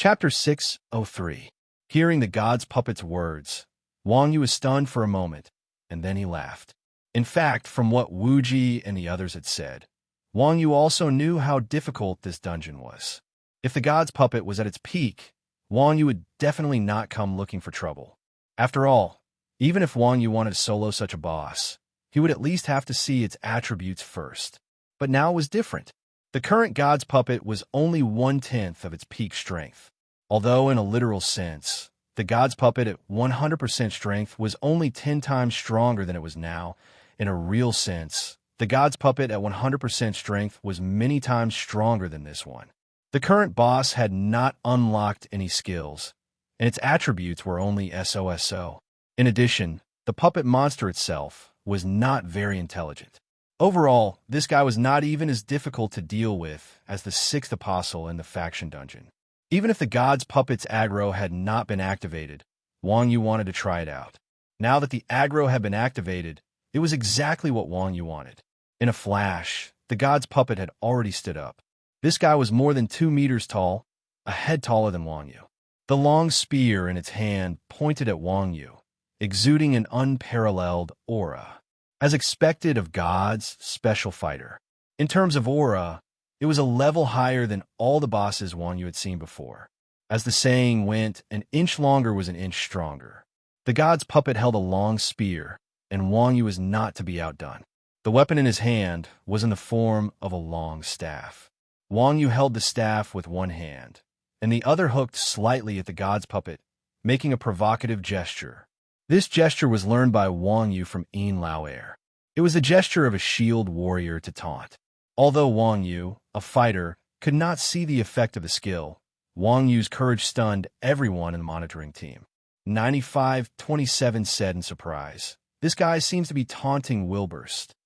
Chapter 603. Hearing the god's puppet's words, Wang Yu was stunned for a moment, and then he laughed. In fact, from what Wu Ji and the others had said, Wang Yu also knew how difficult this dungeon was. If the god's puppet was at its peak, Wang Yu would definitely not come looking for trouble. After all, even if Wang Yu wanted to solo such a boss, he would at least have to see its attributes first. But now it was different. The current god's puppet was only 1/10 of its peak strength. Although in a literal sense, the god's puppet at 100% strength was only 10 times stronger than it was now, in a real sense, the god's puppet at 100% strength was many times stronger than this one. The current boss had not unlocked any skills, and its attributes were only SOSO. In addition, the puppet monster itself was not very intelligent. Overall, this guy was not even as difficult to deal with as the sixth apostle in the faction dungeon. Even if the god's puppet's aggro had not been activated, Wang Yu wanted to try it out. Now that the aggro had been activated, it was exactly what Wang Yu wanted. In a flash, the god's puppet had already stood up. This guy was more than 2 meters tall, a head taller than Wang Yu. The long spear in its hand pointed at Wang Yu, exuding an unparalleled aura. As expected of God's special fighter. In terms of aura, it was a level higher than all the bosses Wang Yu had seen before. As the saying went, an inch longer was an inch stronger. The god's puppet held a long spear, and Wang Yu was not to be outdone. The weapon in his hand was in the form of a long staff. Wang Yu held the staff with one hand, and the other hooked slightly at the god's puppet, making a provocative gesture. This gesture was learned by Wang Yu from Yin Lao Air. It was the gesture of a shield warrior to taunt. Although Wang Yu, a fighter, could not see the effect of the skill, Wang Yu's courage stunned everyone in the monitoring team. 95-27 said in surprise, "This guy seems to be taunting Wilburst.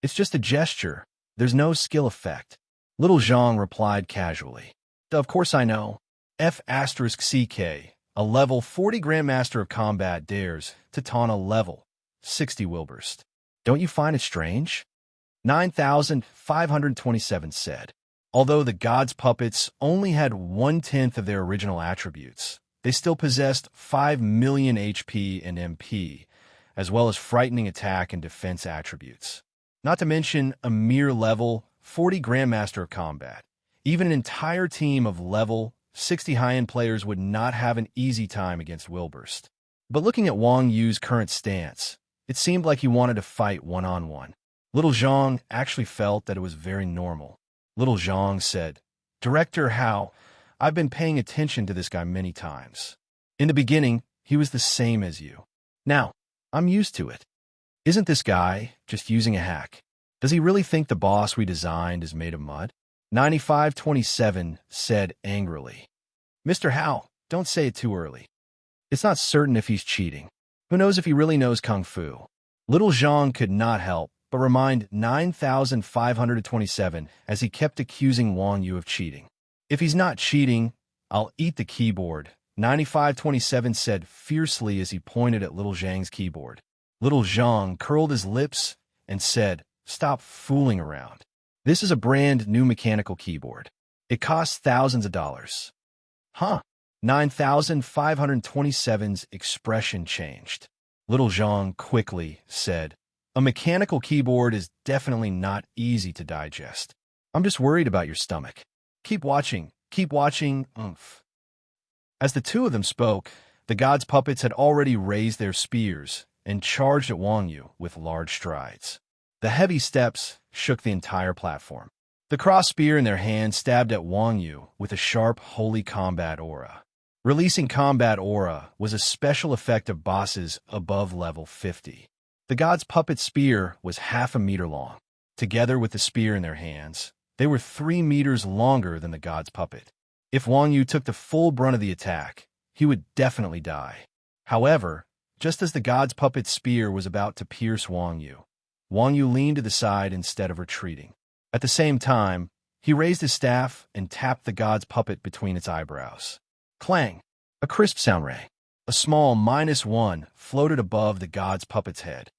It's just a gesture. There's no skill effect." Little Zhang replied casually, "Of course I know. F*CK, a level 40 Grandmaster of Combat dares to taunt a level 60 Wilburst. Don't you find it strange?" 9,527 said. Although the god's puppets only had 1/10 of their original attributes, they still possessed 5 million HP and MP, as well as frightening attack and defense attributes. Not to mention a mere level 40 Grandmaster of Combat. Even an entire team of level 60 high-end players would not have an easy time against Wilburst. But looking at Wang Yu's current stance, it seemed like he wanted to fight one-on-one. Little Zhang actually felt that it was very normal. Little Zhang said, "Director Hao, I've been paying attention to this guy many times. In the beginning, he was the same as you. Now, I'm used to it. Isn't this guy just using a hack? Does he really think the boss we designed is made of mud?" 95-27 said angrily, "Mr. Hao, don't say it too early. It's not certain if he's cheating. Who knows if he really knows Kung Fu?" Little Zhang could not help but remind 9,527 as he kept accusing Wang Yu of cheating. "If he's not cheating, I'll eat the keyboard," 95-27 said fiercely as he pointed at Little Zhang's keyboard. Little Zhang curled his lips and said, "Stop fooling around. This is a brand new mechanical keyboard. It costs thousands of dollars." "Huh?" 9,527's expression changed. Little Zhang quickly said, "A mechanical keyboard is definitely not easy to digest. I'm just worried about your stomach. Keep watching, oomph." As the two of them spoke, the god's puppets had already raised their spears and charged at Wang Yu with large strides. The heavy steps shook the entire platform. The cross spear in their hands stabbed at Wang Yu with a sharp, holy combat aura. Releasing combat aura was a special effect of bosses above level 50. The god's puppet spear was 1/2 meter long. Together with the spear in their hands, they were 3 meters longer than the god's puppet. If Wang Yu took the full brunt of the attack, he would definitely die. However, just as the god's puppet spear was about to pierce Wang Yu leaned to the side instead of retreating. At the same time, he raised his staff and tapped the god's puppet between its eyebrows. Clang! A crisp sound rang. A small -1 floated above the god's puppet's head.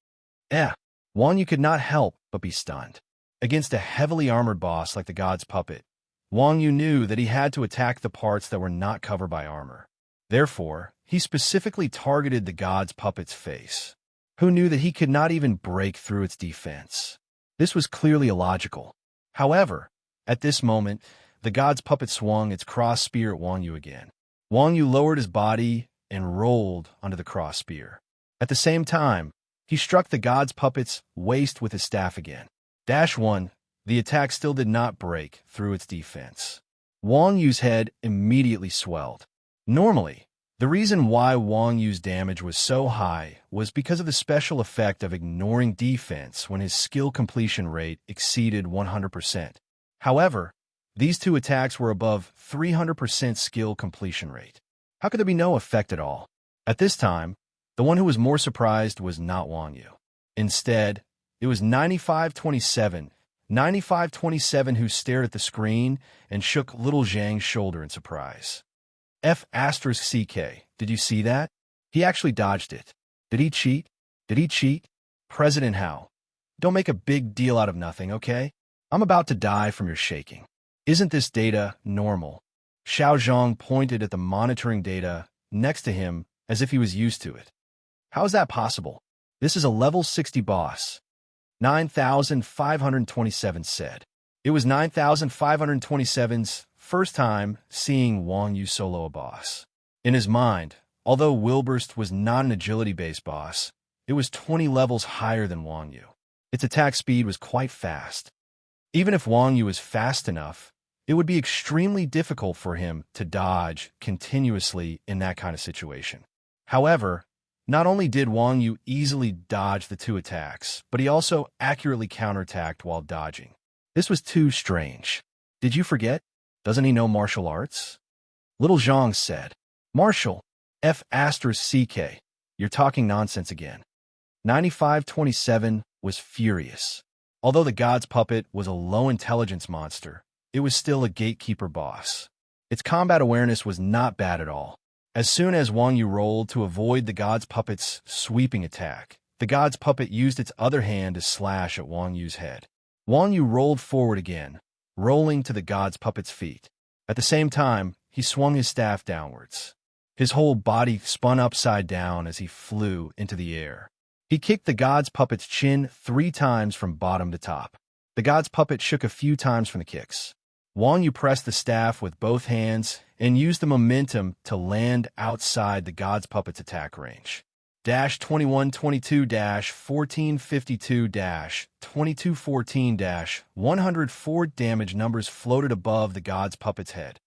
Wang Yu could not help but be stunned. Against a heavily armored boss like the god's puppet, Wang Yu knew that he had to attack the parts that were not covered by armor. Therefore, he specifically targeted the god's puppet's face, who knew that he could not even break through its defense. This was clearly illogical. However, at this moment, the god's puppet swung its cross spear at Wang Yu again. Wang Yu lowered his body and rolled onto the cross spear. At the same time, he struck the god's puppet's waist with his staff again. -1. The attack still did not break through its defense. Wang Yu's head immediately swelled. Normally, the reason why Wang Yu's damage was so high was because of the special effect of ignoring defense when his skill completion rate exceeded 100%. However, these two attacks were above 300% skill completion rate. How could there be no effect at all? At this time, the one who was more surprised was not Wang Yu. Instead, it was 9527 who stared at the screen and shook Little Zhang's shoulder in surprise. F***CK, did you see that? He actually dodged it. Did he cheat? Did he cheat? President Hao, don't make a big deal out of nothing, okay? I'm about to die from your shaking. Isn't this data normal? Xiao Zhang pointed at the monitoring data next to him as if he was used to it. How is that possible? This is a level 60 boss. 9,527 said. It was 9,527's first time seeing Wang Yu solo a boss. In his mind, although Wilburst was not an agility-based boss, it was 20 levels higher than Wang Yu. Its attack speed was quite fast. Even if Wang Yu was fast enough, it would be extremely difficult for him to dodge continuously in that kind of situation. However, not only did Wang Yu easily dodge the two attacks, but he also accurately counterattacked while dodging. This was too strange. Did you forget? Doesn't he know martial arts? Little Zhang said. Martial, F***CK, you're talking nonsense again. 9527 was furious. Although the god's puppet was a low-intelligence monster, it was still a gatekeeper boss. Its combat awareness was not bad at all. As soon as Wang Yu rolled to avoid the god's puppet's sweeping attack, the god's puppet used its other hand to slash at Wang Yu's head. Wang Yu rolled forward again, rolling to the god's puppet's feet. At the same time, he swung his staff downwards. His whole body spun upside down as he flew into the air. He kicked the god's puppet's chin 3 times from bottom to top. The god's puppet shook a few times from the kicks. Wang Yu pressed the staff with both hands and used the momentum to land outside the god's puppet's attack range. -2122-1452-2214-104 damage numbers floated above the god's puppet's head.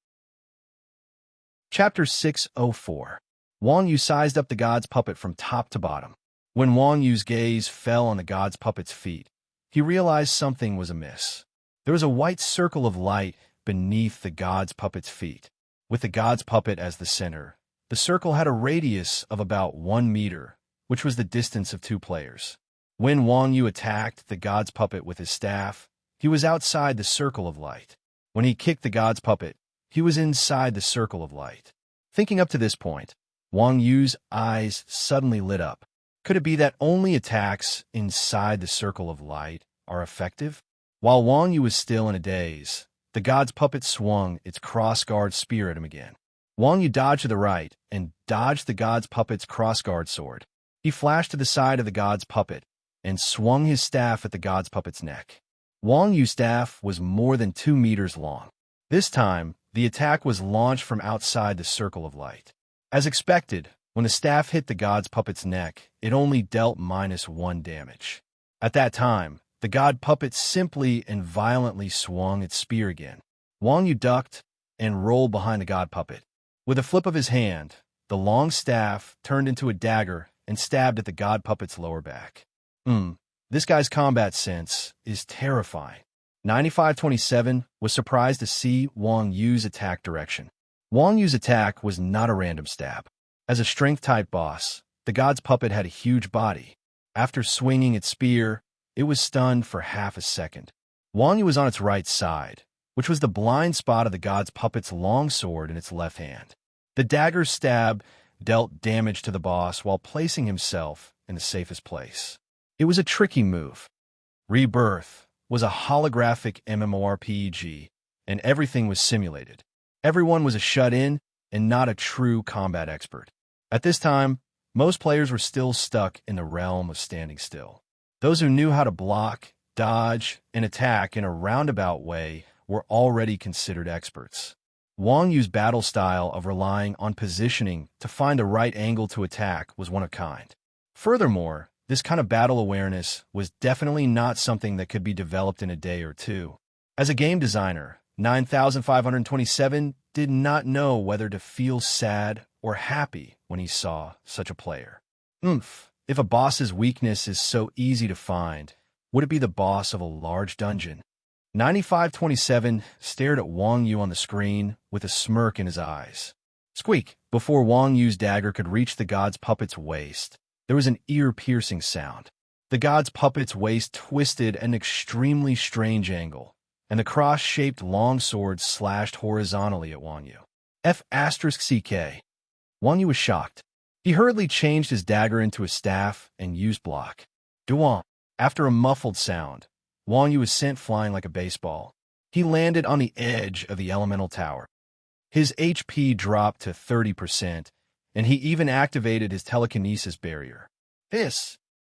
Chapter 604. Wang Yu sized up the god's puppet from top to bottom. When Wang Yu's gaze fell on the god's puppet's feet, he realized something was amiss. There was a white circle of light beneath the god's puppet's feet. With the god's puppet as the center, the circle had a radius of about 1 meter, which was the distance of 2 players. When Wang Yu attacked the god's puppet with his staff, he was outside the circle of light. When he kicked the god's puppet, he was inside the circle of light. Thinking up to this point, Wang Yu's eyes suddenly lit up. Could it be that only attacks inside the circle of light are effective? While Wang Yu was still in a daze, the god's puppet swung its cross-guard spear at him again. Wang Yu dodged to the right and dodged the god's puppet's cross-guard sword. He flashed to the side of the god's puppet and swung his staff at the god's puppet's neck. Wang Yu's staff was more than 2 meters long. This time, the attack was launched from outside the circle of light. As expected, when the staff hit the god's puppet's neck, it only dealt -1 damage. At that time, the god puppet simply and violently swung its spear again. Wang Yu ducked and rolled behind the god puppet. With a flip of his hand, the long staff turned into a dagger and stabbed at the god puppet's lower back. This guy's combat sense is terrifying. 9527 was surprised to see Wang Yu's attack direction. Wang Yu's attack was not a random stab. As a strength-type boss, the god's puppet had a huge body. After swinging its spear, it was stunned for half a second. Wang Yu was on its right side, which was the blind spot of the god's puppet's long sword in its left hand. The dagger stab dealt damage to the boss while placing himself in the safest place. It was a tricky move. Rebirth was a holographic MMORPG and everything was simulated. Everyone was a shut-in and not a true combat expert. At this time, most players were still stuck in the realm of standing still. Those who knew how to block, dodge, and attack in a roundabout way were already considered experts. Wang Yu's battle style of relying on positioning to find the right angle to attack was one of a kind. Furthermore, this kind of battle awareness was definitely not something that could be developed in a day or two. As a game designer, 9527 did not know whether to feel sad or happy when he saw such a player. If a boss's weakness is so easy to find, would it be the boss of a large dungeon? 9527 stared at Wang Yu on the screen with a smirk in his eyes. Squeak! Before Wang Yu's dagger could reach the god's puppet's waist, there was an ear-piercing sound. The god's puppet's waist twisted at an extremely strange angle, and the cross-shaped long sword slashed horizontally at Wang Yu. F***CK. Wang Yu was shocked. He hurriedly changed his dagger into a staff and used block. Duan. After a muffled sound, Wang Yu was sent flying like a baseball. He landed on the edge of the elemental tower. His HP dropped to 30%, and he even activated his telekinesis barrier.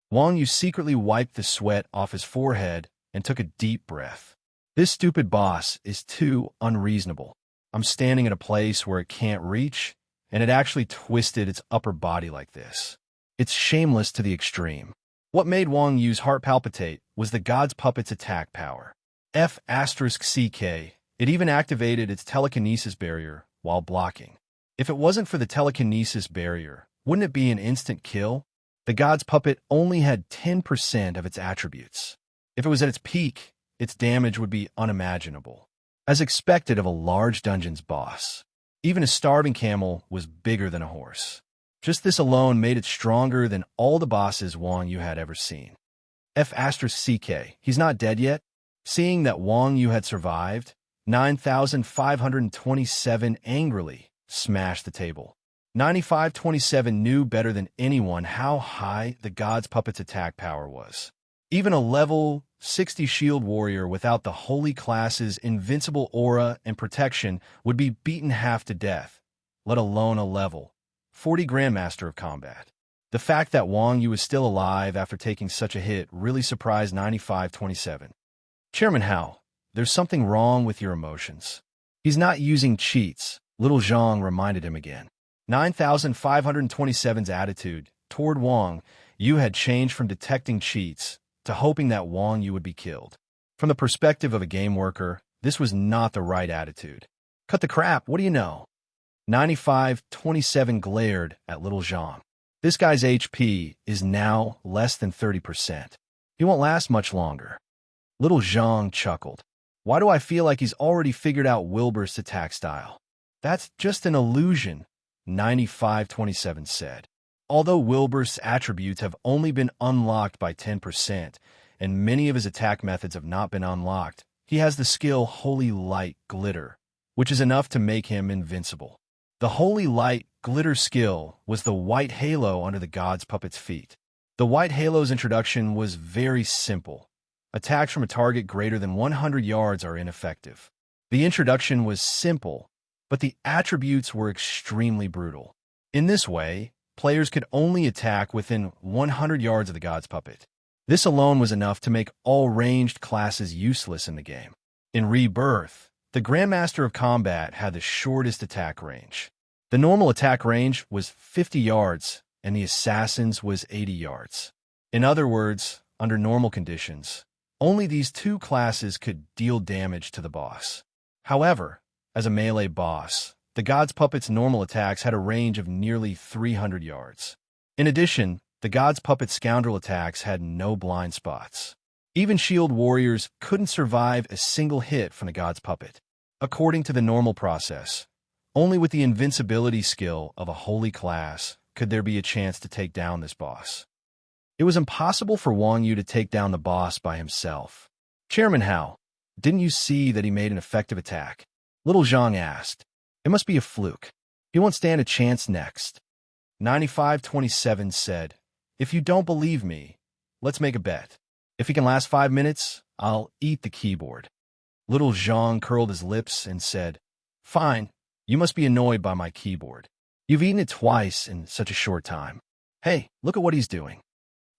Wang Yu secretly wiped the sweat off his forehead and took a deep breath. This stupid boss is too unreasonable. I'm standing at a place where it can't reach, and it actually twisted its upper body like this. It's shameless to the extreme. What made Wang Yu's heart palpitate was the god's puppet's attack power. F***CK. It even activated its telekinesis barrier while blocking. If it wasn't for the telekinesis barrier, wouldn't it be an instant kill? The god's puppet only had 10% of its attributes. If it was at its peak, its damage would be unimaginable. As expected of a large dungeon's boss, even a starving camel was bigger than a horse. Just this alone made it stronger than all the bosses Wang Yu had ever seen. F***CK. He's not dead yet? Seeing that Wang Yu had survived, 9527 angrily smashed the table. 9527 knew better than anyone how high the god's puppet's attack power was. Even a level 60 shield warrior without the holy class's invincible aura and protection would be beaten half to death, let alone a level 40 grandmaster of combat. The fact that Wang Yu was still alive after taking such a hit really surprised 9527. Chairman Hao, there's something wrong with your emotions. He's not using cheats, little Zhang reminded him again. 9527's attitude toward Wang Yu had changed from detecting cheats to hoping that Wang Yu would be killed. From the perspective of a game worker, this was not the right attitude. Cut the crap, what do you know? 9527 glared at little Zhang. This guy's HP is now less than 30%. He won't last much longer. Little Zhang chuckled. Why do I feel like he's already figured out Wilbur's attack style? That's just an illusion, 9527 said. Although Wilbur's attributes have only been unlocked by 10%, and many of his attack methods have not been unlocked, he has the skill Holy Light Glitter, which is enough to make him invincible. The Holy Light Glitter skill was the white halo under the god's puppet's feet. The white halo's introduction was very simple. Attacks from a target greater than 100 yards are ineffective. The introduction was simple, but the attributes were extremely brutal. In this way, players could only attack within 100 yards of the god's puppet. This alone was enough to make all ranged classes useless in the game. In Rebirth, the Grandmaster of Combat had the shortest attack range. The normal attack range was 50 yards, and the Assassin's was 80 yards. In other words, under normal conditions, only these two classes could deal damage to the boss. However, as a melee boss, the god's puppet's normal attacks had a range of nearly 300 yards. In addition, the god's puppet's scoundrel attacks had no blind spots. Even shield warriors couldn't survive a single hit from the god's puppet. According to the normal process, only with the invincibility skill of a holy class could there be a chance to take down this boss. It was impossible for Wang Yu to take down the boss by himself. Chairman Hao, didn't you see that he made an effective attack? Little Zhang asked. It must be a fluke. He won't stand a chance next. 9527 said, if you don't believe me, let's make a bet. If he can last 5 minutes, I'll eat the keyboard. Little Zhang curled his lips and said, "Fine, you must be annoyed by my keyboard. You've eaten it twice in such a short time. Hey, look at what he's doing."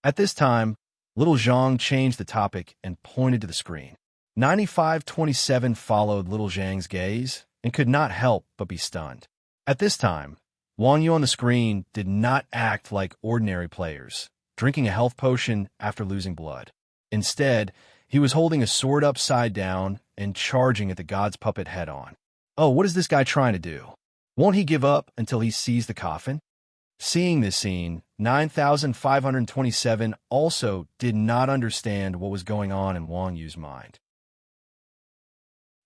At this time, little Zhang changed the topic and pointed to the screen. 9527 followed little Zhang's gaze and could not help but be stunned. At this time, Wang Yu on the screen did not act like ordinary players, drinking a health potion after losing blood. Instead, he was holding a sword upside down and charging at the god's puppet head-on. Oh, what is this guy trying to do? Won't he give up until he sees the coffin? Seeing this scene, 9527 also did not understand what was going on in Wang Yu's mind.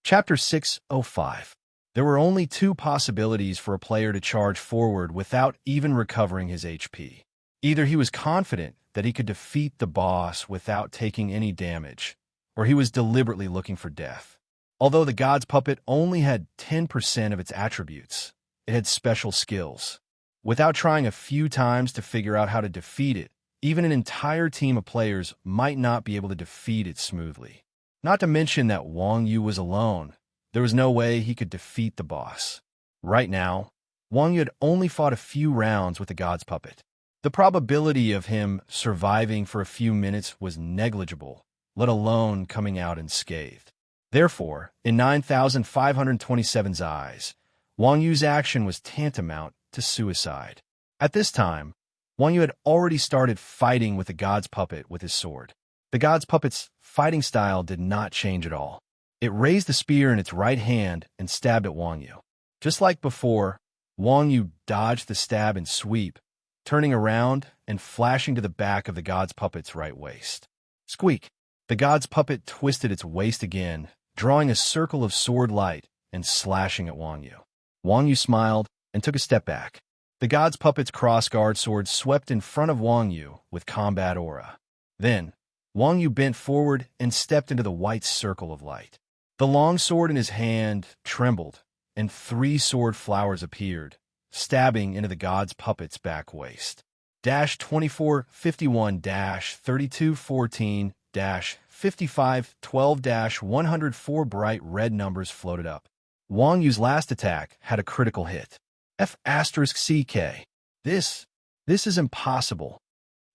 Chapter 605. There were only two possibilities for a player to charge forward without even recovering his HP. Either he was confident that he could defeat the boss without taking any damage, or he was deliberately looking for death. Although the god's puppet only had 10% of its attributes, it had special skills. Without trying a few times to figure out how to defeat it, even an entire team of players might not be able to defeat it smoothly. Not to mention that Wang Yu was alone. There was no way he could defeat the boss. Right now, Wang Yu had only fought a few rounds with the god's puppet. The probability of him surviving for a few minutes was negligible, let alone coming out unscathed. Therefore, in 9527's eyes, Wang Yu's action was tantamount to suicide. At this time, Wang Yu had already started fighting with the god's puppet with his sword. The god's puppet's fighting style did not change at all. It raised the spear in its right hand and stabbed at Wang Yu. Just like before, Wang Yu dodged the stab and sweep, turning around and flashing to the back of the god's puppet's right waist. Squeak! The god's puppet twisted its waist again, drawing a circle of sword light and slashing at Wang Yu. Wang Yu smiled and took a step back. The god's puppet's cross-guard sword swept in front of Wang Yu with combat aura. Then, Wang Yu bent forward and stepped into the white circle of light. The long sword in his hand trembled, and 3 sword flowers appeared, stabbing into the god's puppet's back waist. -2451-3214-5512-104 bright red numbers floated up. Wang Yu's last attack had a critical hit. F***CK. This is impossible.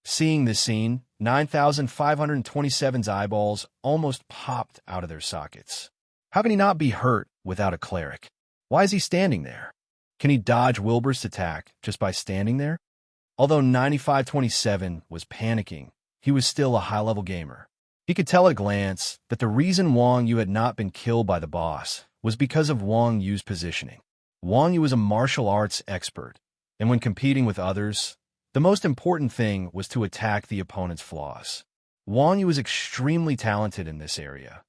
Seeing this scene, 9527's eyeballs almost popped out of their sockets. How can he not be hurt without a cleric? Why is he standing there? Can he dodge Wilbur's attack just by standing there? Although 9527 was panicking, he was still a high-level gamer. He could tell at a glance that the reason Wang Yu had not been killed by the boss was because of Wang Yu's positioning. Wang Yu was a martial arts expert, and when competing with others, the most important thing was to attack the opponent's flaws. Wang Yu was extremely talented in this area,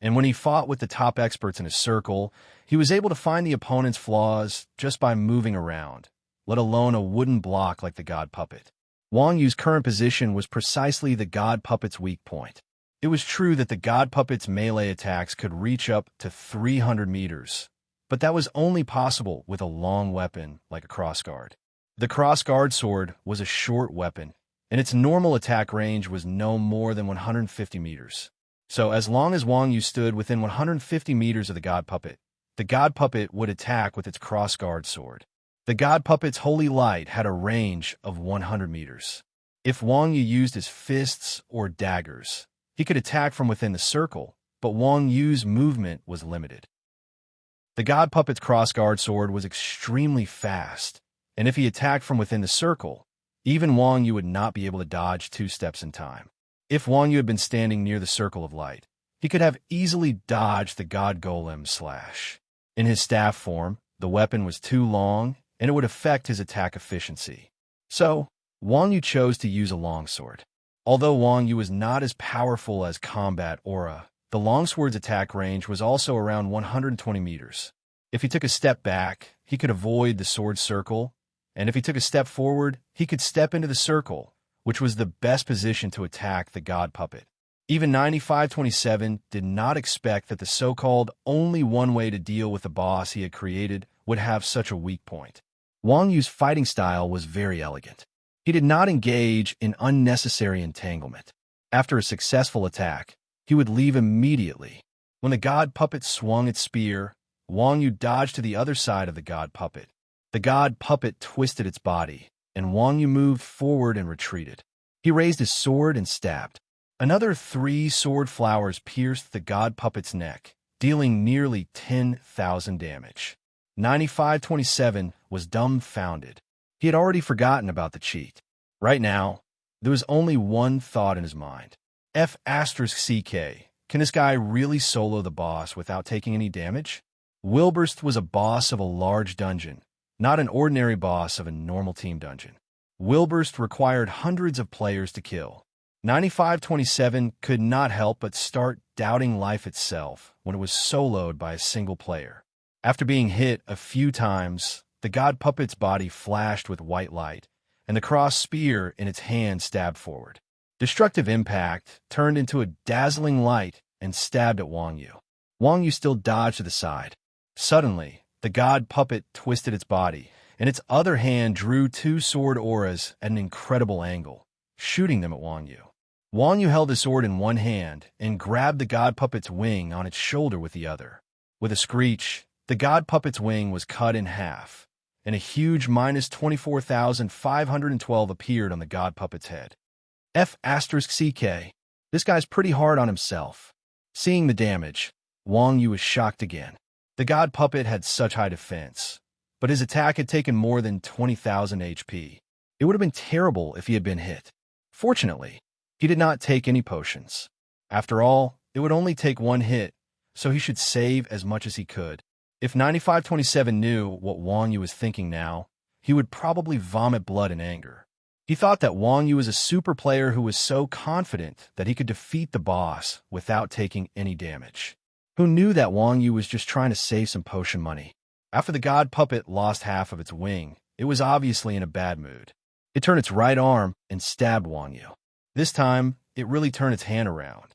and when he fought with the top experts in his circle, he was able to find the opponent's flaws just by moving around, let alone a wooden block like the god puppet. Wang Yu's current position was precisely the god puppet's weak point. It was true that the god puppet's melee attacks could reach up to 300 meters, but that was only possible with a long weapon like a crossguard. The crossguard sword was a short weapon, and its normal attack range was no more than 150 meters. So as long as Wang Yu stood within 150 meters of the god puppet would attack with its crossguard sword. The god puppet's holy light had a range of 100 meters. If Wang Yu used his fists or daggers, he could attack from within the circle, but Wang Yu's movement was limited. The god puppet's crossguard sword was extremely fast, and if he attacked from within the circle, even Wang Yu would not be able to dodge 2 steps in time. If Wang Yu had been standing near the circle of light, he could have easily dodged the god golem's slash. In his staff form, the weapon was too long, and it would affect his attack efficiency. So, Wang Yu chose to use a longsword. Although Wang Yu was not as powerful as combat aura, the longsword's attack range was also around 120 meters. If he took a step back, he could avoid the sword circle, and if he took a step forward, he could step into the circle, which was the best position to attack the god puppet. Even 9527 did not expect that the so-called only one way to deal with the boss he had created would have such a weak point. Wang Yu's fighting style was very elegant. He did not engage in unnecessary entanglement. After a successful attack, he would leave immediately. When the god puppet swung its spear, Wang Yu dodged to the other side of the god puppet. The god puppet twisted its body, and Wang Yu moved forward and retreated. He raised his sword and stabbed. Another 3 sword flowers pierced the god puppet's neck, dealing nearly 10,000 damage. 9527 was dumbfounded. He had already forgotten about the cheat. Right now, there was only one thought in his mind. F***CK. Can this guy really solo the boss without taking any damage? Wilburst was a boss of a large dungeon, not an ordinary boss of a normal team dungeon. Wilburst required hundreds of players to kill. 9527 could not help but start doubting life itself when it was soloed by a single player. After being hit a few times, the god puppet's body flashed with white light, and the crossed spear in its hand stabbed forward. Destructive impact turned into a dazzling light and stabbed at Wang Yu. Wang Yu still dodged to the side. Suddenly, the god puppet twisted its body, and its other hand drew 2 sword auras at an incredible angle, shooting them at Wang Yu. Wang Yu held the sword in one hand and grabbed the god puppet's wing on its shoulder with the other. With a screech, the god puppet's wing was cut in half, and a huge -24,512 appeared on the god puppet's head. F***CK. This guy's pretty hard on himself. Seeing the damage, Wang Yu was shocked again. The god puppet had such high defense, but his attack had taken more than 20,000 HP. It would have been terrible if he had been hit. Fortunately, he did not take any potions. After all, it would only take one hit, so he should save as much as he could. If 9527 knew what Wang Yu was thinking now, he would probably vomit blood in anger. He thought that Wang Yu was a super player who was so confident that he could defeat the boss without taking any damage. Who knew that Wang Yu was just trying to save some potion money? After the god puppet lost half of its wing, it was obviously in a bad mood. It turned its right arm and stabbed Wang Yu. This time, it really turned its hand around.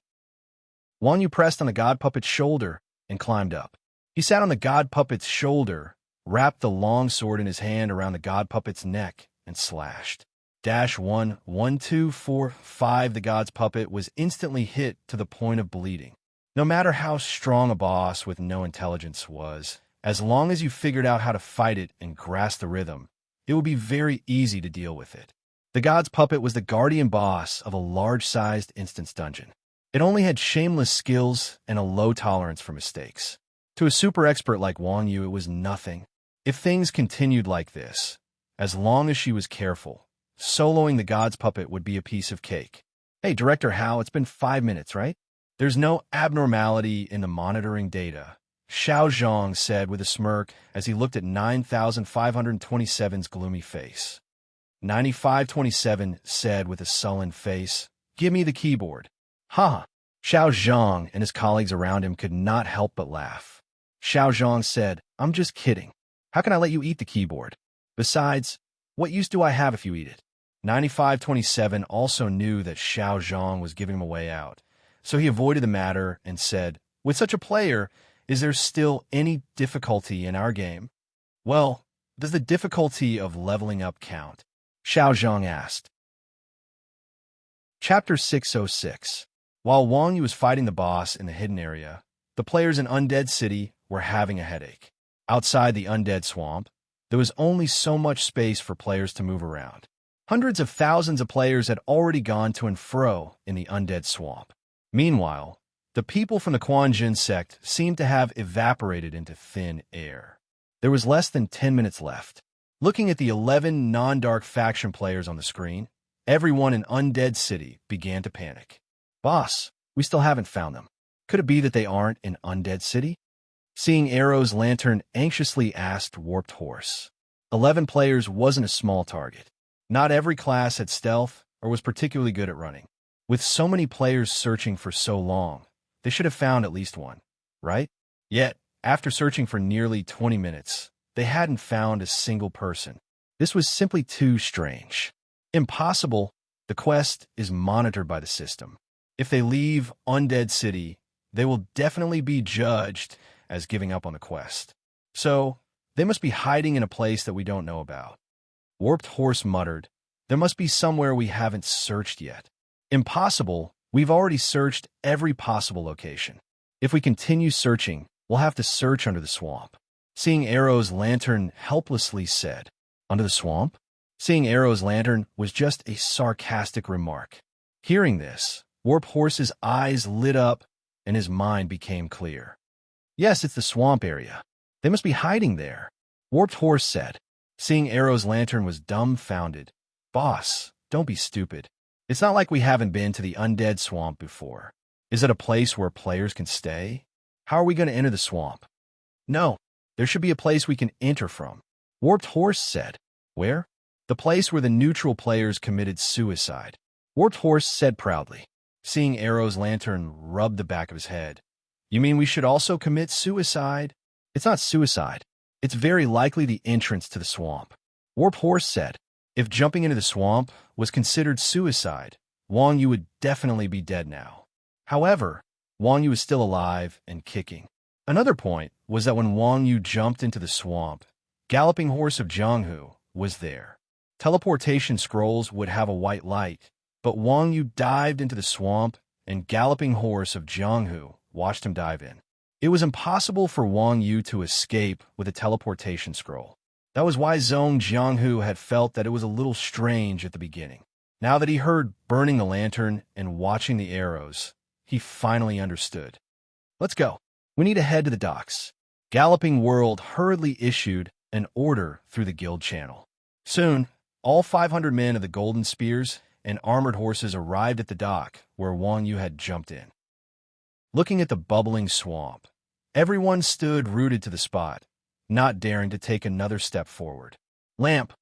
Wang Yu pressed on the god puppet's shoulder and climbed up. He sat on the god puppet's shoulder, wrapped the long sword in his hand around the god puppet's neck, and slashed. -1, 1, 2, 4, 5. The god's puppet was instantly hit to the point of bleeding. No matter how strong a boss with no intelligence was, as long as you figured out how to fight it and grasp the rhythm, it would be very easy to deal with it. The god's puppet was the guardian boss of a large-sized instance dungeon. It only had shameless skills and a low tolerance for mistakes. To a super expert like Wang Yu, it was nothing. If things continued like this, as long as she was careful, soloing the god's puppet would be a piece of cake. Hey, Director Hao, it's been 5 minutes, right? There's no abnormality in the monitoring data, Xiao Zhang said with a smirk as he looked at 9527's gloomy face. 9527 said with a sullen face, "Give me the keyboard." Haha. Xiao Zhang and his colleagues around him could not help but laugh. Xiao Zhang said, "I'm just kidding. How can I let you eat the keyboard? Besides, what use do I have if you eat it?" 9527 also knew that Xiao Zhang was giving him a way out, so he avoided the matter and said, "With such a player, is there still any difficulty in our game?" "Well, does the difficulty of leveling up count?" Xiao Zhang asked. Chapter 606. While Wang Yu was fighting the boss in the hidden area, the players in Undead City were having a headache. Outside the Undead Swamp, there was only so much space for players to move around. Hundreds of thousands of players had already gone to and fro in the Undead Swamp. Meanwhile, the people from the Quan Jin sect seemed to have evaporated into thin air. There was less than 10 minutes left. Looking at the 11 non-dark faction players on the screen, everyone in Undead City began to panic. "Boss, we still haven't found them. Could it be that they aren't in Undead City?" Seeing Arrow's lantern anxiously asked Warped Horse. 11 players wasn't a small target. Not every class had stealth or was particularly good at running. With so many players searching for so long, they should have found at least one, right? Yet, after searching for nearly 20 minutes, they hadn't found a single person. This was simply too strange. Impossible. The quest is monitored by the system. If they leave Undead City, they will definitely be judged as giving up on the quest. So, they must be hiding in a place that we don't know about. Warped Horse muttered, "There must be somewhere we haven't searched yet." "Impossible. We've already searched every possible location." If we continue searching, we'll have to search under the swamp. Seeing Arrow's lantern helplessly said, "Under the swamp?" Seeing Arrow's lantern was just a sarcastic remark. Hearing this, Warp Horse's eyes lit up and his mind became clear. Yes, it's the swamp area. They must be hiding there, Warped Horse said. Seeing Arrow's lantern was dumbfounded. Boss, don't be stupid. It's not like we haven't been to the undead swamp before. Is it a place where players can stay? How are we going to enter the swamp? No, there should be a place we can enter from, Warped Horse said. Where? The place where the neutral players committed suicide, Warped Horse said proudly. Seeing Arrow's lantern rubbed the back of his head. You mean we should also commit suicide? It's not suicide. It's very likely the entrance to the swamp, Warped Horse said. If jumping into the swamp was considered suicide, Wang Yu would definitely be dead now. However, Wang Yu is still alive and kicking. Another point was that when Wang Yu jumped into the swamp, Galloping Horse of Jianghu was there. Teleportation scrolls would have a white light, but Wang Yu dived into the swamp and Galloping Horse of Jianghu watched him dive in. It was impossible for Wang Yu to escape with a teleportation scroll. That was why Zhong Jianghu had felt that it was a little strange at the beginning. Now that he heard burning the lantern and watching the arrows, he finally understood. Let's go. We need to head to the docks. Galloping World hurriedly issued an order through the guild channel. Soon, all 500 men of the Golden Spears and armored horses arrived at the dock where Wang Yu had jumped in. Looking at the bubbling swamp, everyone stood rooted to the spot, not daring to take another step forward. Lamp,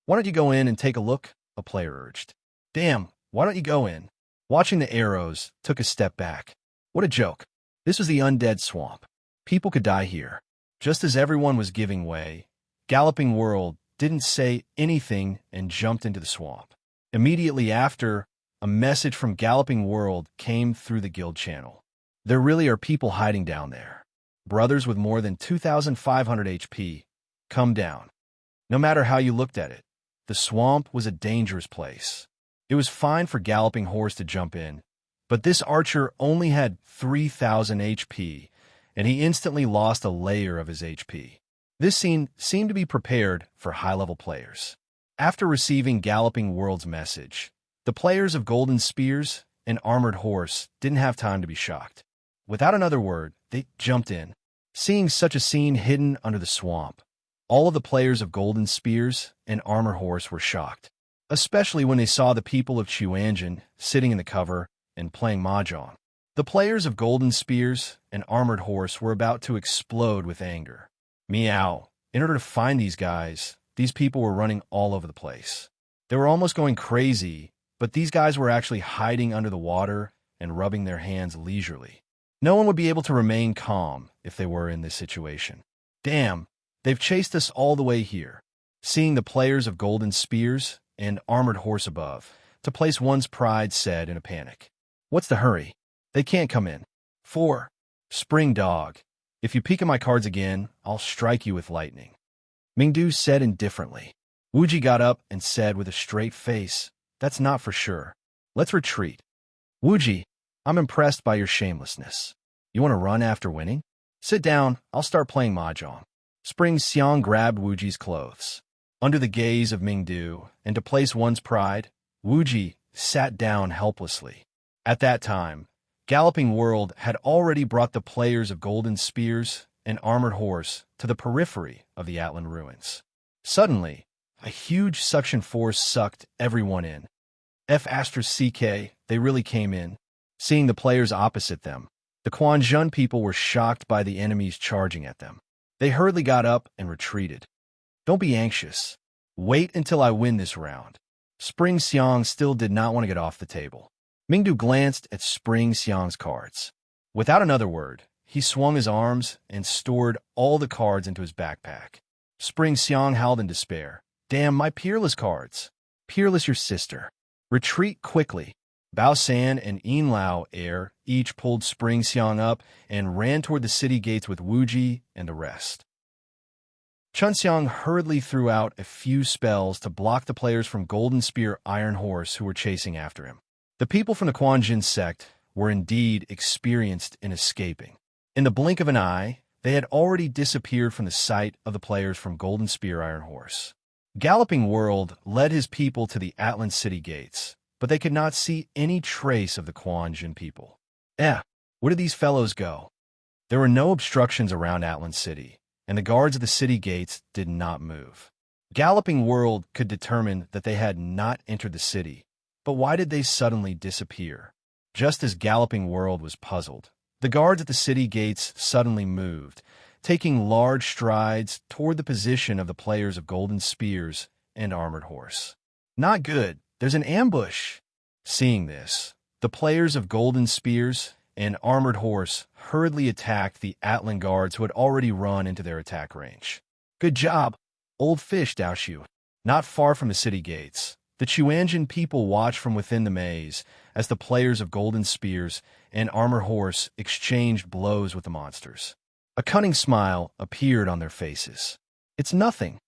why don't you go in and take a look? A player urged. Damn, why don't you go in? Watching the arrows, took a step back. What a joke. This was the undead swamp. People could die here. Just as everyone was giving way, Galloping World didn't say anything and jumped into the swamp. Immediately after, a message from Galloping World came through the guild channel. There really are people hiding down there. Brothers with more than 2,500 HP, come down. No matter how you looked at it, the swamp was a dangerous place. It was fine for Galloping Horse to jump in, but this archer only had 3,000 HP, and he instantly lost a layer of his HP. This scene seemed to be prepared for high-level players. After receiving Galloping World's message, the players of Golden Spears and Armored Horse didn't have time to be shocked. Without another word, they jumped in. Seeing such a scene hidden under the swamp, all of the players of Golden Spears and Armored Horse were shocked, especially when they saw the people of Chuanjin sitting in the cover and playing mahjong. The players of Golden Spears and Armored Horse were about to explode with anger. Meow. In order to find these guys, these people were running all over the place. They were almost going crazy, but these guys were actually hiding under the water and rubbing their hands leisurely. No one would be able to remain calm if they were in this situation. Damn, they've chased us all the way here. Seeing the players of Golden Spears and Armored Horse above, to place one's pride said in a panic. What's the hurry? They can't come in. 4. Spring Dog. If you peek at my cards again, I'll strike you with lightning. Mingdu said indifferently. Wuji got up and said with a straight face, that's not for sure. Let's retreat. Wuji, I'm impressed by your shamelessness. You want to run after winning? Sit down, I'll start playing mahjong. Spring Xiang grabbed Wuji's clothes. Under the gaze of Mingdu, and to place one's pride, Wuji sat down helplessly. At that time, Galloping World had already brought the players of Golden Spears and Armored Horse to the periphery of the Atlan ruins. Suddenly, a huge suction force sucked everyone in. F***, they really came in. Seeing the players opposite them, the Quanzhun people were shocked by the enemies charging at them. They hurriedly got up and retreated. Don't be anxious. Wait until I win this round. Spring Xiang still did not want to get off the table. Mingdu glanced at Spring Xiang's cards. Without another word, he swung his arms and stored all the cards into his backpack. Spring Xiang howled in despair. Damn, my peerless cards. Peerless your sister. Retreat quickly. Bao San and Yin Lao Air each pulled Spring Xiang up and ran toward the city gates with Wuji and the rest. Chun Xiang hurriedly threw out a few spells to block the players from Golden Spear Iron Horse who were chasing after him. The people from the Quanjin sect were indeed experienced in escaping. In the blink of an eye, they had already disappeared from the sight of the players from Golden Spear Iron Horse. Galloping World led his people to the Atlan city gates, but they could not see any trace of the Quan Jin people. Where did these fellows go? There were no obstructions around Atlan City, and the guards at the city gates did not move. Galloping World could determine that they had not entered the city, but why did they suddenly disappear? Just as Galloping World was puzzled, the guards at the city gates suddenly moved, taking large strides toward the position of the players of Golden Spears and Armored Horse. Not good, there's an ambush! Seeing this, the players of Golden Spears and Armored Horse hurriedly attacked the Atlan guards who had already run into their attack range. Good job, old fish, Daoshu. Not far from the city gates, the Chuanjin people watched from within the maze as the players of Golden Spears and Armored Horse exchanged blows with the monsters. A cunning smile appeared on their faces. It's nothing,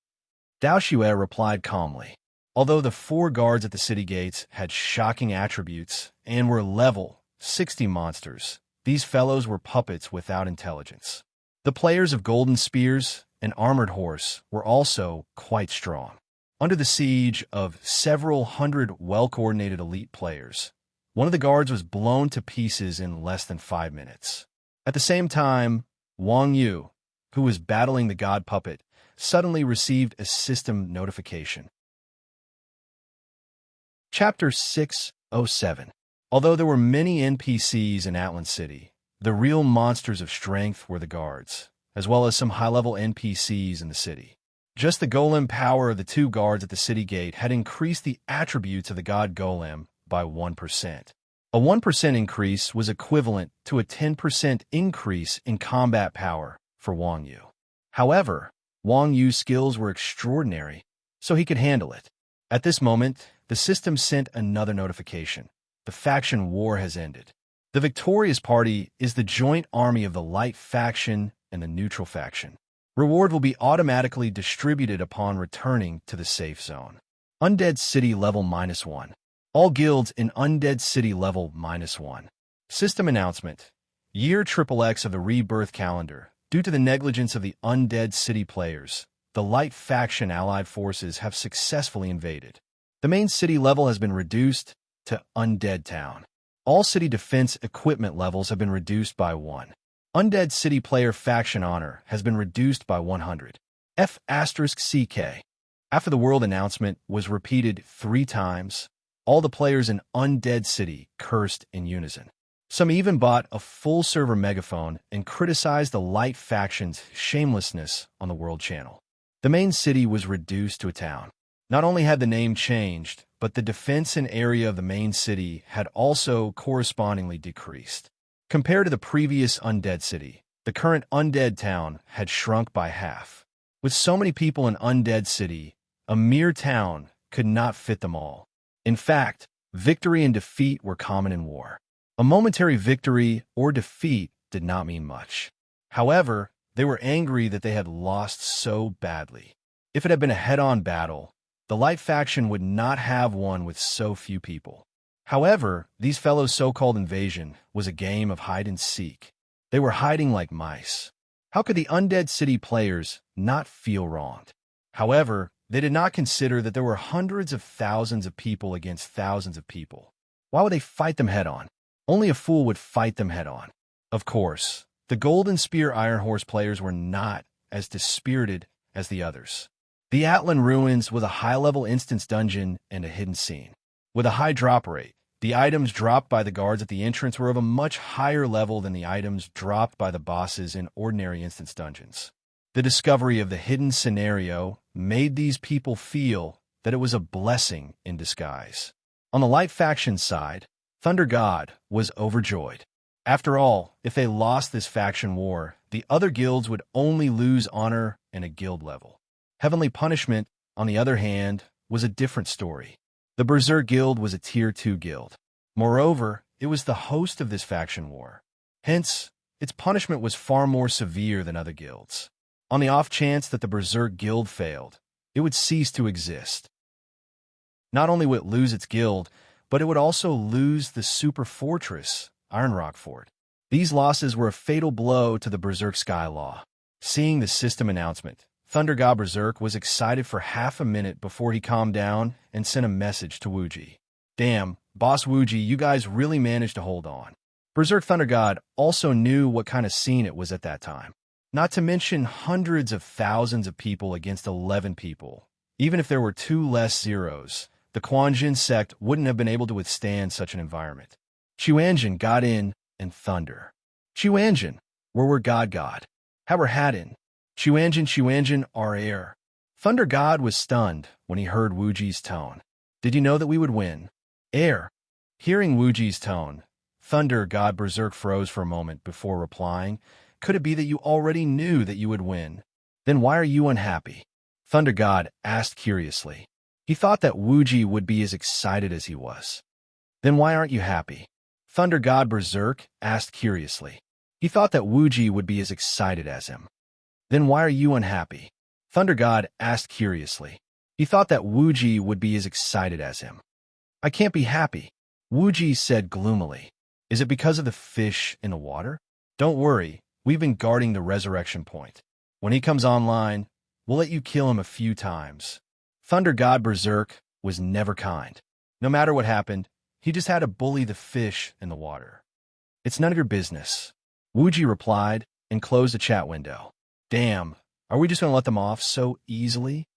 Daoshue replied calmly. Although the 4 guards at the city gates had shocking attributes and were level 60 monsters, these fellows were puppets without intelligence. The players of Golden Spears and Armored Horse were also quite strong. Under the siege of several hundred well-coordinated elite players, one of the guards was blown to pieces in less than 5 minutes. At the same time, Wang Yu, who was battling the god puppet, suddenly received a system notification. Chapter 607. Although there were many NPCs in Atlan City, the real monsters of strength were the guards, as well as some high-level NPCs in the city. Just the golem power of the 2 guards at the city gate had increased the attributes of the god golem by 1%. A 1% increase was equivalent to a 10% increase in combat power for Wang Yu. However, Wang Yu's skills were extraordinary, so he could handle it. At this moment, the system sent another notification. The faction war has ended. The victorious party is the joint army of the light faction and the neutral faction. Reward will be automatically distributed upon returning to the safe zone. Undead City level -1. All guilds in Undead City level -1. System announcement. Year XXX of the Rebirth calendar. Due to the negligence of the Undead City players, the light faction allied forces have successfully invaded. The main city level has been reduced to Undead Town. All city defense equipment levels have been reduced by 1. Undead City player faction honor has been reduced by 100. F***CK. After the world announcement was repeated 3 times, all the players in Undead City cursed in unison. Some even bought a full server megaphone and criticized the light faction's shamelessness on the world channel. The main city was reduced to a town. Not only had the name changed, but the defense and area of the main city had also correspondingly decreased. Compared to the previous Undead City, the current Undead Town had shrunk by half. With so many people in Undead City, a mere town could not fit them all. In fact, victory and defeat were common in war. A momentary victory or defeat did not mean much. However, they were angry that they had lost so badly. If it had been a head-on battle, the light faction would not have one with so few people. However, these fellows' so-called invasion was a game of hide-and-seek. They were hiding like mice. How could the Undead City players not feel wronged? However, they did not consider that there were hundreds of thousands of people against thousands of people. Why would they fight them head-on? Only a fool would fight them head-on. Of course, the Golden Spear Iron Horse players were not as dispirited as the others. The Atlan Ruins was a high-level instance dungeon and a hidden scene. With a high drop rate, the items dropped by the guards at the entrance were of a much higher level than the items dropped by the bosses in ordinary instance dungeons. The discovery of the hidden scenario made these people feel that it was a blessing in disguise. On the light faction side, Thunder God was overjoyed. After all, if they lost this faction war, the other guilds would only lose honor and a guild level. Heavenly Punishment, on the other hand, was a different story. The Berserk Guild was a Tier 2 guild. Moreover, it was the host of this faction war. Hence, its punishment was far more severe than other guilds. On the off chance that the Berserk Guild failed, it would cease to exist. Not only would it lose its guild, but it would also lose the super fortress, Iron Rock Fort. These losses were a fatal blow to the Berserk Sky Law. Seeing the system announcement, Thunder God Berserk was excited for half a minute before he calmed down and sent a message to Wuji. Damn, Boss Wuji, you guys really managed to hold on. Berserk Thunder God also knew what kind of scene it was at that time. Not to mention hundreds of thousands of people against 11 people. Even if there were 2 less zeros, the Quanjin sect wouldn't have been able to withstand such an environment. Chuanjin got in, and thunder. Chuanjin, where were God? Haber Haddon. Chuanjin, our heir. Thunder God was stunned when he heard Wuji's tone. Did you know that we would win? Heir. Hearing Wuji's tone, Thunder God Berserk froze for a moment before replying. Could it be that you already knew that you would win? Then why are you unhappy? Thunder God asked curiously. He thought that Wuji would be as excited as he was. Then why aren't you happy? Thunder God Berserk asked curiously. He thought that Wuji would be as excited as him. Then why are you unhappy? Thunder God asked curiously. He thought that Wuji would be as excited as him. I can't be happy, Wuji said gloomily. Is it because of the fish in the water? Don't worry, we've been guarding the resurrection point. When he comes online, we'll let you kill him a few times. Thunder God Berserk was never kind. No matter what happened, he just had to bully the fish in the water. It's none of your business, Wuji replied and closed the chat window. Damn, are we just going to let them off so easily?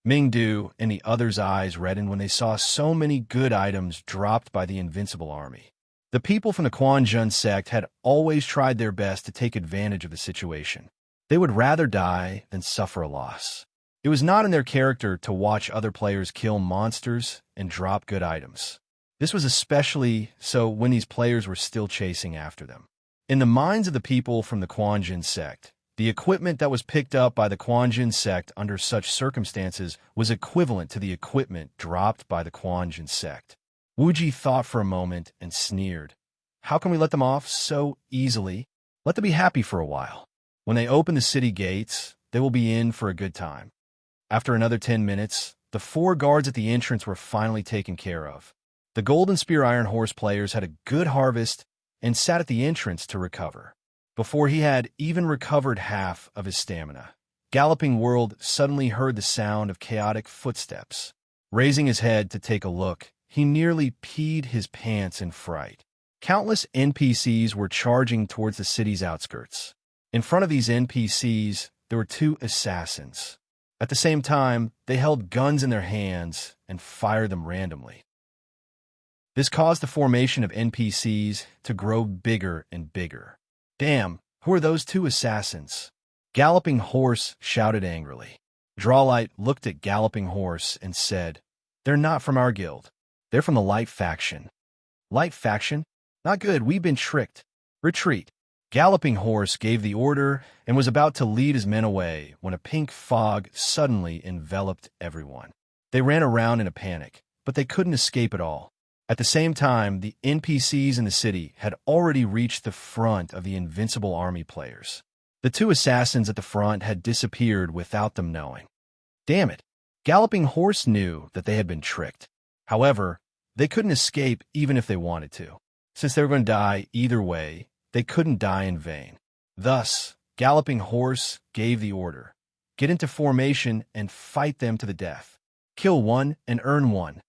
Mingdu and the others' eyes reddened when they saw so many good items dropped by the Invincible Army. The people from the Quanjin sect had always tried their best to take advantage of the situation. They would rather die than suffer a loss. It was not in their character to watch other players kill monsters and drop good items. This was especially so when these players were still chasing after them. In the minds of the people from the Quanjin sect, the equipment that was picked up by the Quanjin sect under such circumstances was equivalent to the equipment dropped by the Quanjin sect. Wuji thought for a moment and sneered. How can we let them off so easily? Let them be happy for a while. When they open the city gates, they will be in for a good time. After another 10 minutes, the 4 guards at the entrance were finally taken care of. The Golden Spear Iron Horse players had a good harvest and sat at the entrance to recover. Before he had even recovered half of his stamina, Galloping World suddenly heard the sound of chaotic footsteps. Raising his head to take a look, he nearly peed his pants in fright. Countless NPCs were charging towards the city's outskirts. In front of these NPCs, there were 2 assassins. At the same time, they held guns in their hands and fired them randomly. This caused the formation of NPCs to grow bigger and bigger. Damn, who are those 2 assassins? Galloping Horse shouted angrily. Drawlight looked at Galloping Horse and said, They're not from our guild. They're from the Light Faction. Light Faction? Not good, we've been tricked. Retreat. Galloping Horse gave the order and was about to lead his men away when a pink fog suddenly enveloped everyone. They ran around in a panic, but they couldn't escape at all. At the same time, the NPCs in the city had already reached the front of the Invincible Army players. The 2 assassins at the front had disappeared without them knowing. Damn it! Galloping Horse knew that they had been tricked. However, they couldn't escape even if they wanted to. Since they were going to die either way, they couldn't die in vain. Thus, Galloping Horse gave the order. Get into formation and fight them to the death. Kill 1 and earn 1.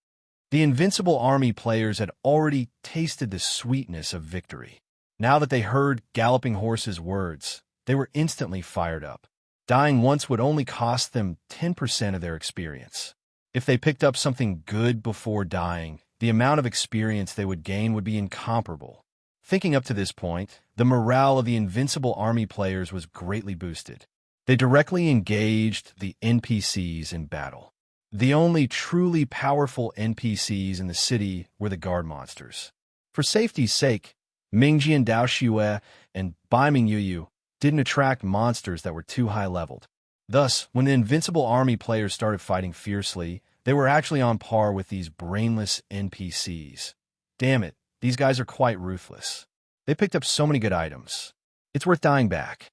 The Invincible Army players had already tasted the sweetness of victory. Now that they heard Galloping Horse's words, they were instantly fired up. Dying once would only cost them 10% of their experience. If they picked up something good before dying, the amount of experience they would gain would be incomparable. Thinking up to this point, the morale of the Invincible Army players was greatly boosted. They directly engaged the NPCs in battle. The only truly powerful NPCs in the city were the guard monsters. For safety's sake, Mingjian Daoxue and Baiming Yuyu didn't attract monsters that were too high-leveled. Thus, when the Invincible Army players started fighting fiercely, they were actually on par with these brainless NPCs. Damn it, these guys are quite ruthless. They picked up so many good items. It's worth dying back.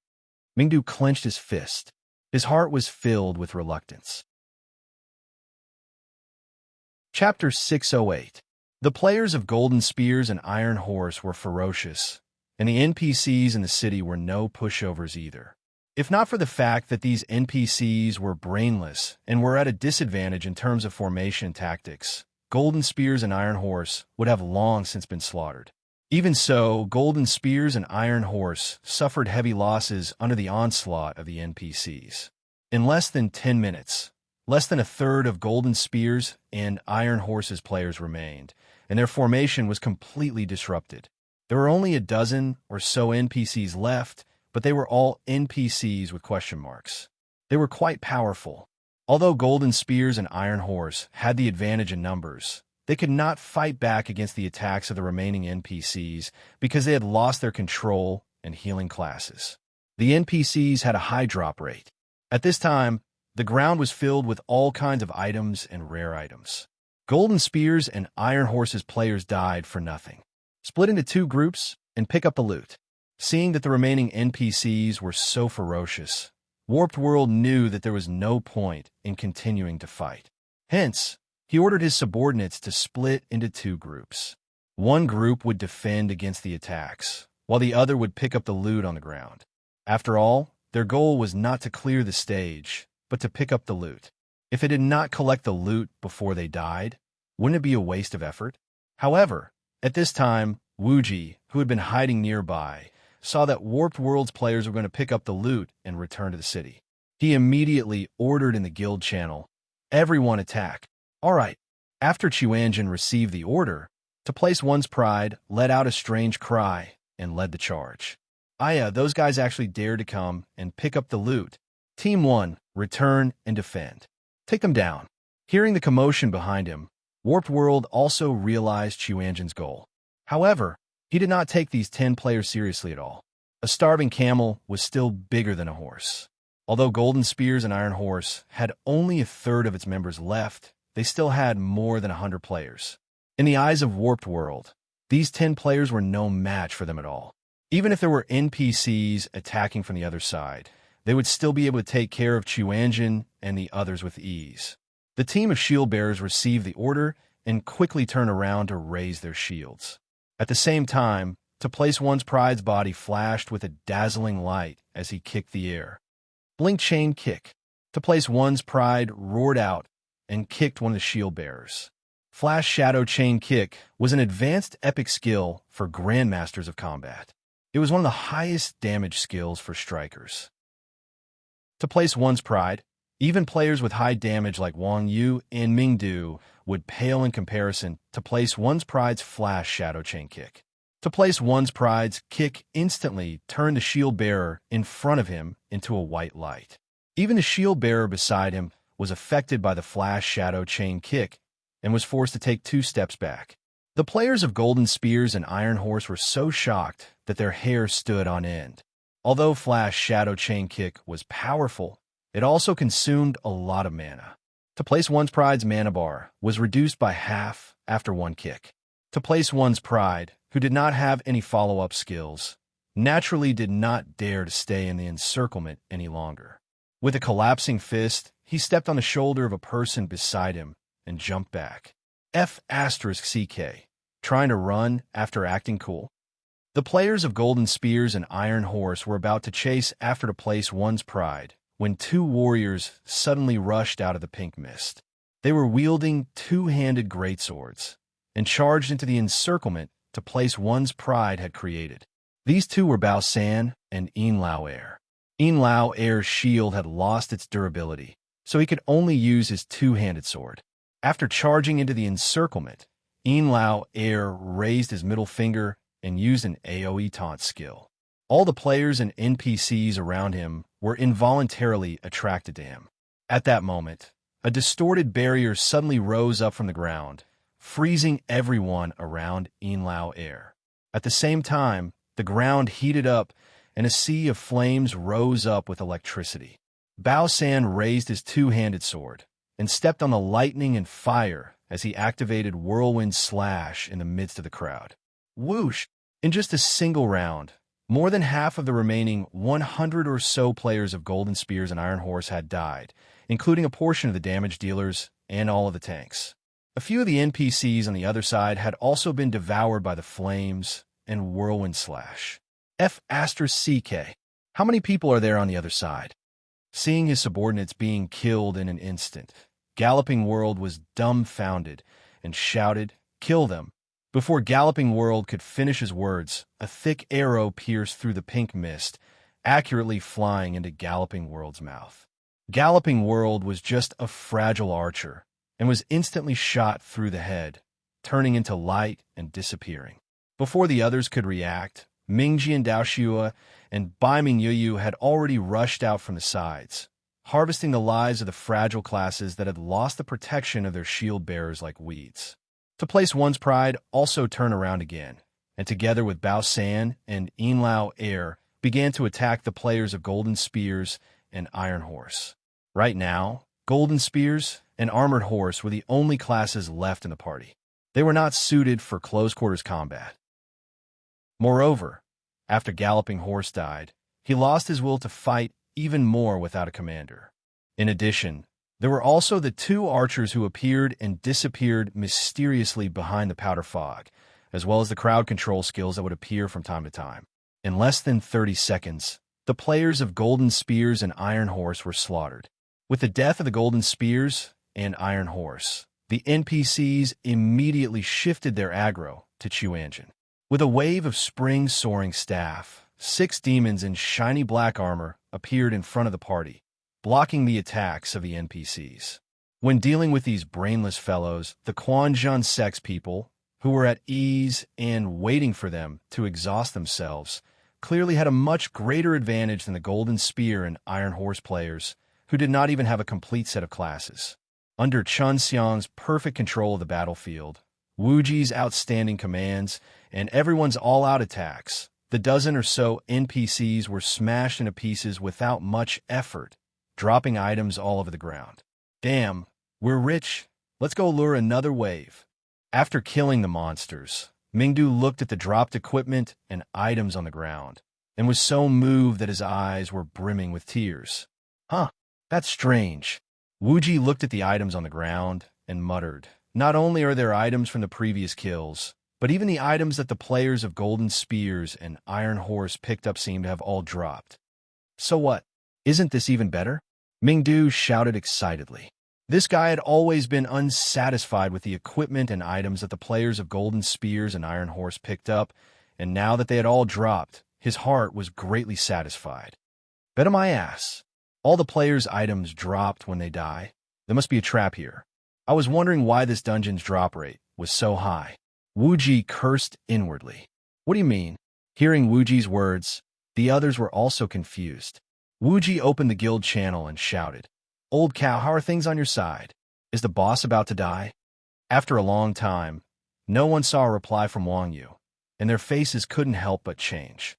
Mingdu clenched his fist. His heart was filled with reluctance. Chapter 608. The players of Golden Spears and Iron Horse were ferocious, and the NPCs in the city were no pushovers either. If not for the fact that these NPCs were brainless and were at a disadvantage in terms of formation tactics, Golden Spears and Iron Horse would have long since been slaughtered. Even so, Golden Spears and Iron Horse suffered heavy losses under the onslaught of the NPCs. In less than 10 minutes, less than a third of Golden Spears and Iron Horse's players remained, and their formation was completely disrupted. There were only a dozen or so NPCs left, but they were all NPCs with question marks. They were quite powerful. Although Golden Spears and Iron Horse had the advantage in numbers, they could not fight back against the attacks of the remaining NPCs because they had lost their control and healing classes. The NPCs had a high drop rate. At this time, the ground was filled with all kinds of items and rare items. Golden Spears and Iron Horse's players died for nothing. Split into two groups and pick up the loot. Seeing that the remaining NPCs were so ferocious, Warped World knew that there was no point in continuing to fight. Hence, he ordered his subordinates to split into two groups. One group would defend against the attacks, while the other would pick up the loot on the ground. After all, their goal was not to clear the stage, but to pick up the loot. If they did not collect the loot before they died, wouldn't it be a waste of effort? However, at this time, Wuji, who had been hiding nearby, saw that Warped World's players were going to pick up the loot and return to the city. He immediately ordered in the guild channel, "Everyone attack." All right. After Chuanjin received the order, To Place One's Pride let out a strange cry and led the charge. Those guys actually dared to come and pick up the loot. Team 1, return and defend. Take them down. Hearing the commotion behind him, Warped World also realized Chuanjin's goal. However, he did not take these 10 players seriously at all. A starving camel was still bigger than a horse. Although Golden Spears and Iron Horse had only a third of its members left, they still had more than 100 players. In the eyes of Warped World, these 10 players were no match for them at all. Even if there were NPCs attacking from the other side, they would still be able to take care of Chuanjin and the others with ease. The team of shield bearers received the order and quickly turned around to raise their shields. At the same time, To Place One's Pride's body flashed with a dazzling light as he kicked the air. Blink Chain Kick. To Place One's Pride roared out and kicked one of the shield bearers. Flash Shadow Chain Kick was an advanced epic skill for grandmasters of combat. It was one of the highest damage skills for strikers. To Place One's Pride, even players with high damage like Wang Yu and Mingdu would pale in comparison to Place One's Pride's Flash Shadow Chain Kick. To Place One's Pride's kick instantly turned the shield bearer in front of him into a white light. Even the shield bearer beside him was affected by the Flash Shadow Chain Kick and was forced to take 2 steps back. The players of Golden Spears and Iron Horse were so shocked that their hair stood on end. Although Flash Shadow Chain Kick was powerful, it also consumed a lot of mana. To Place One's Pride's mana bar was reduced by half after one kick. To Place One's Pride, who did not have any follow-up skills, naturally did not dare to stay in the encirclement any longer. With a collapsing fist, he stepped on the shoulder of a person beside him and jumped back. F***CK, trying to run after acting cool. The players of Golden Spears and Iron Horse were about to chase after To Place One's Pride when 2 warriors suddenly rushed out of the pink mist. They were wielding 2-handed greatswords and charged into the encirclement To Place One's Pride had created. These 2 were Bao San and Yin Lao Air. Yin Lao Air's shield had lost its durability, so he could only use his 2-handed sword. After charging into the encirclement, Yin Lao Air raised his middle finger and used an AoE taunt skill. All the players and NPCs around him were involuntarily attracted to him. At that moment, a distorted barrier suddenly rose up from the ground, freezing everyone around Yin Lao Air. At the same time, the ground heated up and a sea of flames rose up with electricity. Bao San raised his 2-handed sword and stepped on the lightning and fire as he activated Whirlwind Slash in the midst of the crowd. Whoosh! In just a single round, more than half of the remaining 100 or so players of Golden Spears and Iron Horse had died, including a portion of the damage dealers and all of the tanks. A few of the NPCs on the other side had also been devoured by the flames and Whirlwind Slash. F***. How many people are there on the other side? Seeing his subordinates being killed in an instant, Galloping World was dumbfounded and shouted, "Kill them!" Before Galloping World could finish his words, a thick arrow pierced through the pink mist, accurately flying into Galloping World's mouth. Galloping World was just a fragile archer and was instantly shot through the head, turning into light and disappearing. Before the others could react, Mingji and Daoshua and Bai Mingyu had already rushed out from the sides, harvesting the lives of the fragile classes that had lost the protection of their shield bearers like weeds. To place one's pride, also turn around again, and together with Bao San and Yinlao Air, began to attack the players of Golden Spears and Iron Horse. Right now, Golden Spears and Armored Horse were the only classes left in the party. They were not suited for close-quarters combat. Moreover, after Galloping Horse died, he lost his will to fight even more without a commander. In addition, there were also the two archers who appeared and disappeared mysteriously behind the powder fog, as well as the crowd control skills that would appear from time to time. In less than 30 seconds, the players of Golden Spears and Iron Horse were slaughtered. With the death of the Golden Spears and Iron Horse, the NPCs immediately shifted their aggro to Chuanjin. With a wave of spring soaring staff, 6 demons in shiny black armor appeared in front of the party, blocking the attacks of the NPCs. When dealing with these brainless fellows, the Quanzhan sex people, who were at ease and waiting for them to exhaust themselves, clearly had a much greater advantage than the Golden Spear and Iron Horse players, who did not even have a complete set of classes. Under Chun Xiang's perfect control of the battlefield, Wuji's outstanding commands, and everyone's all-out attacks, the dozen or so NPCs were smashed into pieces without much effort, dropping items all over the ground. Damn, we're rich. Let's go lure another wave. After killing the monsters, Mingdu looked at the dropped equipment and items on the ground, and was so moved that his eyes were brimming with tears. Huh, that's strange. Wuji looked at the items on the ground and muttered, "Not only are there items from the previous kills, but even the items that the players of Golden Spears and Iron Horse picked up seem to have all dropped. So what? Isn't this even better?" Mingdu shouted excitedly. This guy had always been unsatisfied with the equipment and items that the players of Golden Spears and Iron Horse picked up, and now that they had all dropped, his heart was greatly satisfied. Bet on my ass. All the players' items dropped when they die. There must be a trap here. I was wondering why this dungeon's drop rate was so high. Wuji cursed inwardly. What do you mean? Hearing Wuji's words, the others were also confused. Wuji opened the guild channel and shouted, "Old cow, how are things on your side? Is the boss about to die?" After a long time, no one saw a reply from Wang Yu, and their faces couldn't help but change.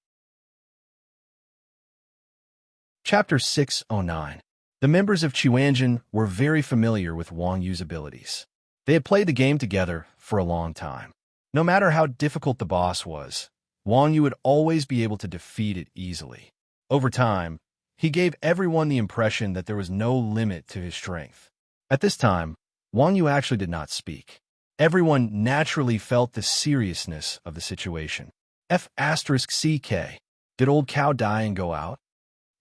Chapter 609. The members of Chuanjin were very familiar with Wang Yu's abilities. They had played the game together for a long time. No matter how difficult the boss was, Wang Yu would always be able to defeat it easily. Over time, he gave everyone the impression that there was no limit to his strength. At this time, Wang Yu actually did not speak. Everyone naturally felt the seriousness of the situation. F***CK. Did old cow die and go out?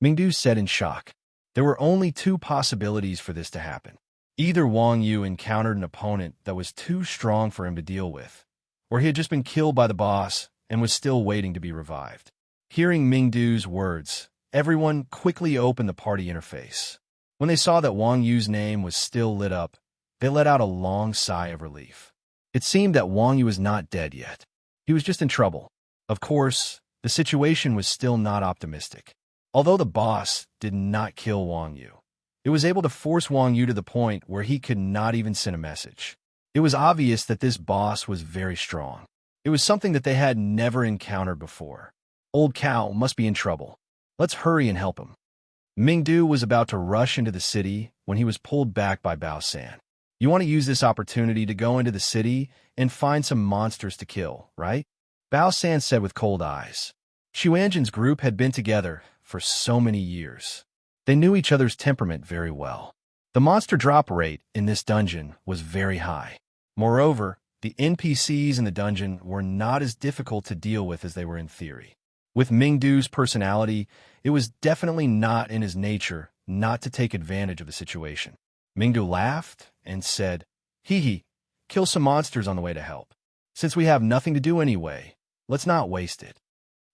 Mingdu said in shock. There were only 2 possibilities for this to happen. Either Wang Yu encountered an opponent that was too strong for him to deal with, or he had just been killed by the boss and was still waiting to be revived. Hearing Mingdu's words, everyone quickly opened the party interface. When they saw that Wang Yu's name was still lit up, they let out a long sigh of relief. It seemed that Wang Yu was not dead yet. He was just in trouble. Of course, the situation was still not optimistic. Although the boss did not kill Wang Yu, it was able to force Wang Yu to the point where he could not even send a message. It was obvious that this boss was very strong. It was something that they had never encountered before. Old cow must be in trouble. Let's hurry and help him. Mingdu was about to rush into the city when he was pulled back by Bao San. You want to use this opportunity to go into the city and find some monsters to kill, right? Bao San said with cold eyes. Chuanjin's group had been together for so many years. They knew each other's temperament very well. The monster drop rate in this dungeon was very high. Moreover, the NPCs in the dungeon were not as difficult to deal with as they were in theory. With Mingdu's personality, it was definitely not in his nature not to take advantage of the situation. Mingdu laughed and said, "Hee hee, kill some monsters on the way to help. Since we have nothing to do anyway, let's not waste it."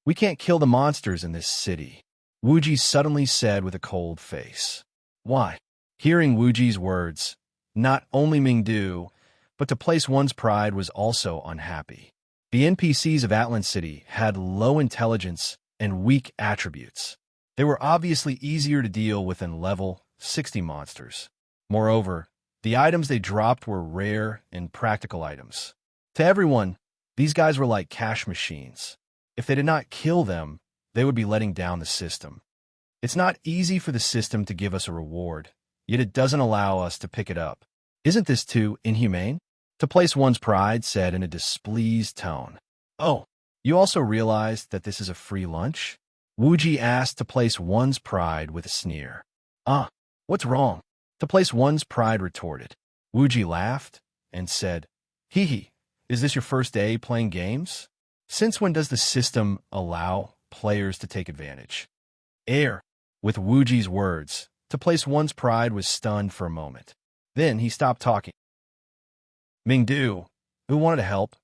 "We can't kill the monsters in this city," Wuji suddenly said with a cold face. "Why?" Hearing Wuji's words, not only Mingdu, but to place one's pride was also unhappy. The NPCs of Atlan City had low intelligence and weak attributes. They were obviously easier to deal with than level 60 monsters. Moreover, the items they dropped were rare and practical items. To everyone, these guys were like cash machines. If they did not kill them, they would be letting down the system. It's not easy for the system to give us a reward, yet it doesn't allow us to pick it up. Isn't this too inhumane? To place one's pride said in a displeased tone. "Oh, you also realized that this is a free lunch?" Wuji asked to place one's pride with a sneer. What's wrong?" To place one's pride retorted. Wuji laughed and said, "Hee hee, is this your first day playing games? Since when does the system allow players to take advantage?" With Wuji's words, to place one's pride was stunned for a moment. Then he stopped talking. Mingdu, who wanted to help,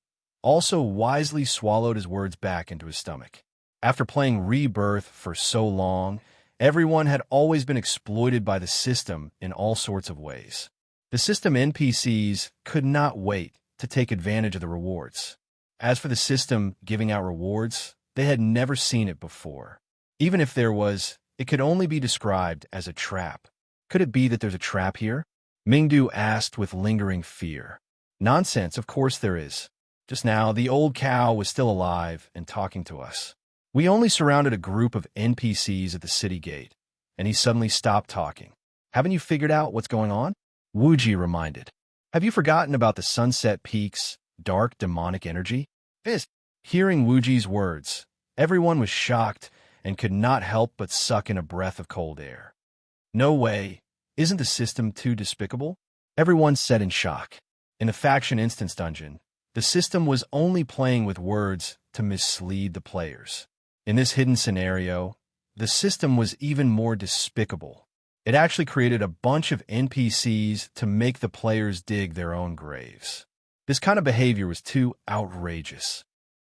also wisely swallowed his words back into his stomach. After playing Rebirth for so long, everyone had always been exploited by the system in all sorts of ways. The system NPCs could not wait to take advantage of the rewards. As for the system giving out rewards, they had never seen it before. Even if there was, it could only be described as a trap. Could it be that there's a trap here? Mingdu asked with lingering fear. Nonsense, of course there is. Just now, the old cow was still alive and talking to us. We only surrounded a group of NPCs at the city gate, and he suddenly stopped talking. "Haven't you figured out what's going on?" Wuji reminded. "Have you forgotten about the Sunset Peak's dark demonic energy?" Hearing Wuji's words, everyone was shocked and could not help but suck in a breath of cold air. "No way. Isn't the system too despicable?" Everyone said in shock. In the Faction Instance Dungeon, the system was only playing with words to mislead the players. In this hidden scenario, the system was even more despicable. It actually created a bunch of NPCs to make the players dig their own graves. This kind of behavior was too outrageous.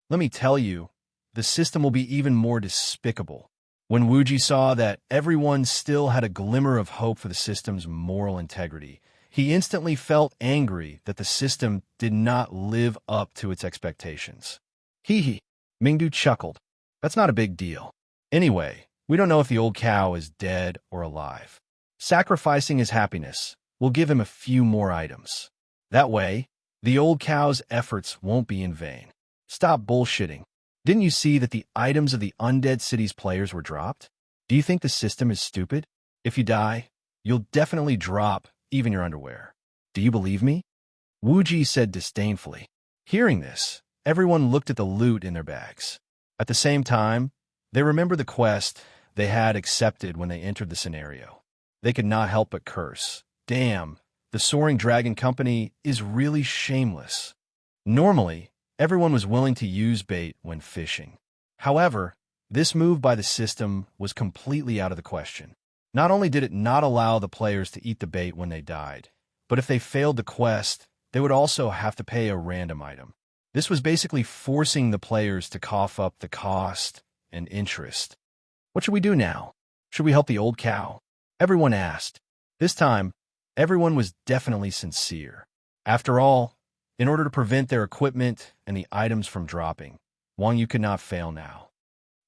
Let me tell you, the system will be even more despicable. When Wuji saw that everyone still had a glimmer of hope for the system's moral integrity, he instantly felt angry that the system did not live up to its expectations. "Hee hee," Mingdu chuckled. "That's not a big deal. Anyway, we don't know if the old cow is dead or alive. Sacrificing his happiness will give him a few more items. That way, the old cow's efforts won't be in vain." "Stop bullshitting. Didn't you see that the items of the Undead City's players were dropped? Do you think the system is stupid? If you die, you'll definitely drop even your underwear. Do you believe me?" Wuji said disdainfully. Hearing this, everyone looked at the loot in their bags. At the same time, they remembered the quest they had accepted when they entered the scenario. They could not help but curse. Damn, the Soaring Dragon Company is really shameless. Normally, everyone was willing to use bait when fishing. However, this move by the system was completely out of the question. Not only did it not allow the players to eat the bait when they died, but if they failed the quest, they would also have to pay a random item. This was basically forcing the players to cough up the cost and interest. "What should we do now? Should we help the old cow?" everyone asked. This time, everyone was definitely sincere. After all, in order to prevent their equipment and the items from dropping, Wang Yu could not fail now.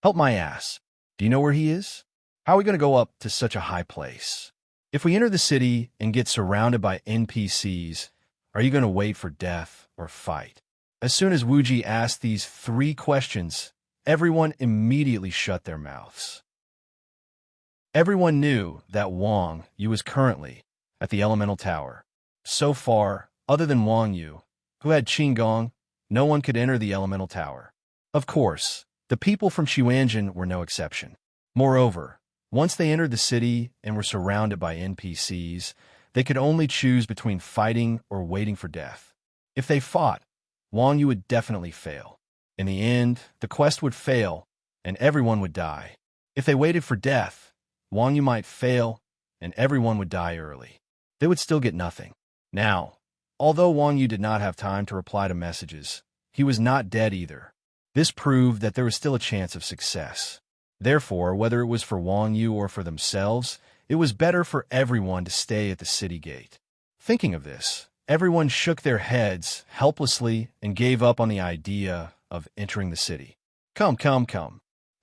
"Help my ass. Do you know where he is? How are we going to go up to such a high place? If we enter the city and get surrounded by NPCs, are you going to wait for death or fight?" As soon as Wuji asked these 3 questions, everyone immediately shut their mouths. Everyone knew that Wang Yu was currently at the Elemental Tower. So far, other than Wang Yu, who had Qinggong, no one could enter the Elemental Tower. Of course, the people from Xuanzhen were no exception. Moreover, once they entered the city and were surrounded by NPCs, they could only choose between fighting or waiting for death. If they fought, Wang Yu would definitely fail. In the end, the quest would fail, and everyone would die. If they waited for death, Wang Yu might fail, and everyone would die early. They would still get nothing. Now, although Wang Yu did not have time to reply to messages, he was not dead either. This proved that there was still a chance of success. Therefore, whether it was for Wang Yu or for themselves, it was better for everyone to stay at the city gate. Thinking of this, everyone shook their heads helplessly and gave up on the idea of entering the city. Come.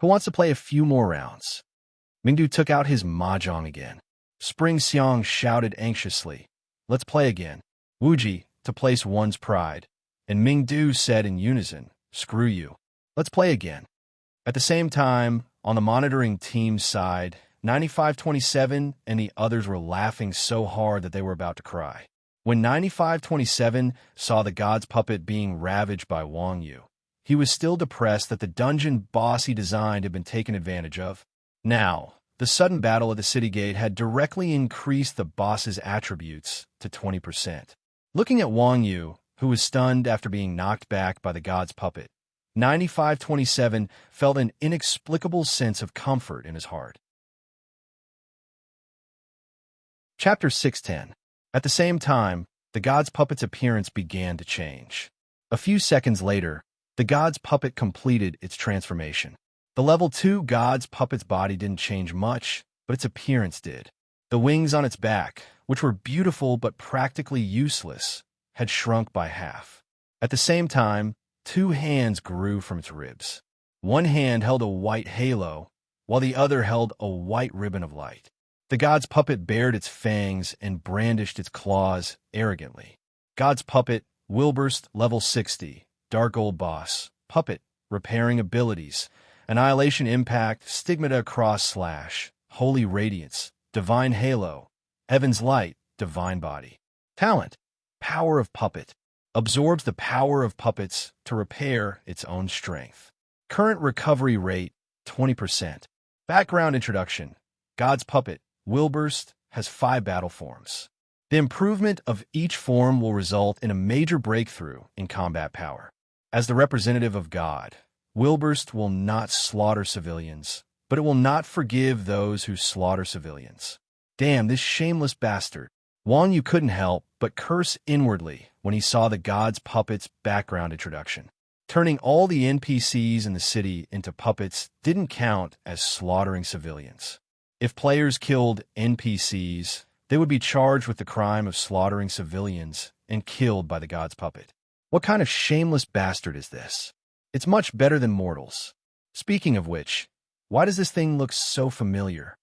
Who wants to play a few more rounds? Mingdu took out his mahjong again. Spring Xiang shouted anxiously, let's play again. Wuji, to place one's pride. And Mingdu said in unison, screw you. Let's play again. At the same time, on the monitoring team's side, 9527 and the others were laughing so hard that they were about to cry. When 9527 saw the god's puppet being ravaged by Wang Yu, he was still depressed that the dungeon boss he designed had been taken advantage of. Now, the sudden battle at the city gate had directly increased the boss's attributes to 20%. Looking at Wang Yu, who was stunned after being knocked back by the god's puppet, 9527 felt an inexplicable sense of comfort in his heart. Chapter 610. At the same time, the god's puppet's appearance began to change. A few seconds later, the god's puppet completed its transformation. The level 2 god's puppet's body didn't change much, but its appearance did. The wings on its back, which were beautiful but practically useless, had shrunk by half. At the same time, 2 hands grew from its ribs. One hand held a white halo, while the other held a white ribbon of light. The god's puppet bared its fangs and brandished its claws arrogantly. God's puppet, Wilburst, level 60, Dark Gold Boss, Puppet, Repairing Abilities, Annihilation Impact, Stigmata Cross Slash, Holy Radiance, Divine Halo, Heaven's Light, Divine Body. Talent, Power of Puppet, absorbs the power of puppets to repair its own strength. Current recovery rate, 20%. Background introduction, God's puppet, Wilburst, has 5 battle forms. The improvement of each form will result in a major breakthrough in combat power. As the representative of God, Wilburst will not slaughter civilians, but it will not forgive those who slaughter civilians. Damn, this shameless bastard. Wang Yu couldn't help but curse inwardly when he saw the god's puppet's background introduction. Turning all the NPCs in the city into puppets didn't count as slaughtering civilians. If players killed NPCs, they would be charged with the crime of slaughtering civilians and killed by the god's puppet. What kind of shameless bastard is this? It's much better than mortals. Speaking of which, why does this thing look so familiar?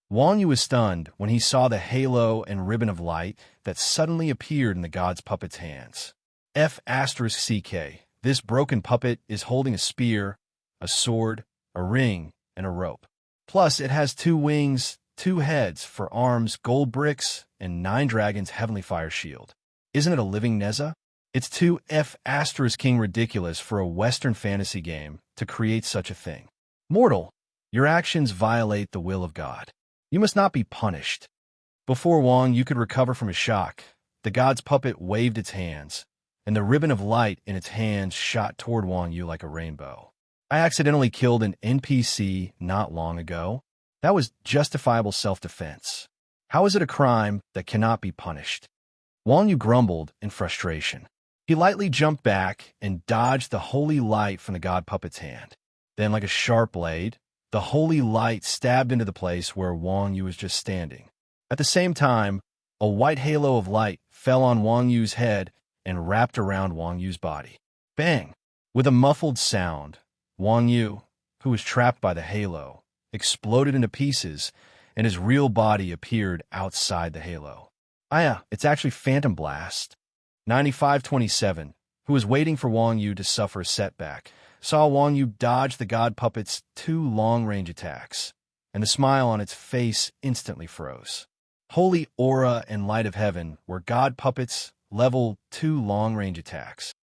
Wang Yu was stunned when he saw the halo and ribbon of light that suddenly appeared in the god's puppet's hands. F***CK, this broken puppet is holding a spear, a sword, a ring, and a rope. Plus, it has 2 wings, 2 heads for arms, gold bricks, and 9 dragons' heavenly fire shield. Isn't it a living Neza? It's too F***king ridiculous for a Western fantasy game to create such a thing. Mortal, your actions violate the will of God. You must not be punished. Before Wang Yu could recover from his shock, the god's puppet waved its hands, and the ribbon of light in its hands shot toward Wang Yu like a rainbow. I accidentally killed an NPC not long ago. That was justifiable self-defense. How is it a crime that cannot be punished? Wang Yu grumbled in frustration. He lightly jumped back and dodged the holy light from the god puppet's hand. Then, like a sharp blade, the holy light stabbed into the place where Wang Yu was just standing. At the same time, a white halo of light fell on Wang Yu's head and wrapped around Wang Yu's body. Bang! With a muffled sound, Wang Yu, who was trapped by the halo, exploded into pieces, and his real body appeared outside the halo. It's actually Phantom Blast. 9527, who was waiting for Wang Yu to suffer a setback, saw Wang Yu dodge the god puppet's 2 long-range attacks, and the smile on its face instantly froze. Holy Aura and Light of Heaven were god puppet's level 2 long-range attacks.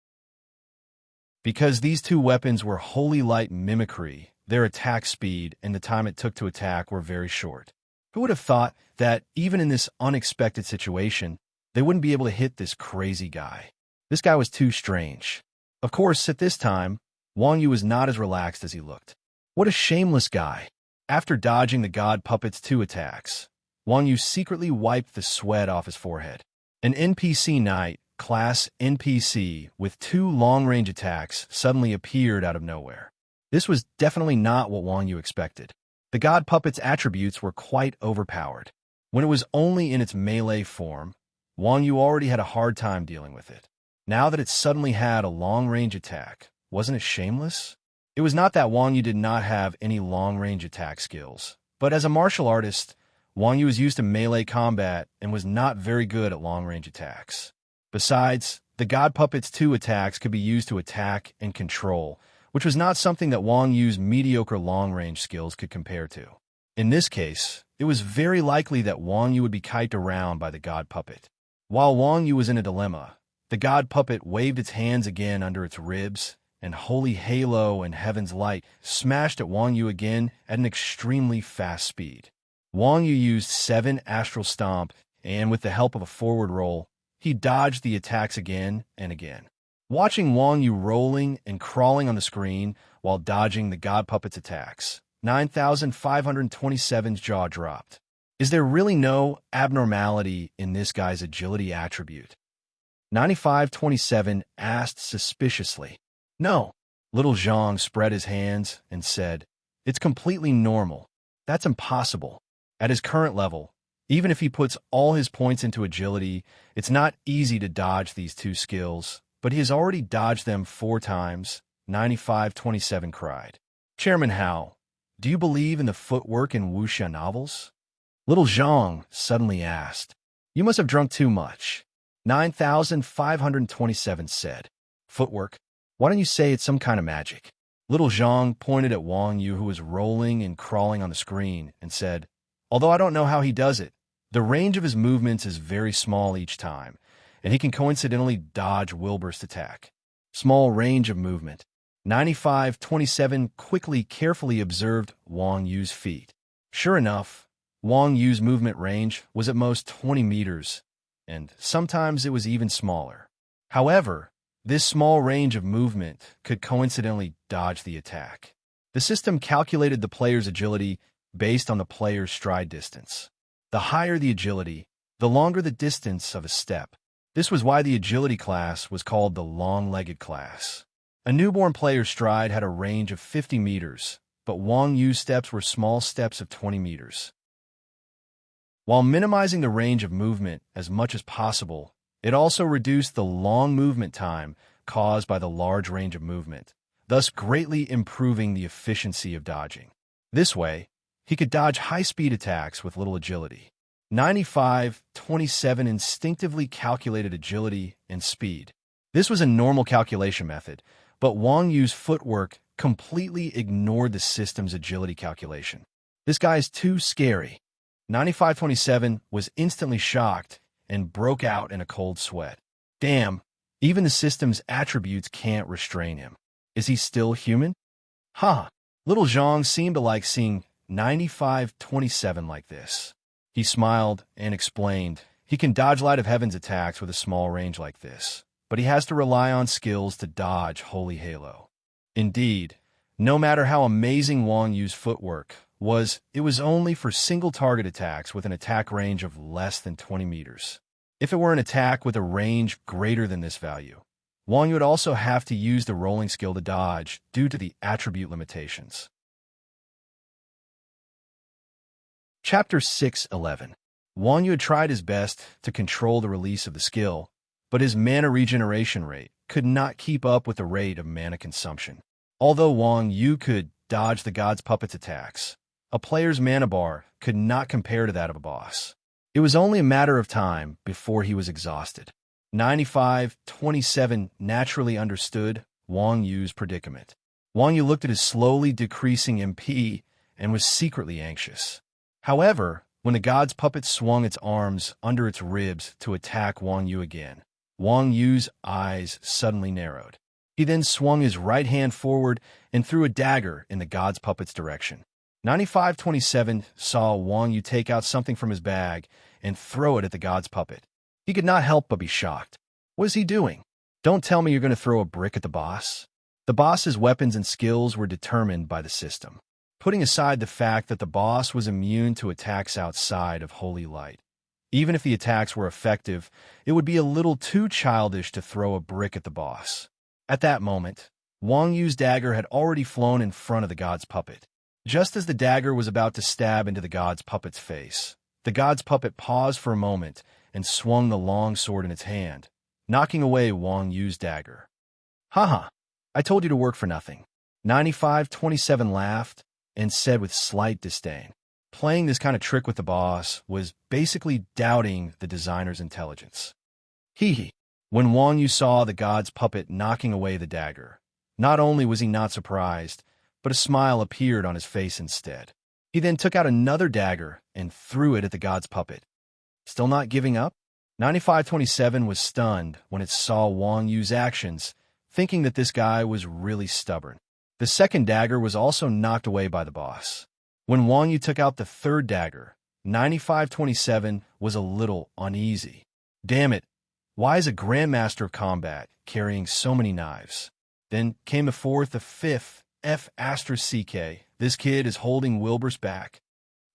Because these 2 weapons were holy light mimicry, their attack speed and the time it took to attack were very short. Who would have thought that, even in this unexpected situation, they wouldn't be able to hit this crazy guy? This guy was too strange. Of course, at this time, Wang Yu was not as relaxed as he looked. What a shameless guy. After dodging the god puppet's 2 attacks, Wang Yu secretly wiped the sweat off his forehead. An NPC knight, class NPC, with 2 long-range attacks suddenly appeared out of nowhere. This was definitely not what Wang Yu expected. The god puppet's attributes were quite overpowered. When it was only in its melee form, Wang Yu already had a hard time dealing with it. Now that it suddenly had a long-range attack, wasn't it shameless? It was not that Wang Yu did not have any long-range attack skills, but as a martial artist, Wang Yu was used to melee combat and was not very good at long-range attacks. Besides, the god puppet's 2 attacks could be used to attack and control, which was not something that Wang Yu's mediocre long-range skills could compare to. In this case, it was very likely that Wang Yu would be kited around by the god puppet. While Wang Yu was in a dilemma, the god puppet waved its hands again under its ribs, and Holy Halo and Heaven's Light smashed at Wang Yu again at an extremely fast speed. Wang Yu used 7 Astral Stomp, and with the help of a forward roll, he dodged the attacks again and again. Watching Wang Yu rolling and crawling on the screen while dodging the god puppet's attacks, 9,527's jaw dropped. Is there really no abnormality in this guy's agility attribute? 9527 asked suspiciously. No. Little Zhang spread his hands and said, "It's completely normal. That's impossible. At his current level, even if he puts all his points into agility, it's not easy to dodge these 2 skills, but he has already dodged them 4 times," 9527 cried. Chairman Hao, do you believe in the footwork in wuxia novels? Little Zhang suddenly asked. You must have drunk too much. 9,527 said. Footwork? Why don't you say it's some kind of magic? Little Zhang pointed at Wang Yu, who was rolling and crawling on the screen, and said, although I don't know how he does it, the range of his movements is very small each time, and he can coincidentally dodge Wilbur's attack. Small range of movement. 9527 quickly, carefully observed Wang Yu's feet. Sure enough, Wang Yu's movement range was at most 20 meters, and sometimes it was even smaller. However, this small range of movement could coincidentally dodge the attack. The system calculated the player's agility based on the player's stride distance. The higher the agility, the longer the distance of a step. This was why the agility class was called the long-legged class. A newborn player's stride had a range of 50 meters, but Wang Yu's steps were small steps of 20 meters. While minimizing the range of movement as much as possible, it also reduced the long movement time caused by the large range of movement, thus greatly improving the efficiency of dodging. This way, he could dodge high-speed attacks with little agility. 9527 instinctively calculated agility and speed. This was a normal calculation method, but Wang Yu's footwork completely ignored the system's agility calculation. This guy's too scary. 9527 was instantly shocked and broke out in a cold sweat. Damn, even the system's attributes can't restrain him. Is he still human? Huh. Little Zhang seemed to like seeing 9527 like this. He smiled and explained, he can dodge Light of Heaven's attacks with a small range like this, but he has to rely on skills to dodge Holy Halo. Indeed, no matter how amazing Wang Yu's footwork was, it was only for single target attacks with an attack range of less than 20 meters. If it were an attack with a range greater than this value, Wang Yu would also have to use the rolling skill to dodge due to the attribute limitations. Chapter 6:11. Wang Yu had tried his best to control the release of the skill, but his mana regeneration rate could not keep up with the rate of mana consumption. Although Wang Yu could dodge the god's puppet's attacks, a player's mana bar could not compare to that of a boss. It was only a matter of time before he was exhausted. 9527 naturally understood Wang Yu's predicament. Wang Yu looked at his slowly decreasing MP and was secretly anxious. However, when the god's puppet swung its arms under its ribs to attack Wang Yu again, Wang Yu's eyes suddenly narrowed. He then swung his right hand forward and threw a dagger in the god's puppet's direction. 9527 saw Wang Yu take out something from his bag and throw it at the god's puppet. He could not help but be shocked. What is he doing? Don't tell me you're going to throw a brick at the boss. The boss's weapons and skills were determined by the system. Putting aside the fact that the boss was immune to attacks outside of Holy Light, even if the attacks were effective, it would be a little too childish to throw a brick at the boss. At that moment, Wang Yu's dagger had already flown in front of the god's puppet. Just as the dagger was about to stab into the god's puppet's face, the god's puppet paused for a moment and swung the long sword in its hand, knocking away Wang Yu's dagger. "Haha, I told you to work for nothing." 9527 laughed and said with slight disdain. Playing this kind of trick with the boss was basically doubting the designer's intelligence. Hee hee. When Wang Yu saw the god's puppet knocking away the dagger, not only was he not surprised, but a smile appeared on his face instead. He then took out another dagger and threw it at the god's puppet. Still not giving up? 9527 was stunned when it saw Wang Yu's actions, thinking that this guy was really stubborn. The second dagger was also knocked away by the boss. When Wang Yu took out the third dagger, 9527 was a little uneasy. Damn it, why is a Grandmaster of Combat carrying so many knives? Then came a fourth, a fifth, F***CK. This kid is holding Wilbur's back.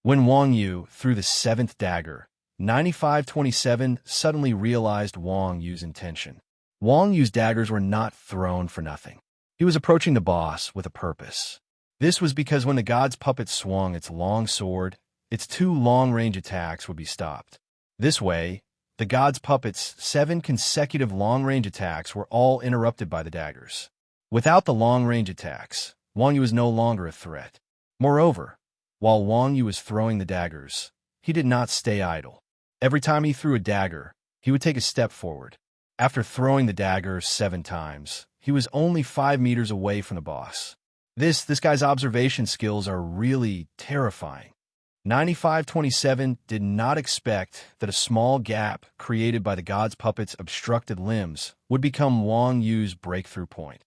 When Wang Yu threw the seventh dagger, 9527 suddenly realized Wang Yu's intention. Wang Yu's daggers were not thrown for nothing. He was approaching the boss with a purpose. This was because when the god's puppet swung its long sword, its two long-range attacks would be stopped. This way, the god's puppet's 7 consecutive long-range attacks were all interrupted by the daggers. Without the long-range attacks, Wang Yu was no longer a threat. Moreover, while Wang Yu was throwing the daggers, he did not stay idle. Every time he threw a dagger, he would take a step forward. After throwing the dagger 7 times, he was only 5 meters away from the boss. This guy's observation skills are really terrifying. 9527 did not expect that a small gap created by the god's puppet's obstructed limbs would become Wang Yu's breakthrough point.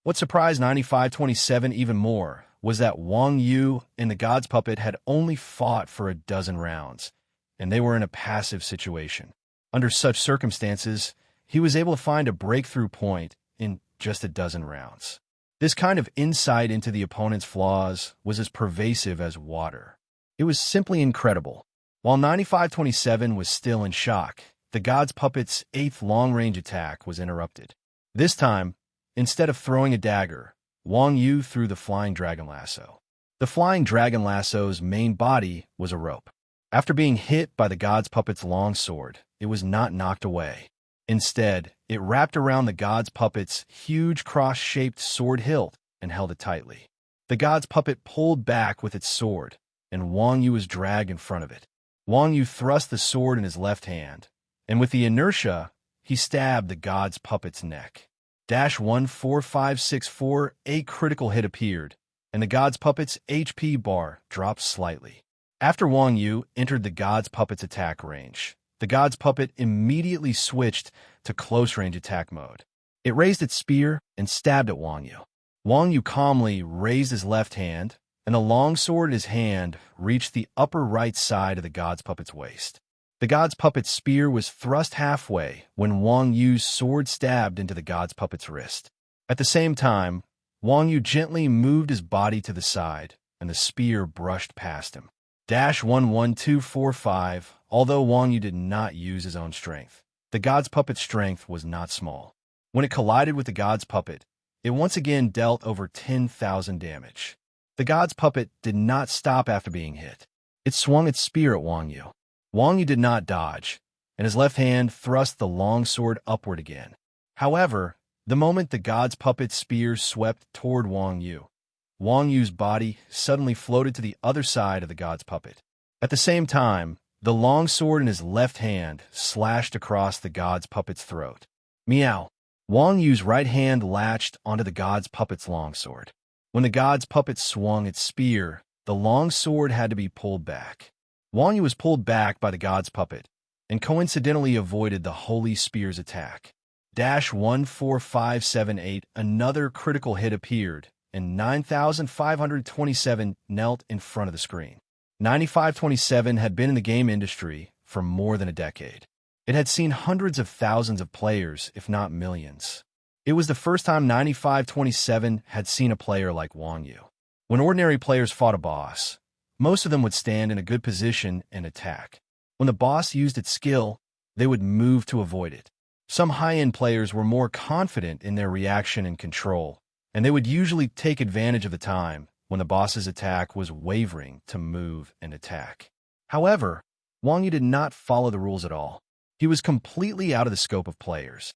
What surprised 9527 even more was that Wang Yu and the god's puppet had only fought for a dozen rounds, and they were in a passive situation. Under such circumstances, he was able to find a breakthrough point in just a dozen rounds. This kind of insight into the opponent's flaws was as pervasive as water. It was simply incredible. While 9527 was still in shock, the god's puppet's 8th long-range attack was interrupted. This time, instead of throwing a dagger, Wang Yu threw the flying dragon lasso. The flying dragon lasso's main body was a rope. After being hit by the god's puppet's long sword, it was not knocked away. Instead, it wrapped around the god's puppet's huge cross-shaped sword hilt and held it tightly. The god's puppet pulled back with its sword, and Wang Yu was dragged in front of it. Wang Yu thrust the sword in his left hand, and with the inertia, he stabbed the god's puppet's neck. 14564, a critical hit appeared, and the god's puppet's HP bar dropped slightly. After Wang Yu entered the god's puppet's attack range, the god's puppet immediately switched to close-range attack mode. It raised its spear and stabbed at Wang Yu. Wang Yu calmly raised his left hand, and the long sword in his hand reached the upper right side of the god's puppet's waist. The god's puppet's spear was thrust halfway when Wang Yu's sword stabbed into the god's puppet's wrist. At the same time, Wang Yu gently moved his body to the side, and the spear brushed past him. 11245, although Wang Yu did not use his own strength, the god's puppet's strength was not small. When it collided with the god's puppet, it once again dealt over 10,000 damage. The god's puppet did not stop after being hit. It swung its spear at Wang Yu. Wang Yu did not dodge, and his left hand thrust the long sword upward again. However, the moment the god's puppet's spear swept toward Wang Yu's body suddenly floated to the other side of the god's puppet. At the same time, the long sword in his left hand slashed across the god's puppet's throat. Meow. Wang Yu's right hand latched onto the god's puppet's long sword. When the god's puppet swung its spear, the long sword had to be pulled back. Wang Yu was pulled back by the god's puppet, and coincidentally avoided the holy spear's attack. 14578, another critical hit appeared, and 9527 knelt in front of the screen. 9527 had been in the game industry for more than a decade. It had seen hundreds of thousands of players, if not millions. It was the first time 9527 had seen a player like Wang Yu. When ordinary players fought a boss, most of them would stand in a good position and attack. When the boss used its skill, they would move to avoid it. Some high-end players were more confident in their reaction and control, and they would usually take advantage of the time when the boss's attack was wavering to move and attack. However, Wang Yu did not follow the rules at all. He was completely out of the scope of players.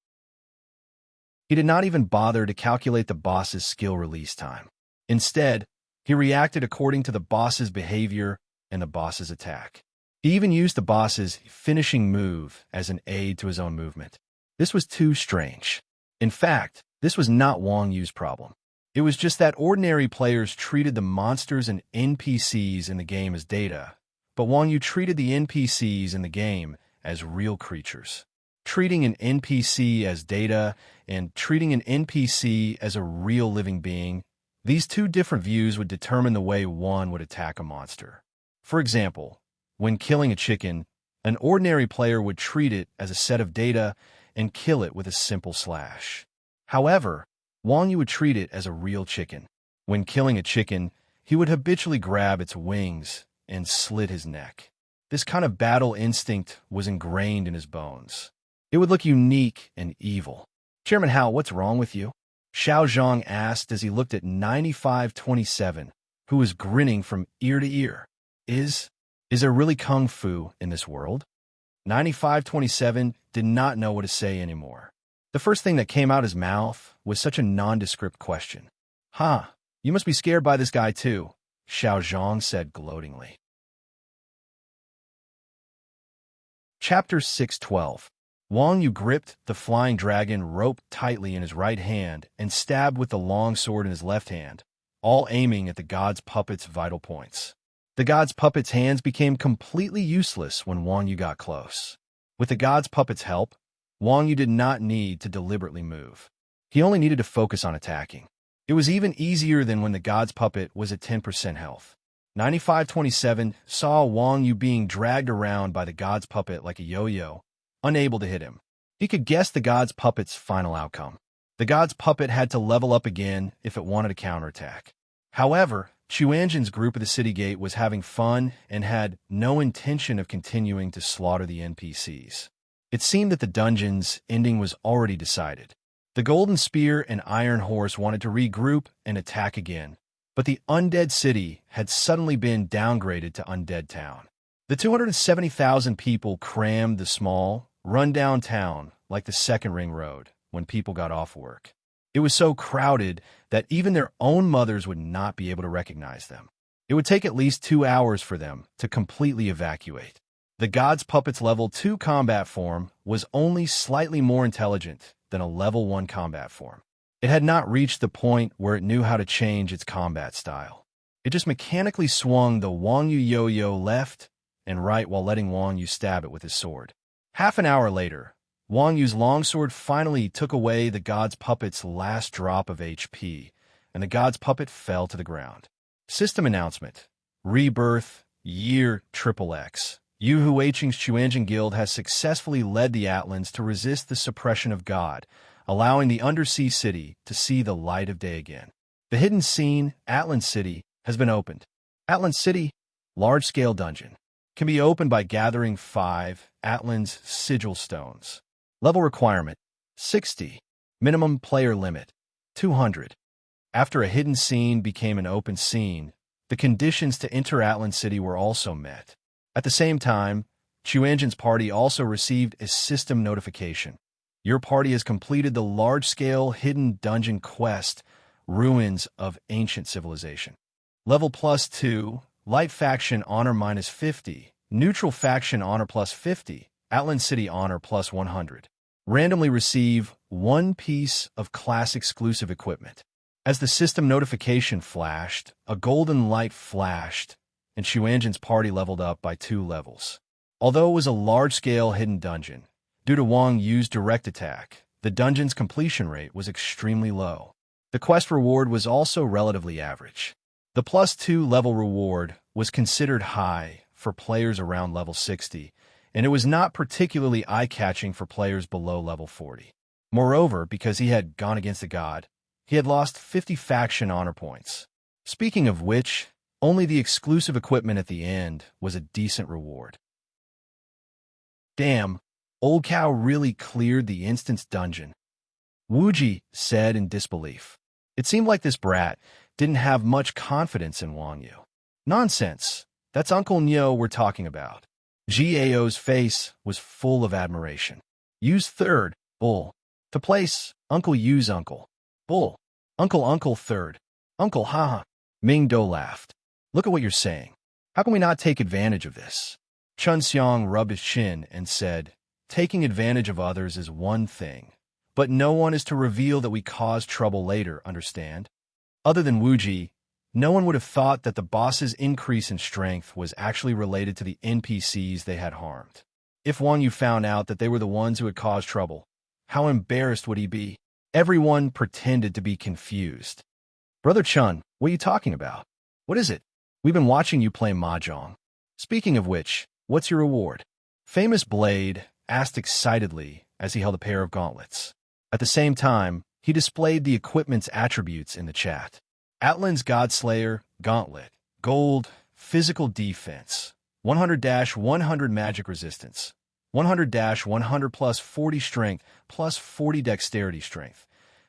He did not even bother to calculate the boss's skill release time. Instead, he reacted according to the boss's behavior and the boss's attack. He even used the boss's finishing move as an aid to his own movement. This was too strange. In fact, this was not Wang Yu's problem. It was just that ordinary players treated the monsters and NPCs in the game as data, but Wang Yu treated the NPCs in the game as real creatures. Treating an NPC as data and treating an NPC as a real living being, these two different views would determine the way one would attack a monster. For example, when killing a chicken, an ordinary player would treat it as a set of data and kill it with a simple slash. However, Wang Yu would treat it as a real chicken. When killing a chicken, he would habitually grab its wings and slit his neck. This kind of battle instinct was ingrained in his bones. It would look unique and evil. Chairman Hao, what's wrong with you? Xiao Zhang asked as he looked at 9527, who was grinning from ear to ear. Is there really kung fu in this world? 9527 did not know what to say anymore. The first thing that came out his mouth was such a nondescript question. You must be scared by this guy too, Xiao Zhang said gloatingly. Chapter 612. Wang Yu gripped the flying dragon rope tightly in his right hand and stabbed with the long sword in his left hand, all aiming at the god's puppet's vital points. The god's puppet's hands became completely useless when Wang Yu got close. With the god's puppet's help, Wang Yu did not need to deliberately move. He only needed to focus on attacking. It was even easier than when the god's puppet was at 10% health. 9527 saw Wang Yu being dragged around by the god's puppet like a yo-yo, unable to hit him. He could guess the god's puppet's final outcome. The god's puppet had to level up again if it wanted to counterattack. However, Chuanjin's group of the city gate was having fun and had no intention of continuing to slaughter the NPCs. It seemed that the dungeon's ending was already decided. The Golden Spear and Iron Horse wanted to regroup and attack again, but the Undead City had suddenly been downgraded to Undead Town. The 270,000 people crammed the small, run-down town like the second ring road when people got off work. It was so crowded that even their own mothers would not be able to recognize them. It would take at least 2 hours for them to completely evacuate. The God's Puppet's level 2 combat form was only slightly more intelligent than a level 1 combat form. It had not reached the point where it knew how to change its combat style. It just mechanically swung the Wang Yu yo-yo left and right while letting Wang Yu stab it with his sword. Half an hour later, Wang Yu's longsword finally took away the God's Puppet's last drop of HP, and the God's Puppet fell to the ground. System announcement. Rebirth, Year XXX. Yu Huiqing's Chuanjin Guild has successfully led the Atlans to resist the suppression of God, allowing the undersea city to see the light of day again. The hidden scene, Atlan City, has been opened. Atlan City, large-scale dungeon, can be opened by gathering 5 Atlan's sigil stones. Level requirement, 60. Minimum player limit, 200. After a hidden scene became an open scene, the conditions to enter Atlan City were also met. At the same time, Chuanjin's party also received a system notification. Your party has completed the large-scale hidden dungeon quest, Ruins of Ancient Civilization. Level +2, Light Faction Honor -50, Neutral Faction Honor +50, Atlan City Honor +100. Randomly receive 1 piece of class-exclusive equipment. As the system notification flashed, a golden light flashed, and Chuanjin's party leveled up by 2 levels. Although it was a large-scale hidden dungeon, due to Wang Yu's direct attack, the dungeon's completion rate was extremely low. The quest reward was also relatively average. The +2 level reward was considered high for players around level 60, and it was not particularly eye-catching for players below level 40. Moreover, because he had gone against the god, he had lost 50 faction honor points. Speaking of which, only the exclusive equipment at the end was a decent reward. Damn, old cow really cleared the instance dungeon, Wuji said in disbelief. It seemed like this brat didn't have much confidence in Wang Yu. Nonsense. That's Uncle Nyo we're talking about. Gao's face was full of admiration. Yu's third, bull. To place, Uncle Yu's uncle. Bull. Uncle third. Uncle haha. Ming Do laughed. Look at what you're saying. How can we not take advantage of this? Chun Xiang rubbed his chin and said, taking advantage of others is one thing, but no one is to reveal that we cause trouble later, understand? Other than Wuji, no one would have thought that the boss's increase in strength was actually related to the NPCs they had harmed. If Wang Yu found out that they were the ones who had caused trouble, how embarrassed would he be? Everyone pretended to be confused. Brother Chun, what are you talking about? What is it? We've been watching you play mahjong. Speaking of which, what's your reward? Famous Blade asked excitedly as he held a pair of gauntlets. At the same time, he displayed the equipment's attributes in the chat. Atlan's Godslayer, Gauntlet, Gold, Physical Defense, 100-100 Magic Resistance, 100-100 plus 40 Strength plus 40 Dexterity Strength.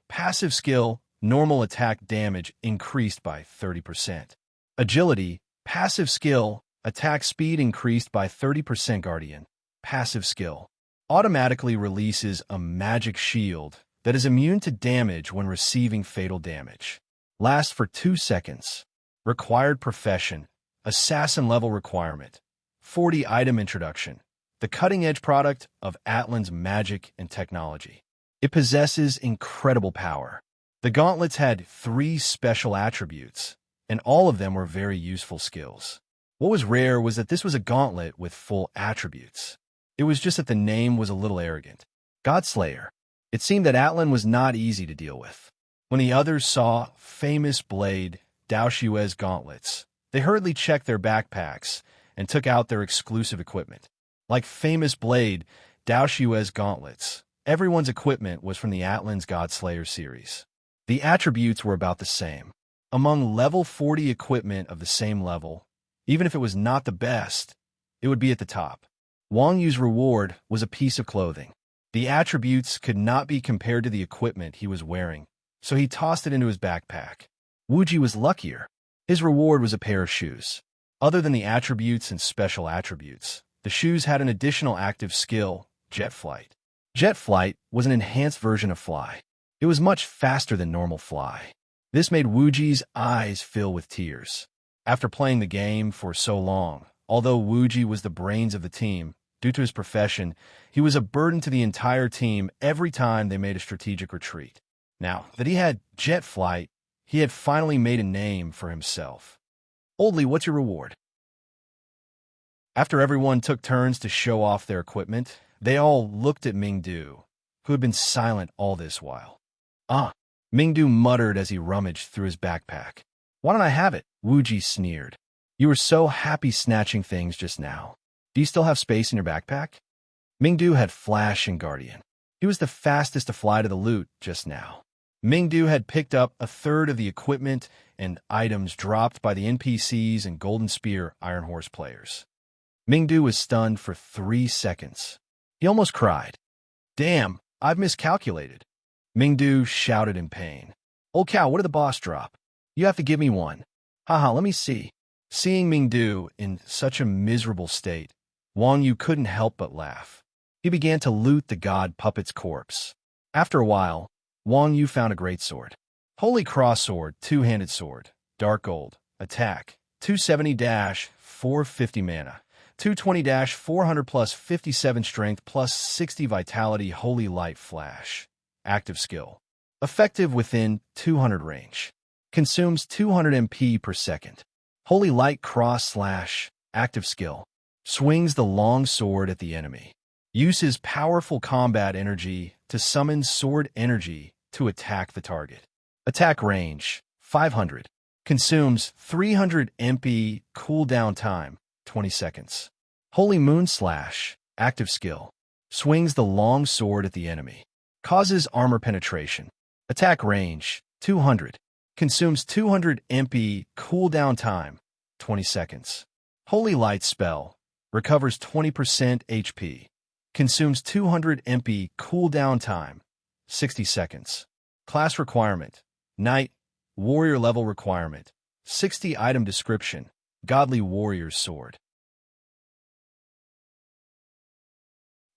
Passive skill, normal attack damage increased by 30%. Agility, passive skill, attack speed increased by 30%. Guardian, passive skill, automatically releases a magic shield that is immune to damage when receiving fatal damage. Lasts for 2 seconds. Required profession, assassin level requirement, 40 item introduction, the cutting-edge product of Atlan's magic and technology. It possesses incredible power. The gauntlets had 3 special attributes, and all of them were very useful skills. What was rare was that this was a gauntlet with full attributes. It was just that the name was a little arrogant. Godslayer. It seemed that Atlan was not easy to deal with. When the others saw Famous Blade, Dao Xue's gauntlets, they hurriedly checked their backpacks and took out their exclusive equipment. Like Famous Blade, Dao Xue's gauntlets, everyone's equipment was from the Atlan's Godslayer series. The attributes were about the same. Among level 40 equipment of the same level, even if it was not the best, it would be at the top. Wang Yu's reward was a piece of clothing. The attributes could not be compared to the equipment he was wearing, so he tossed it into his backpack. Wuji was luckier. His reward was a pair of shoes. Other than the attributes and special attributes, the shoes had an additional active skill, jet flight. Jet flight was an enhanced version of fly. It was much faster than normal fly. This made Wuji's eyes fill with tears. After playing the game for so long, although Wuji was the brains of the team, due to his profession, he was a burden to the entire team every time they made a strategic retreat. Now that he had jet flight, he had finally made a name for himself. Oldly, what's your reward? After everyone took turns to show off their equipment, they all looked at Mingdu, who had been silent all this while. Mingdu muttered as he rummaged through his backpack. Why don't I have it? Wuji sneered. You were so happy snatching things just now. Do you still have space in your backpack? Mingdu had Flash and Guardian. He was the fastest to fly to the loot just now. Mingdu had picked up a third of the equipment and items dropped by the NPCs and Golden Spear Iron Horse players. Mingdu was stunned for 3 seconds. He almost cried. Damn, I've miscalculated. Mingdu shouted in pain. Old cow, what did the boss drop? You have to give me one. Haha, let me see. Seeing Mingdu in such a miserable state, Wang Yu couldn't help but laugh. He began to loot the god puppet's corpse. After a while, Wang Yu found a great sword. Holy Cross Sword, 2-handed sword, dark gold, attack, 270-450 mana, 220-400 plus 57 strength plus 60 vitality. Holy Light Flash. Active skill. Effective within 200 range. Consumes 200 MP per second. Holy Light Cross Slash. Active skill. Swings the long sword at the enemy. Uses powerful combat energy to summon sword energy to attack the target. Attack range, 500. Consumes 300 MP. Cooldown time, 20 seconds. Holy Moon Slash. Active skill. Swings the long sword at the enemy. Causes armor penetration. Attack range, 200. Consumes 200 MP. Cooldown time, 20 seconds. Holy Light spell. Recovers 20% HP. Consumes 200 MP. Cooldown time, 60 seconds. Class requirement. Knight. Warrior level requirement. 60 item description. Godly warrior's sword.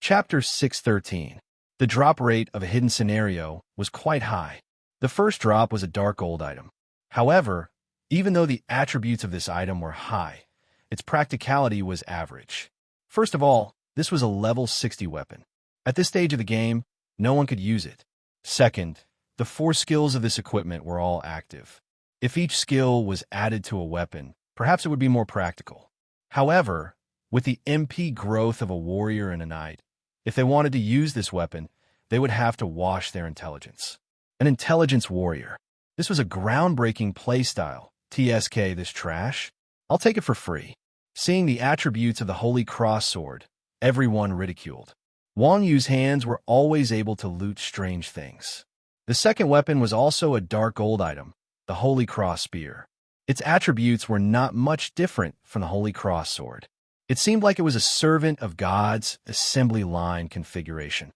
Chapter 613. The drop rate of a hidden scenario was quite high. The first drop was a dark gold item. However, even though the attributes of this item were high, its practicality was average. First of all, this was a level 60 weapon. At this stage of the game, no one could use it. Second, the 4 skills of this equipment were all active. If each skill was added to a weapon, perhaps it would be more practical. However, with the MP growth of a warrior and a knight, if they wanted to use this weapon, they would have to wash their intelligence. An intelligence warrior. This was a groundbreaking playstyle. TSK this trash? I'll take it for free. Seeing the attributes of the Holy Cross sword, everyone ridiculed. Wang Yu's hands were always able to loot strange things. The second weapon was also a dark gold item, the Holy Cross spear. Its attributes were not much different from the Holy Cross sword. It seemed like it was a servant of God's assembly line configuration.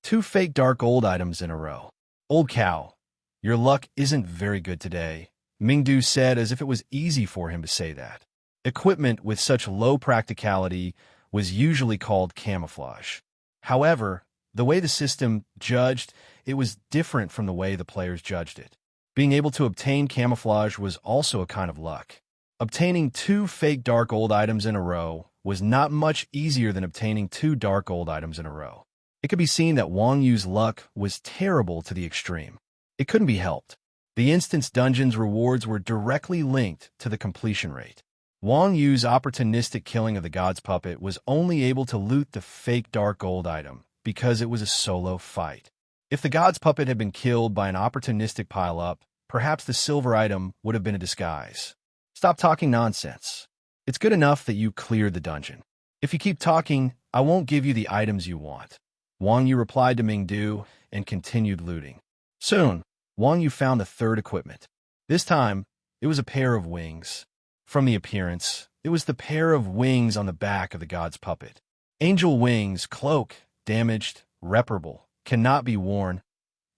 2 fake dark gold items in a row. Old cow, your luck isn't very good today, Mingdu said as if it was easy for him to say that. Equipment with such low practicality was usually called camouflage. However, the way the system judged it was different from the way the players judged it. Being able to obtain camouflage was also a kind of luck. Obtaining 2 fake dark gold items in a row was not much easier than obtaining 2 dark gold items in a row. It could be seen that Wang Yu's luck was terrible to the extreme. It couldn't be helped. The instance dungeon's rewards were directly linked to the completion rate. Wang Yu's opportunistic killing of the god's puppet was only able to loot the fake dark gold item because it was a solo fight. If the god's puppet had been killed by an opportunistic pile-up, perhaps the silver item would have been a disguise. Stop talking nonsense. It's good enough that you cleared the dungeon. If you keep talking, I won't give you the items you want. Wang Yu replied to Mingdu and continued looting. Soon, Wang Yu found the third equipment. This time, it was a pair of wings. From the appearance, it was the pair of wings on the back of the god's puppet. Angel wings, cloak, damaged, reparable, cannot be worn.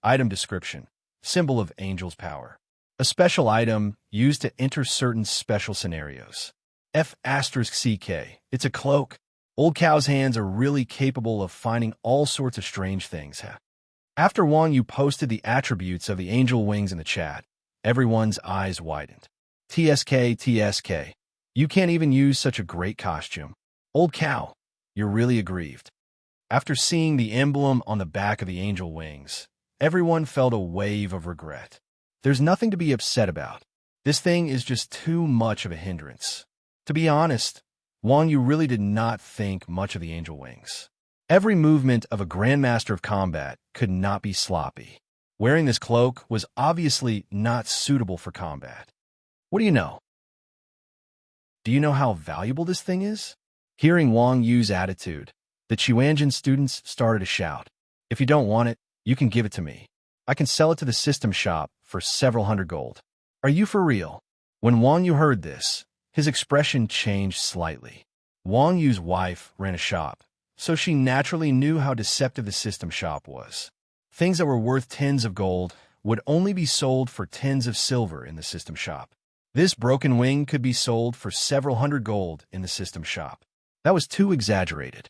Item description, symbol of angel's power. A special item used to enter certain special scenarios. F*CK. It's a cloak. Old cow's hands are really capable of finding all sorts of strange things. After Wang Yu posted the attributes of the angel wings in the chat, everyone's eyes widened. TSK. You can't even use such a great costume. Old cow, you're really aggrieved. After seeing the emblem on the back of the angel wings, everyone felt a wave of regret. There's nothing to be upset about. This thing is just too much of a hindrance. To be honest, Wang Yu really did not think much of the angel wings. Every movement of a Grandmaster of Combat could not be sloppy. Wearing this cloak was obviously not suitable for combat. What do you know? Do you know how valuable this thing is? Hearing Wang Yu's attitude, the Chuanjin students started to shout. If you don't want it, you can give it to me. I can sell it to the system shop for several hundred gold. Are you for real? When Wang Yu heard this, his expression changed slightly. Wang Yu's wife ran a shop, so she naturally knew how deceptive the system shop was. Things that were worth tens of gold would only be sold for tens of silver in the system shop. This broken wing could be sold for several hundred gold in the system shop. That was too exaggerated.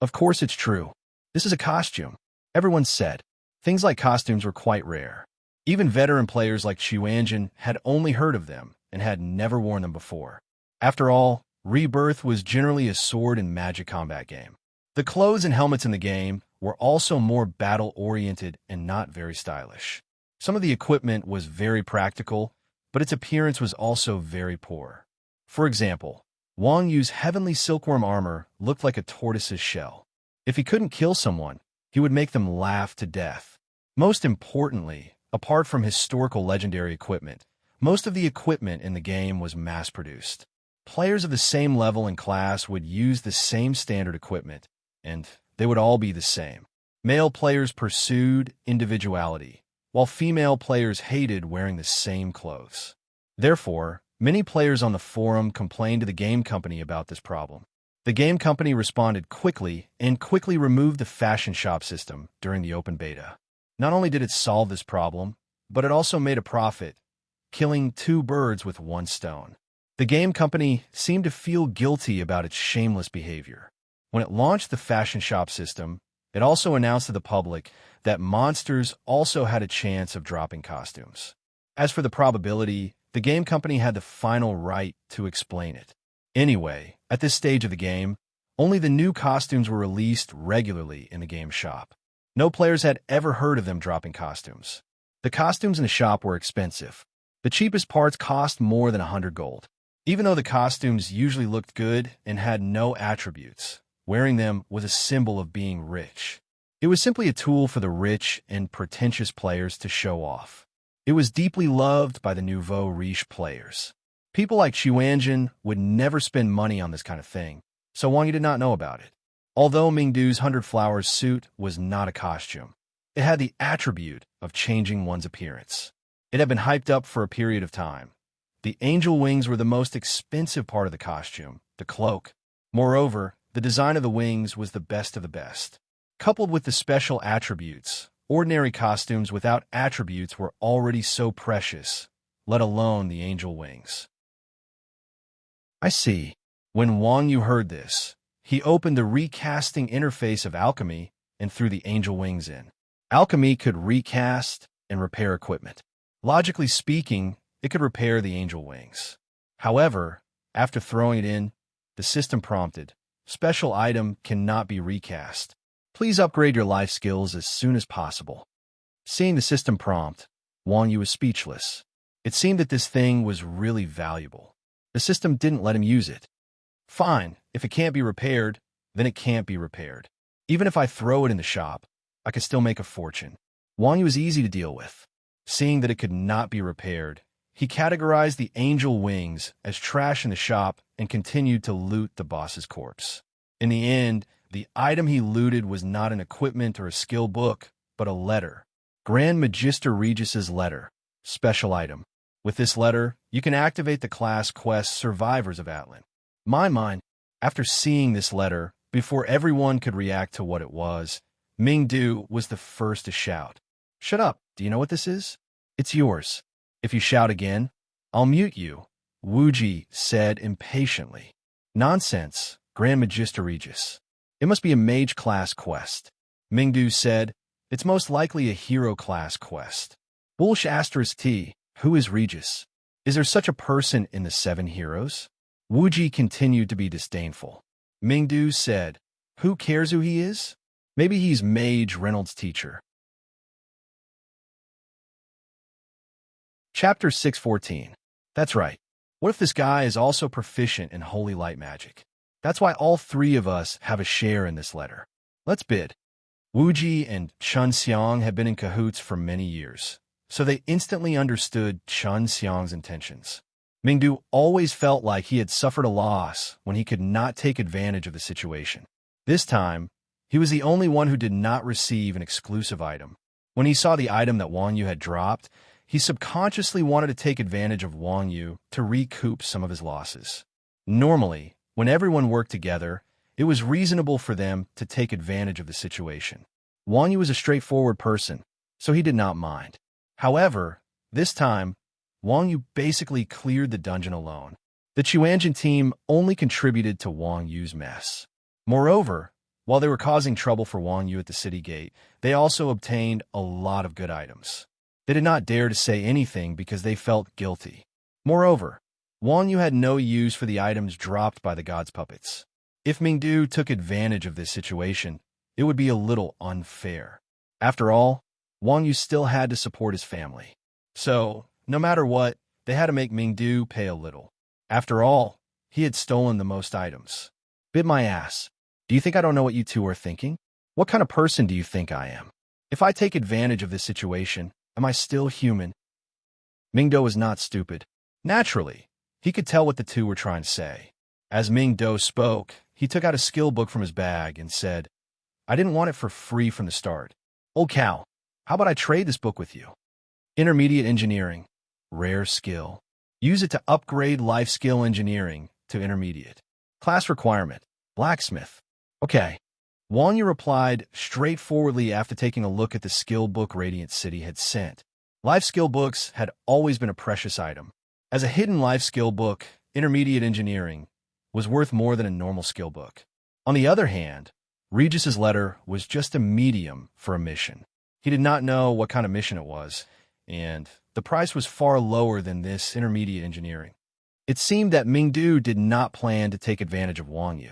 Of course it's true. This is a costume, everyone said. Things like costumes were quite rare. Even veteran players like Chuanjin had only heard of them and had never worn them before. After all, Rebirth was generally a sword and magic combat game. The clothes and helmets in the game were also more battle-oriented and not very stylish. Some of the equipment was very practical, but its appearance was also very poor. For example, Wang Yu's heavenly silkworm armor looked like a tortoise's shell. If he couldn't kill someone, he would make them laugh to death. Most importantly, apart from historical legendary equipment, most of the equipment in the game was mass-produced. Players of the same level and class would use the same standard equipment, and they would all be the same. Male players pursued individuality, while female players hated wearing the same clothes. Therefore, many players on the forum complained to the game company about this problem. The game company responded quickly and quickly removed the fashion shop system during the open beta. Not only did it solve this problem, but it also made a profit, killing two birds with one stone. The game company seemed to feel guilty about its shameless behavior. When it launched the fashion shop system, it also announced to the public that monsters also had a chance of dropping costumes. As for the probability, the game company had the final right to explain it. Anyway, at this stage of the game, only the new costumes were released regularly in the game shop. No players had ever heard of them dropping costumes. The costumes in the shop were expensive. The cheapest parts cost more than 100 gold. Even though the costumes usually looked good and had no attributes, wearing them was a symbol of being rich. It was simply a tool for the rich and pretentious players to show off. It was deeply loved by the nouveau riche players. People like Xuanjin would never spend money on this kind of thing, so Wang Yu did not know about it. Although Mingdu's 100 Flowers suit was not a costume, it had the attribute of changing one's appearance. It had been hyped up for a period of time. The angel wings were the most expensive part of the costume, the cloak. Moreover, the design of the wings was the best of the best. Coupled with the special attributes, ordinary costumes without attributes were already so precious, let alone the angel wings. I see. When Wang Yu heard this, he opened the recasting interface of alchemy and threw the angel wings in. Alchemy could recast and repair equipment. Logically speaking, it could repair the angel wings. However, after throwing it in, the system prompted, "Special item cannot be recast. Please upgrade your life skills as soon as possible." Seeing the system prompt, Wang Yu was speechless. It seemed that this thing was really valuable. The system didn't let him use it. Fine, if it can't be repaired, then it can't be repaired. Even if I throw it in the shop, I could still make a fortune. Wang Yu was easy to deal with. Seeing that it could not be repaired, he categorized the angel wings as trash in the shop and continued to loot the boss's corpse. In the end, the item he looted was not an equipment or a skill book, but a letter. Grand Magister Regis's letter. Special item. With this letter, you can activate the class quest Survivors of Atlan. My mind, after seeing this letter, before everyone could react to what it was, Mingdu was the first to shout. "Shut up, do you know what this is? It's yours. If you shout again, I'll mute you," Wuji said impatiently. "Nonsense, Grand Magister Regis. It must be a mage class quest." Mingdu said, "It's most likely a hero class quest." Bullsh asterisk T, who is Regis? Is there such a person in the 7 heroes? Wuji continued to be disdainful. Mingdu said, "Who cares who he is? Maybe he's Mage Reynolds' teacher." Chapter 614. That's right. What if this guy is also proficient in holy light magic? That's why all 3 of us have a share in this letter. Let's bid. Wuji and Chun Xiang had been in cahoots for many years, so they instantly understood Chun Xiang's intentions. Mingdu always felt like he had suffered a loss when he could not take advantage of the situation. This time, he was the only one who did not receive an exclusive item. When he saw the item that Wang Yu had dropped, he subconsciously wanted to take advantage of Wang Yu to recoup some of his losses. Normally, when everyone worked together, it was reasonable for them to take advantage of the situation. Wang Yu was a straightforward person, so he did not mind. However, this time, Wang Yu basically cleared the dungeon alone. The Xuanjin team only contributed to Wang Yu's mess. Moreover, while they were causing trouble for Wang Yu at the city gate, they also obtained a lot of good items. They did not dare to say anything because they felt guilty. Moreover, Wang Yu had no use for the items dropped by the god's puppets. If Mingdu took advantage of this situation, it would be a little unfair. After all, Wang Yu still had to support his family. So, no matter what, they had to make Mingdu pay a little. After all, he had stolen the most items. Bit my ass. Do you think I don't know what you two are thinking? What kind of person do you think I am? If I take advantage of this situation, am I still human? Mingdo was not stupid. Naturally, he could tell what the two were trying to say. As Mingdo spoke, he took out a skill book from his bag and said, I didn't want it for free from the start. Old cow, how about I trade this book with you? Intermediate engineering. Rare skill. Use it to upgrade life skill engineering to intermediate. Class requirement. Blacksmith. Okay. Wang Yu replied straightforwardly after taking a look at the skill book Radiant City had sent. Life skill books had always been a precious item. As a hidden life skill book, intermediate engineering was worth more than a normal skill book. On the other hand, Regis's letter was just a medium for a mission. He did not know what kind of mission it was, and the price was far lower than this intermediate engineering. It seemed that Mingdu did not plan to take advantage of Wang Yu.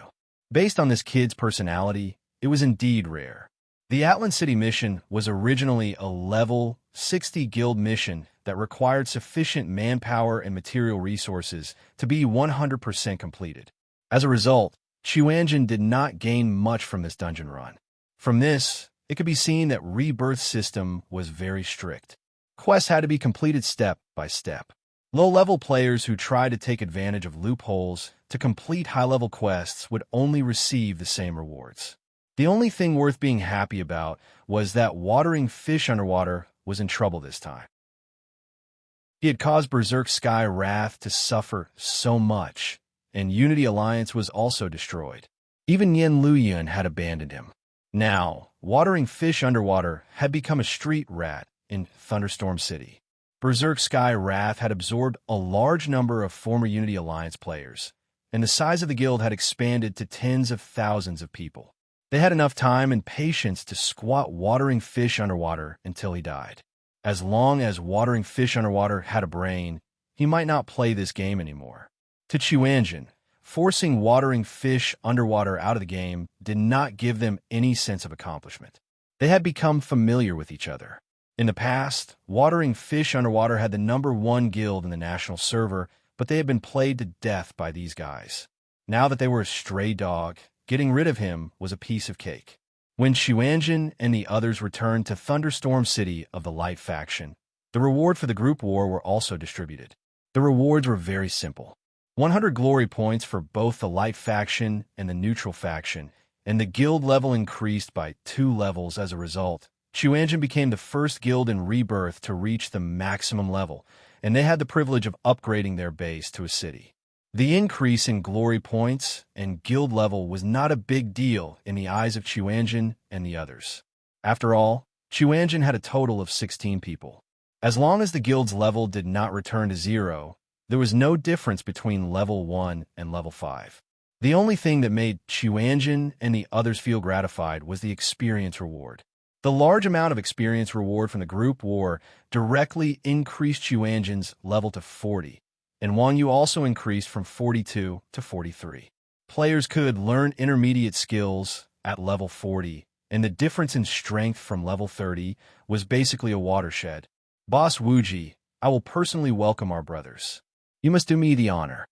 Based on this kid's personality, it was indeed rare. The Atlan City mission was originally a level 60 guild mission that required sufficient manpower and material resources to be 100% completed. As a result, Chuanjin did not gain much from this dungeon run. From this, it could be seen that Rebirth's system was very strict. Quests had to be completed step by step. Low-level players who tried to take advantage of loopholes to complete high-level quests would only receive the same rewards. The only thing worth being happy about was that watering fish underwater was in trouble this time. He had caused Berserk Sky Wrath to suffer so much, and Unity Alliance was also destroyed. Even Yen Luyan had abandoned him. Now, watering fish underwater had become a street rat in Thunderstorm City. Berserk Sky Wrath had absorbed a large number of former Unity Alliance players, and the size of the guild had expanded to tens of thousands of people. They had enough time and patience to squat watering fish underwater until he died. As long as watering fish underwater had a brain, he might not play this game anymore. To Chuanjin, forcing watering fish underwater out of the game did not give them any sense of accomplishment. They had become familiar with each other. In the past, watering fish underwater had the #1 guild in the national server, but they had been played to death by these guys. Now that they were a stray dog, getting rid of him was a piece of cake. When Chuanjin and the others returned to Thunderstorm City of the Light faction, the reward for the group war were also distributed. The rewards were very simple. 100 glory points for both the Light faction and the Neutral faction, and the guild level increased by 2 levels as a result. Chuanjin became the first guild in Rebirth to reach the maximum level, and they had the privilege of upgrading their base to a city. The increase in glory points and guild level was not a big deal in the eyes of Chuanjin and the others. After all, Chuanjin had a total of 16 people. As long as the guild's level did not return to 0, there was no difference between level 1 and level 5. The only thing that made Chuanjin and the others feel gratified was the experience reward. The large amount of experience reward from the group war directly increased Chuanjin's level to 40, and Wang Yu also increased from 42 to 43. Players could learn intermediate skills at level 40, and the difference in strength from level 30 was basically a watershed. Boss Wuji, I will personally welcome our brothers. You must do me the honor.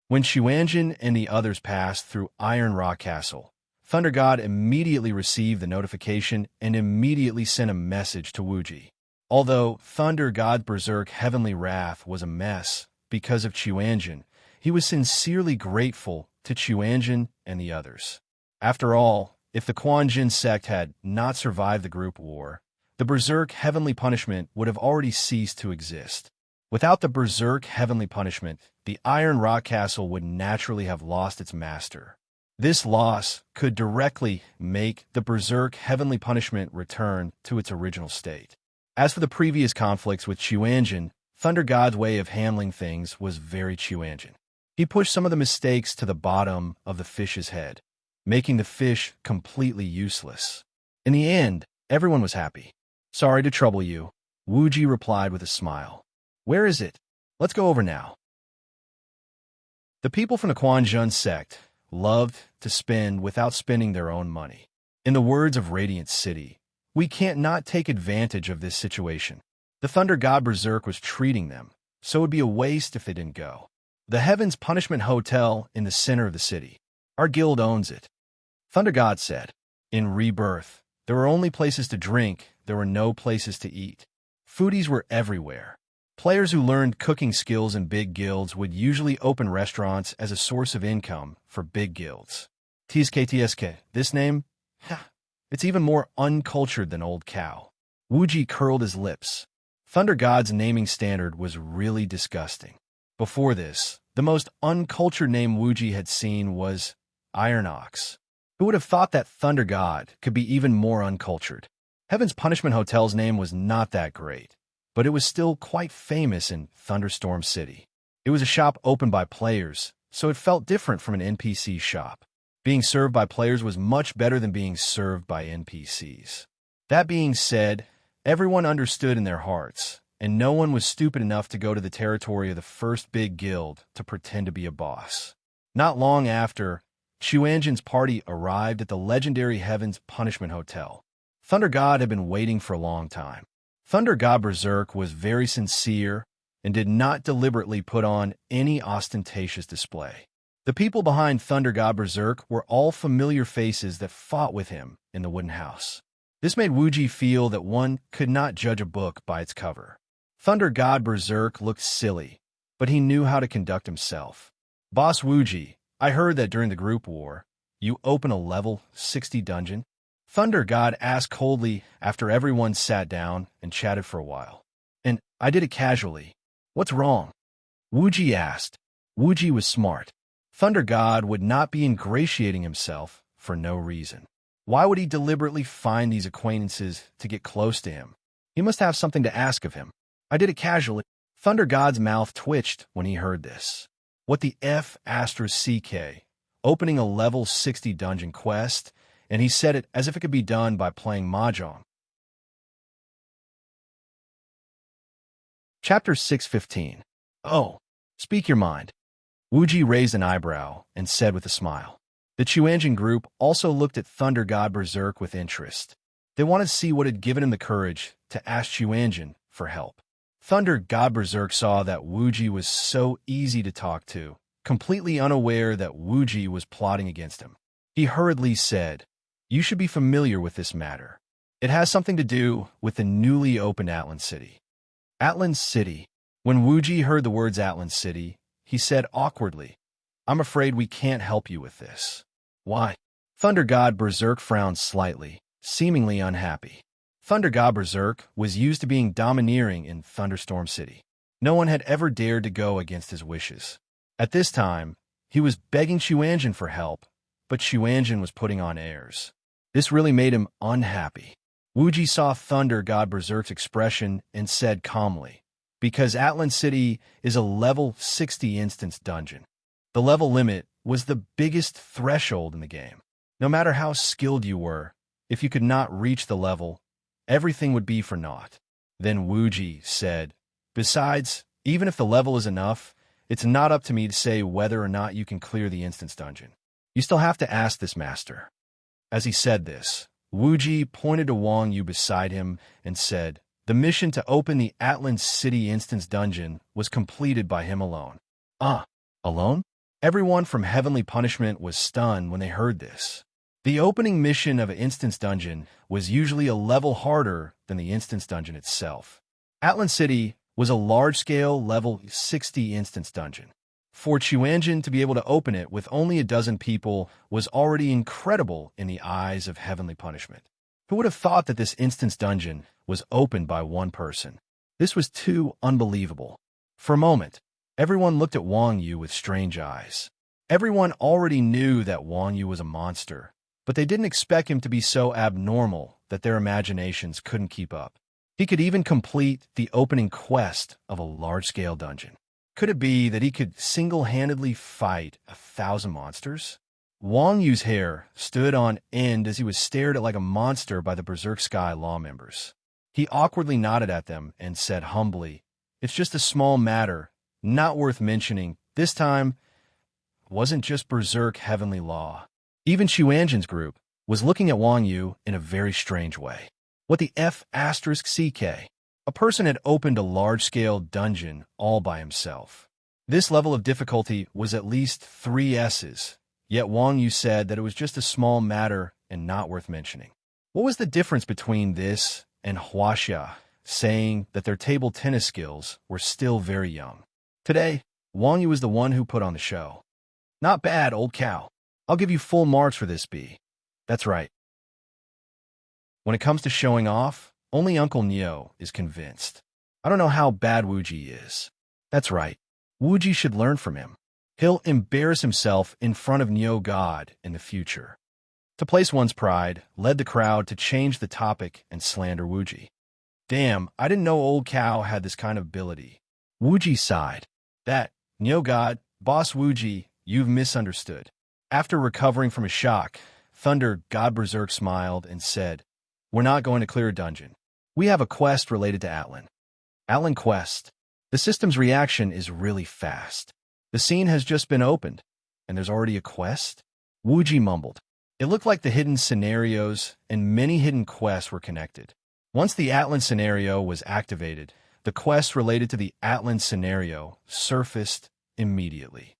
When Chuanjin and the others passed through Iron Rock Castle, Thunder God immediately received the notification and immediately sent a message to Wuji. Although Thunder God Berserk Heavenly Wrath was a mess because of Chuanjin, he was sincerely grateful to Chuanjin and the others. After all, if the Quanjin sect had not survived the group war, the Berserk Heavenly Punishment would have already ceased to exist. Without the Berserk Heavenly Punishment, the Iron Rock Castle would naturally have lost its master. This loss could directly make the Berserk Heavenly Punishment return to its original state. As for the previous conflicts with Chuanjin, Thunder God's way of handling things was very Chuanjin. He pushed some of the mistakes to the bottom of the fish's head, making the fish completely useless. In the end, everyone was happy. Sorry to trouble you, Wuji replied with a smile. Where is it? Let's go over now. The people from the Quanjun sect loved to spend without spending their own money. In the words of Radiant City, we can't not take advantage of this situation. The Thunder God Berserk was treating them, so it would be a waste if they didn't go. The Heaven's Punishment Hotel in the center of the city. Our guild owns it. Thunder God said, in Rebirth, there were only places to drink, there were no places to eat. Foodies were everywhere. Players who learned cooking skills in big guilds would usually open restaurants as a source of income for big guilds. TSK, this name? It's even more uncultured than Old Cow. Wuji curled his lips. Thunder God's naming standard was really disgusting. Before this, the most uncultured name Wuji had seen was Iron Ox. Who would have thought that Thunder God could be even more uncultured? Heaven's Punishment Hotel's name was not that great, but it was still quite famous in Thunderstorm City. It was a shop opened by players, so it felt different from an NPC shop. Being served by players was much better than being served by NPCs. That being said, everyone understood in their hearts, and no one was stupid enough to go to the territory of the first big guild to pretend to be a boss. Not long after, Chuanjin's party arrived at the legendary Heaven's Punishment Hotel. Thunder God had been waiting for a long time. Thunder God Berserk was very sincere and did not deliberately put on any ostentatious display. The people behind Thunder God Berserk were all familiar faces that fought with him in the wooden house. This made Wuji feel that one could not judge a book by its cover. Thunder God Berserk looked silly, but he knew how to conduct himself. Boss Wuji, I heard that during the group war, you open a level 60 dungeon? Thunder God asked coldly after everyone sat down and chatted for a while. And I did it casually. What's wrong? Wuji asked. Wuji was smart. Thunder God would not be ingratiating himself for no reason. Why would he deliberately find these acquaintances to get close to him? He must have something to ask of him. I did it casually. Thunder God's mouth twitched when he heard this. What the F*** CK? Opening a level 60 dungeon quest, and he said it as if it could be done by playing mahjong. Chapter 615. Oh, speak your mind. Wuji raised an eyebrow and said with a smile. The Chuanjin group also looked at Thunder God Berserk with interest. They wanted to see what had given him the courage to ask Chuanjin for help. Thunder God Berserk saw that Wuji was so easy to talk to, completely unaware that Wuji was plotting against him. He hurriedly said, "You should be familiar with this matter. It has something to do with the newly opened Atlan City." Atlan City. When Wuji heard the words Atlan City, he said awkwardly, "I'm afraid we can't help you with this." Why? Thunder God Berserk frowned slightly, seemingly unhappy. Thunder God Berserk was used to being domineering in Thunderstorm City. No one had ever dared to go against his wishes. At this time, he was begging Chuanjin for help, but Chuanjin was putting on airs. This really made him unhappy. Wuji saw Thunder God Berserk's expression and said calmly, "Because Atlan City is a level 60 instance dungeon. The level limit was the biggest threshold in the game. No matter how skilled you were, if you could not reach the level, everything would be for naught." Then Wuji said, "Besides, even if the level is enough, it's not up to me to say whether or not you can clear the instance dungeon. You still have to ask this master." As he said this, Wuji pointed to Wang Yu beside him and said, "The mission to open the Atlan City instance dungeon was completed by him alone." Ah, alone? Everyone from Heavenly Punishment was stunned when they heard this. The opening mission of an instance dungeon was usually a level harder than the instance dungeon itself. Atlan City was a large-scale level 60 instance dungeon. For Chuanjin to be able to open it with only a dozen people was already incredible in the eyes of Heavenly Punishment. Who would have thought that this instance dungeon was opened by one person? This was too unbelievable. For a moment, everyone looked at Wang Yu with strange eyes. Everyone already knew that Wang Yu was a monster, but they didn't expect him to be so abnormal that their imaginations couldn't keep up. He could even complete the opening quest of a large-scale dungeon. Could it be that he could single-handedly fight 1,000 monsters? Wang Yu's hair stood on end as he was stared at like a monster by the Berserk Sky law members. He awkwardly nodded at them and said humbly, "It's just a small matter, not worth mentioning. This time, it wasn't just Berserk Heavenly Law." Even Chuanjin's group was looking at Wang Yu in a very strange way. What the F***CK? A person had opened a large-scale dungeon all by himself. This level of difficulty was at least 3 S's, yet Wang Yu said that it was just a small matter and not worth mentioning. What was the difference between this and Huaxia saying that their table tennis skills were still very young? Today, Wang Yu was the one who put on the show. "Not bad, old cow. I'll give you full marks for this, B." That's right. When it comes to showing off, only Uncle Neo is convinced. I don't know how bad Wuji is. That's right. Wuji should learn from him. He'll embarrass himself in front of Neo God in the future. To place one's pride, led the crowd to change the topic and slander Wuji. Damn, I didn't know Old Cow had this kind of ability. Wuji sighed. That, Neo God, Boss Wuji, you've misunderstood. After recovering from his shock, Thunder God Berserk smiled and said, We're not going to clear a dungeon. We have a quest related to Atlan. Atlan quest. The system's reaction is really fast. The scene has just been opened, and there's already a quest? Wuji mumbled. It looked like the hidden scenarios and many hidden quests were connected. Once the Atlan scenario was activated, the quest related to the Atlan scenario surfaced immediately.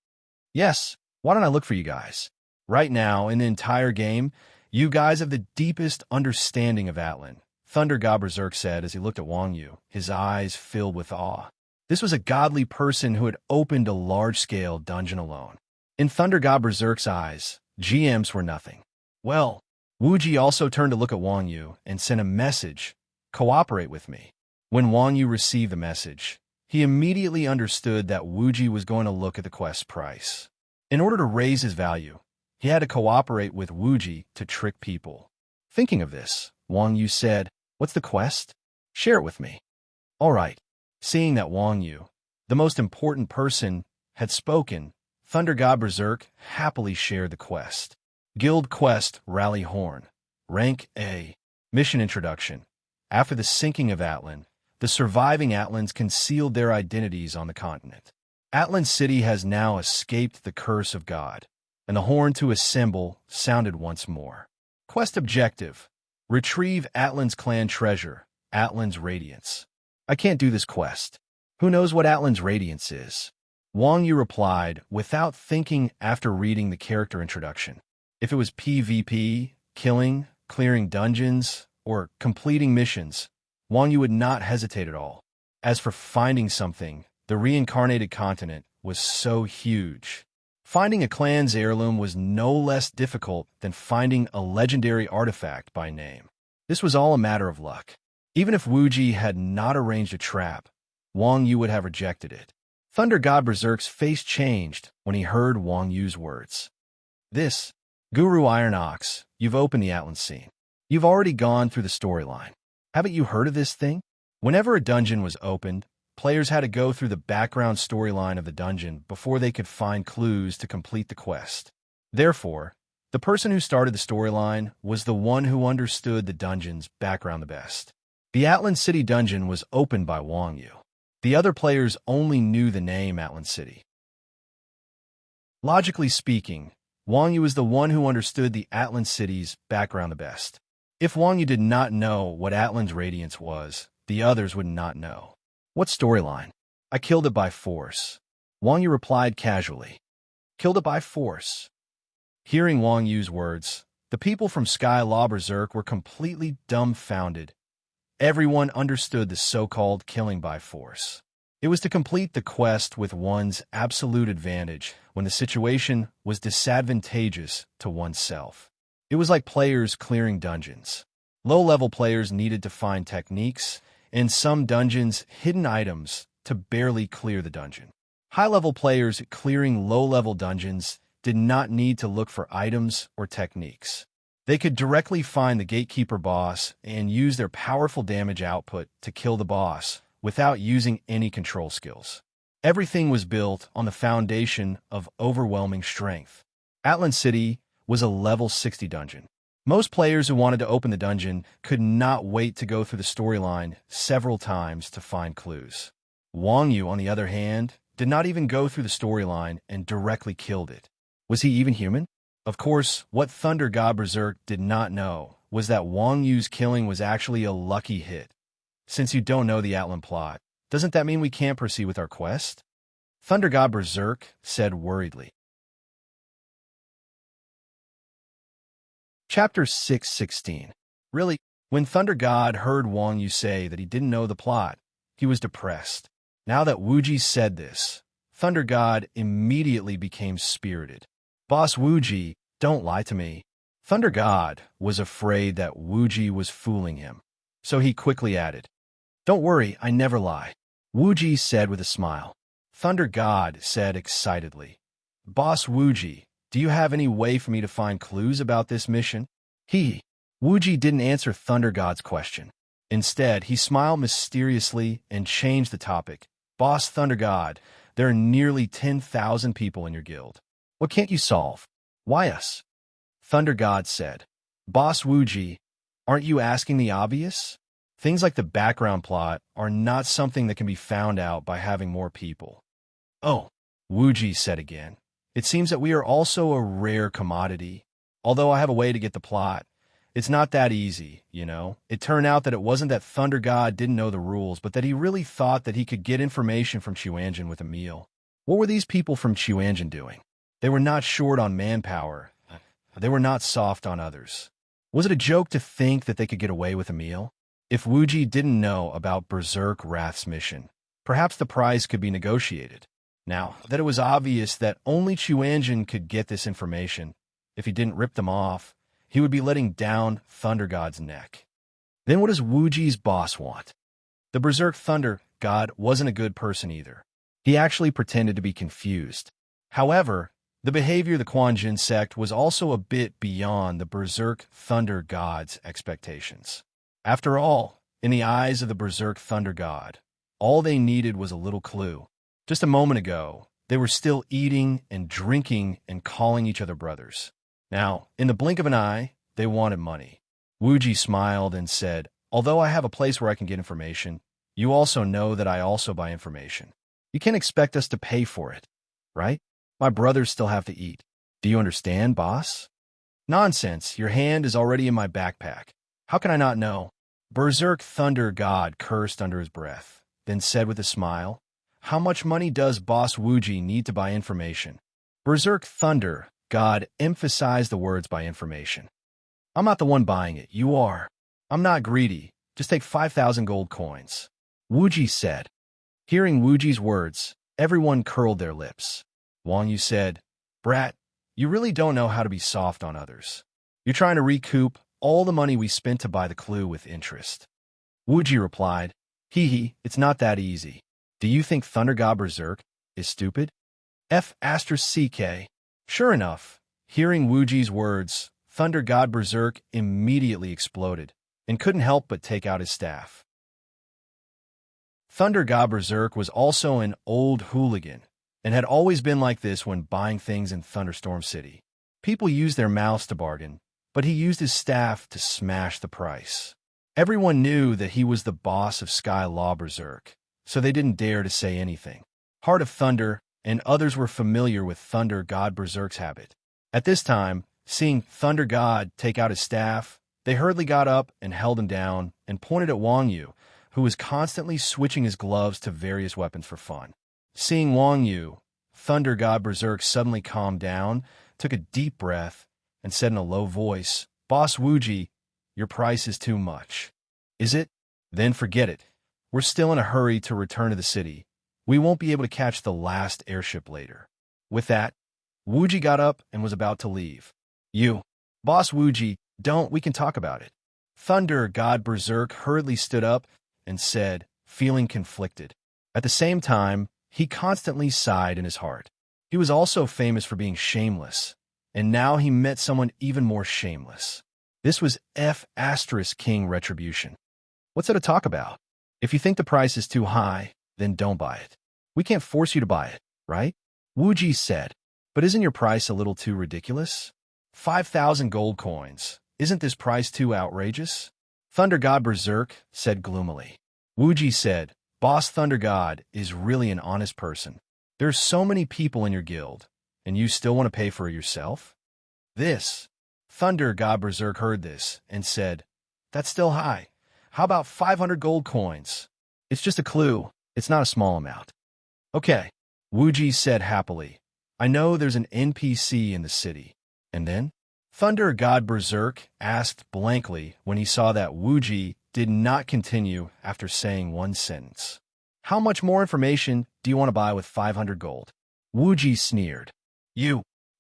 Yes, why don't I look for you guys? Right now, in the entire game, you guys have the deepest understanding of Atlan, Thunder God Berserk said as he looked at Wang Yu, his eyes filled with awe. This was a godly person who had opened a large-scale dungeon alone. In Thunder God Berserk's eyes, GMs were nothing. Well, Wuji also turned to look at Wang Yu and sent a message, Cooperate with me. When Wang Yu received the message, he immediately understood that Wuji was going to look at the quest price. In order to raise his value, he had to cooperate with Wuji to trick people. Thinking of this, Wang Yu said, What's the quest? Share it with me. All right. Seeing that Wang Yu, the most important person, had spoken, Thunder God Berserk happily shared the quest. Guild Quest Rally Horn. Rank A. Mission Introduction. After the sinking of Atlan, the surviving Atlans concealed their identities on the continent. Atlan City has now escaped the curse of God, and the horn to assemble sounded once more. Quest Objective. Retrieve Atlan's clan treasure, Atlan's Radiance. I can't do this quest. Who knows what Atlan's Radiance is? Wang Yu replied without thinking after reading the character introduction. If it was PvP, killing, clearing dungeons, or completing missions, Wang Yu would not hesitate at all. As for finding something, the reincarnated continent was so huge. Finding a clan's heirloom was no less difficult than finding a legendary artifact by name. This was all a matter of luck. Even if Wuji had not arranged a trap, Wang Yu would have rejected it. Thunder God Berserk's face changed when he heard Wang Yu's words. This, Guru Iron Ox, you've opened the Atlan scene. You've already gone through the storyline. Haven't you heard of this thing? Whenever a dungeon was opened, players had to go through the background storyline of the dungeon before they could find clues to complete the quest. Therefore, the person who started the storyline was the one who understood the dungeon's background the best. The Atlan City dungeon was opened by Wang Yu. The other players only knew the name Atlan City. Logically speaking, Wang Yu was the one who understood the Atlan City's background the best. If Wang Yu did not know what Atlan's Radiance was, the others would not know. What storyline? I killed it by force. Wang Yu replied casually. Killed it by force. Hearing Wang Yu's words, the people from Sky Law Berserk were completely dumbfounded. Everyone understood the so-called killing by force. It was to complete the quest with one's absolute advantage when the situation was disadvantageous to oneself. It was like players clearing dungeons. Low-level players needed to find techniques, and some dungeons hidden items to barely clear the dungeon. High-level players clearing low-level dungeons did not need to look for items or techniques. They could directly find the gatekeeper boss and use their powerful damage output to kill the boss without using any control skills. Everything was built on the foundation of overwhelming strength. Atlan City was a level 60 dungeon. Most players who wanted to open the dungeon could not wait to go through the storyline several times to find clues. Wang Yu, on the other hand, did not even go through the storyline and directly killed it. Was he even human? Of course, what Thunder God Berserk did not know was that Wang Yu's killing was actually a lucky hit. Since you don't know the Atlan plot, doesn't that mean we can't proceed with our quest? Thunder God Berserk said worriedly. Chapter 6:16. Really, when Thunder God heard Wang Yu say that he didn't know the plot, he was depressed. Now that Wuji said this, Thunder God immediately became spirited. Boss Wuji, don't lie to me. Thunder God was afraid that Wuji was fooling him, so he quickly added, "Don't worry, I never lie," Wuji said with a smile. Thunder God said excitedly, "Boss Wuji, do you have any way for me to find clues about this mission?" Wuji didn't answer Thunder God's question. Instead, he smiled mysteriously and changed the topic. "Boss Thunder God, there are nearly 10,000 people in your guild. What can't you solve?" "Why us?" Thunder God said. "Boss Wuji, aren't you asking the obvious? Things like the background plot are not something that can be found out by having more people." "Oh," Wuji said again. "It seems that we are also a rare commodity. Although I have a way to get the plot, it's not that easy, you know." It turned out that it wasn't that Thunder God didn't know the rules, but that he really thought that he could get information from Chuanjin with a meal. What were these people from Chuanjin doing? They were not short on manpower. They were not soft on others. Was it a joke to think that they could get away with a meal? If Wuji didn't know about Berserk Wrath's mission, perhaps the prize could be negotiated. Now that it was obvious that only Chuanjin could get this information, if he didn't rip them off, he would be letting down Thunder God's neck. Then what does Wuji's boss want? The Berserk Thunder God wasn't a good person either. He actually pretended to be confused. However, the behavior of the Quanjin sect was also a bit beyond the Berserk Thunder God's expectations. After all, in the eyes of the Berserk Thunder God, all they needed was a little clue. Just a moment ago, they were still eating and drinking and calling each other brothers. Now, in the blink of an eye, they wanted money. Wuji smiled and said, "Although I have a place where I can get information, you also know that I also buy information. You can't expect us to pay for it, right? My brothers still have to eat. Do you understand, boss?" "Nonsense, your hand is already in my backpack. How can I not know?" Berserk Thunder God cursed under his breath, then said with a smile, "How much money does Boss Wuji need to buy information?" Berserk Thunder God emphasized the words "by information." "I'm not the one buying it, you are. I'm not greedy. Just take 5,000 gold coins," Wuji said. Hearing Wuji's words, everyone curled their lips. Wang Yu said, "Brat, you really don't know how to be soft on others. You're trying to recoup all the money we spent to buy the clue with interest." Wuji replied, It's not that easy. Do you think Thunder God Berserk is stupid?" F***CK. Sure enough, hearing Wuji's words, Thunder God Berserk immediately exploded and couldn't help but take out his staff. Thunder God Berserk was also an old hooligan and had always been like this when buying things in Thunderstorm City. People used their mouths to bargain, but he used his staff to smash the price. Everyone knew that he was the boss of Sky Law Berserk, so they didn't dare to say anything. Heart of Thunder and others were familiar with Thunder God Berserk's habit. At this time, seeing Thunder God take out his staff, they hurriedly got up and held him down and pointed at Wang Yu, who was constantly switching his gloves to various weapons for fun. Seeing Wang Yu, Thunder God Berserk suddenly calmed down, took a deep breath, and said in a low voice, "Boss Wuji, your price is too much." "Is it? Then forget it. We're still in a hurry to return to the city. We won't be able to catch the last airship later." With that, Wuji got up and was about to leave. Boss Wuji, don't, we can talk about it." Thunder God Berserk hurriedly stood up and said, feeling conflicted. At the same time, he constantly sighed in his heart. He was also famous for being shameless, and now he met someone even more shameless. This was King Retribution. What's there to talk about? If you think the price is too high, then don't buy it. We can't force you to buy it, right? Wuji said. But isn't your price a little too ridiculous? 5,000 gold coins. Isn't this price too outrageous? Thunder God Berserk said gloomily. Wuji said, "Boss Thunder God is really an honest person. There's so many people in your guild, and you still want to pay for it yourself?" Thunder God Berserk heard this and said, "That's still high. How about 500 gold coins? It's just a clue. It's not a small amount." "Okay," Wuji said happily. "I know there's an NPC in the city." And then? Thunder God Berserk asked blankly when he saw that Wuji did not continue after saying one sentence. "How much more information do you want to buy with 500 gold? Wuji sneered.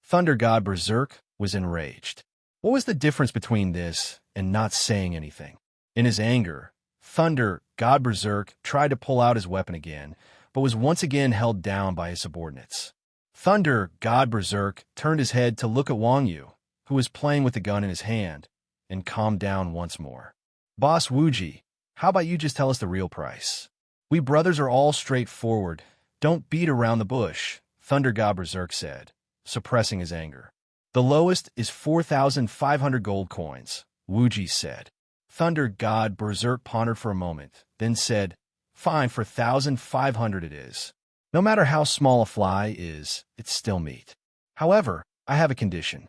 Thunder God Berserk was enraged. What was the difference between this and not saying anything? In his anger, Thunder, God Berserk, tried to pull out his weapon again, but was once again held down by his subordinates. Thunder, God Berserk, turned his head to look at Wang Yu, who was playing with the gun in his hand, and calmed down once more. Boss Wuji, how about you just tell us the real price? We brothers are all straightforward. Don't beat around the bush, Thunder God Berserk said, suppressing his anger. The lowest is 4,500 gold coins, Wuji said. Thunder God Berserk pondered for a moment, then said, Fine, for 1,500 it is. No matter how small a fly is, it's still meat. However, I have a condition.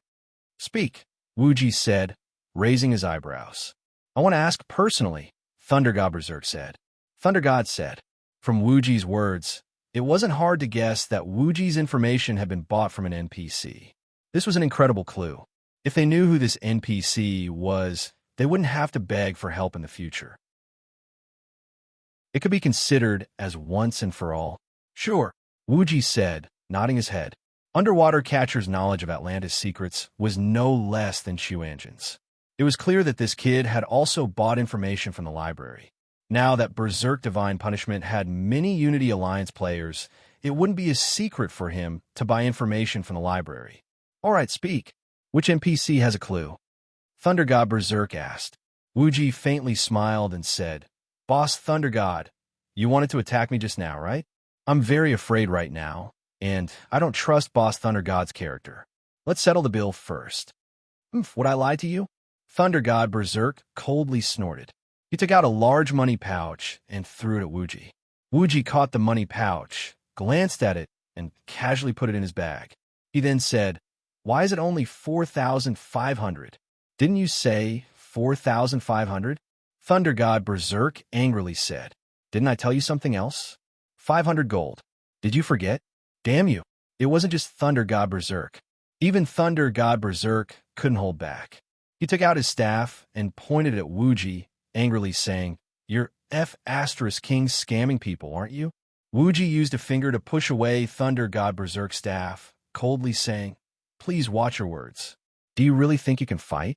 Speak, Wuji said, raising his eyebrows. I want to ask personally, Thunder God Berserk said. Thunder God said. From Wuji's words, it wasn't hard to guess that Wuji's information had been bought from an NPC. This was an incredible clue. If they knew who this NPC was, they wouldn't have to beg for help in the future. It could be considered as once and for all. Sure, Wuji said, nodding his head. Underwater Catcher's knowledge of Atlantis' secrets was no less than Xuanzhen's. It was clear that this kid had also bought information from the library. Now that Berserk Divine Punishment had many Unity Alliance players, it wouldn't be a secret for him to buy information from the library. All right, speak. Which NPC has a clue? Thunder God Berserk asked. Wuji faintly smiled and said, Boss Thunder God, you wanted to attack me just now, right? I'm very afraid right now, and I don't trust Boss Thunder God's character. Let's settle the bill first. Would I lie to you? Thunder God Berserk coldly snorted. He took out a large money pouch and threw it at Wuji. Wuji caught the money pouch, glanced at it, and casually put it in his bag. He then said, Why is it only 4,500? Didn't you say 4,500? Thunder God Berserk angrily said. Didn't I tell you something else? 500 gold. Did you forget? Damn you. It wasn't just Thunder God Berserk. Even Thunder God Berserk couldn't hold back. He took out his staff and pointed at Wuji, angrily saying, You're F***king scamming people, aren't you? Wuji used a finger to push away Thunder God Berserk's staff, coldly saying, Please watch your words. Do you really think you can fight?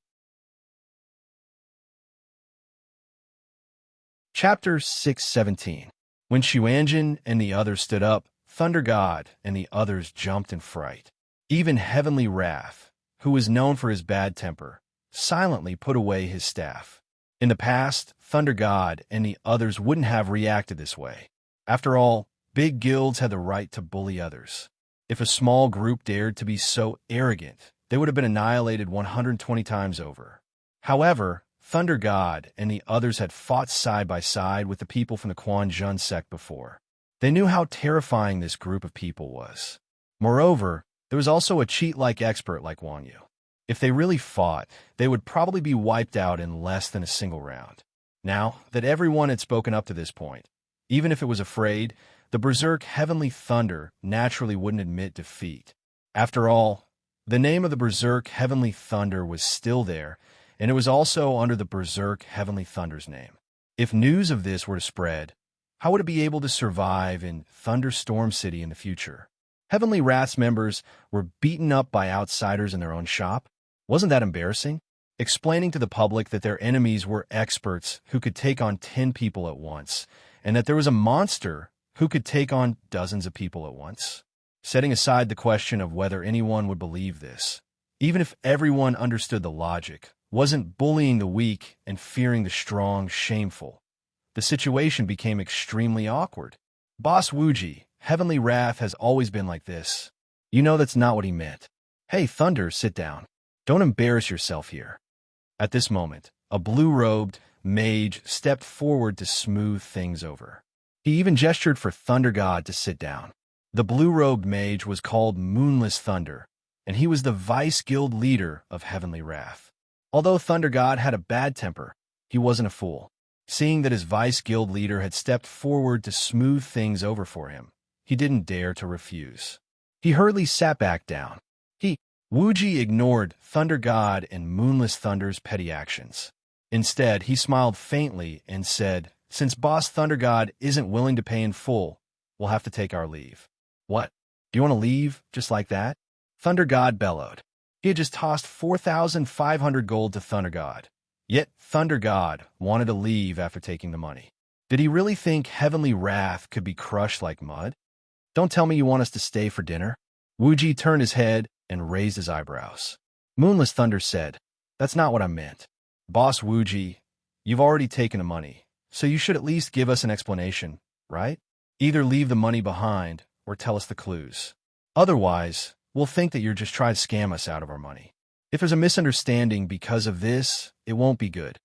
Chapter 617. When Xuanzhen and the others stood up, Thunder God and the others jumped in fright. Even Heavenly Wrath, who was known for his bad temper, silently put away his staff. In the past, Thunder God and the others wouldn't have reacted this way. After all, big guilds had the right to bully others. If a small group dared to be so arrogant, they would have been annihilated 120 times over. However, Thunder God and the others had fought side by side with the people from the Quan Jun sect before. They knew how terrifying this group of people was. Moreover, there was also a cheat-like expert like Wang Yu. If they really fought, they would probably be wiped out in less than a single round. Now that everyone had spoken up to this point, even if it was afraid, the Berserk Heavenly Thunder naturally wouldn't admit defeat. After all, the name of the Berserk Heavenly Thunder was still there, and it was also under the Berserk Heavenly Thunder's name. If news of this were to spread, how would it be able to survive in Thunderstorm City in the future? Heavenly Wrath's members were beaten up by outsiders in their own shop. Wasn't that embarrassing? Explaining to the public that their enemies were experts who could take on 10 people at once, and that there was a monster who could take on dozens of people at once. Setting aside the question of whether anyone would believe this, even if everyone understood the logic, wasn't bullying the weak and fearing the strong shameful, the situation became extremely awkward. Boss Wuji, Heavenly Wrath has always been like this. You know that's not what he meant. Hey, Thunder, sit down. Don't embarrass yourself here. At this moment, a blue-robed mage stepped forward to smooth things over. He even gestured for Thunder God to sit down. The blue-robed mage was called Moonless Thunder, and he was the vice guild leader of Heavenly Wrath. Although Thunder God had a bad temper, he wasn't a fool. Seeing that his vice guild leader had stepped forward to smooth things over for him, he didn't dare to refuse. He hurriedly sat back down. Wuji ignored Thunder God and Moonless Thunder's petty actions. Instead, he smiled faintly and said, Since Boss Thunder God isn't willing to pay in full, we'll have to take our leave. What? Do you want to leave just like that? Thunder God bellowed. He had just tossed 4,500 gold to Thunder God. Yet Thunder God wanted to leave after taking the money. Did he really think heavenly wrath could be crushed like mud? Don't tell me you want us to stay for dinner? Wuji turned his head and raised his eyebrows. Moonless Thunder said, "That's not what I meant. Boss Wuji, you've already taken the money, so you should at least give us an explanation, right? Either leave the money behind or tell us the clues. Otherwise, we'll think that you're just trying to scam us out of our money. If there's a misunderstanding because of this, it won't be good.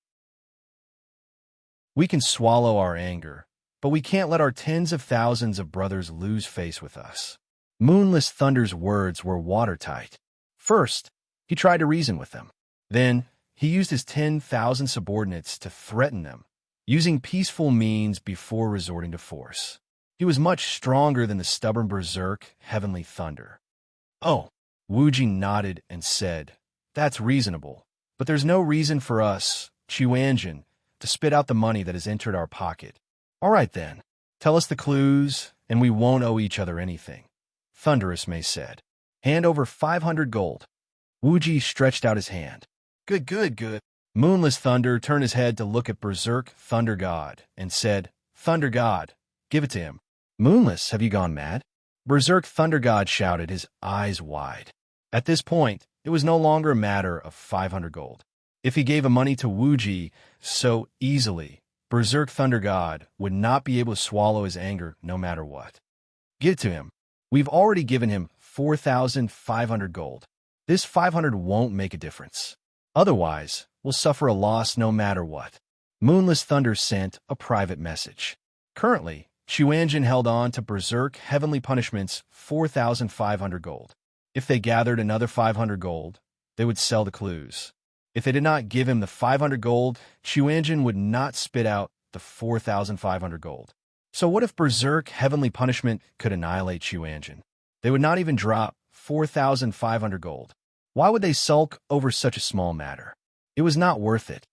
We can swallow our anger, but we can't let our tens of thousands of brothers lose face with us." Moonless Thunder's words were watertight. First, he tried to reason with them. Then, he used his 10,000 subordinates to threaten them, using peaceful means before resorting to force. He was much stronger than the stubborn berserk Heavenly Thunder. "Oh," Wuji nodded and said, "that's reasonable, but there's no reason for us, Chuanjin, to spit out the money that has entered our pocket. All right then, tell us the clues, and we won't owe each other anything," Thunderous May said. "Hand over 500 gold." Wuji stretched out his hand. Good, good, good. Moonless Thunder turned his head to look at Berserk Thunder God and said, "Thunder God, give it to him." "Moonless, have you gone mad?" Berserk Thunder God shouted, his eyes wide. At this point, it was no longer a matter of 500 gold. If he gave the money to Wuji so easily, Berserk Thunder God would not be able to swallow his anger no matter what. "Give it to him. We've already given him 4,500 gold. This 500 won't make a difference. Otherwise, we'll suffer a loss no matter what." Moonless Thunder sent a private message. Currently, Chuanjin held on to Berserk Heavenly Punishment's 4,500 gold. If they gathered another 500 gold, they would sell the clues. If they did not give him the 500 gold, Chuanjin would not spit out the 4,500 gold. So what if Berserk Heavenly Punishment could annihilate Chuanjin? They would not even drop 4,500 gold. Why would they sulk over such a small matter? It was not worth it.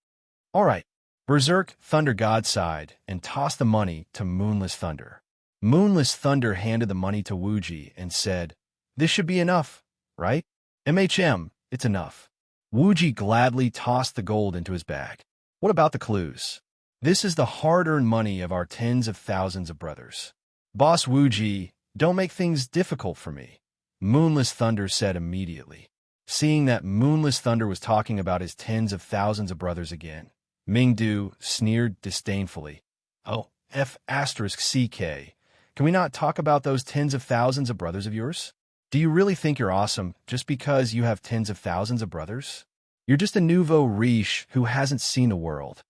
All right. Berserk Thunder God sighed and tossed the money to Moonless Thunder. Moonless Thunder handed the money to Wuji and said, "This should be enough, right?" "MHM, it's enough." Wuji gladly tossed the gold into his bag. "What about the clues? This is the hard-earned money of our tens of thousands of brothers." "Boss Wuji, don't make things difficult for me," Moonless Thunder said immediately. Seeing that Moonless Thunder was talking about his tens of thousands of brothers again, Mingdu sneered disdainfully. "Oh, F*CK. Can we not talk about those tens of thousands of brothers of yours? Do you really think you're awesome just because you have tens of thousands of brothers? You're just a nouveau riche who hasn't seen the world."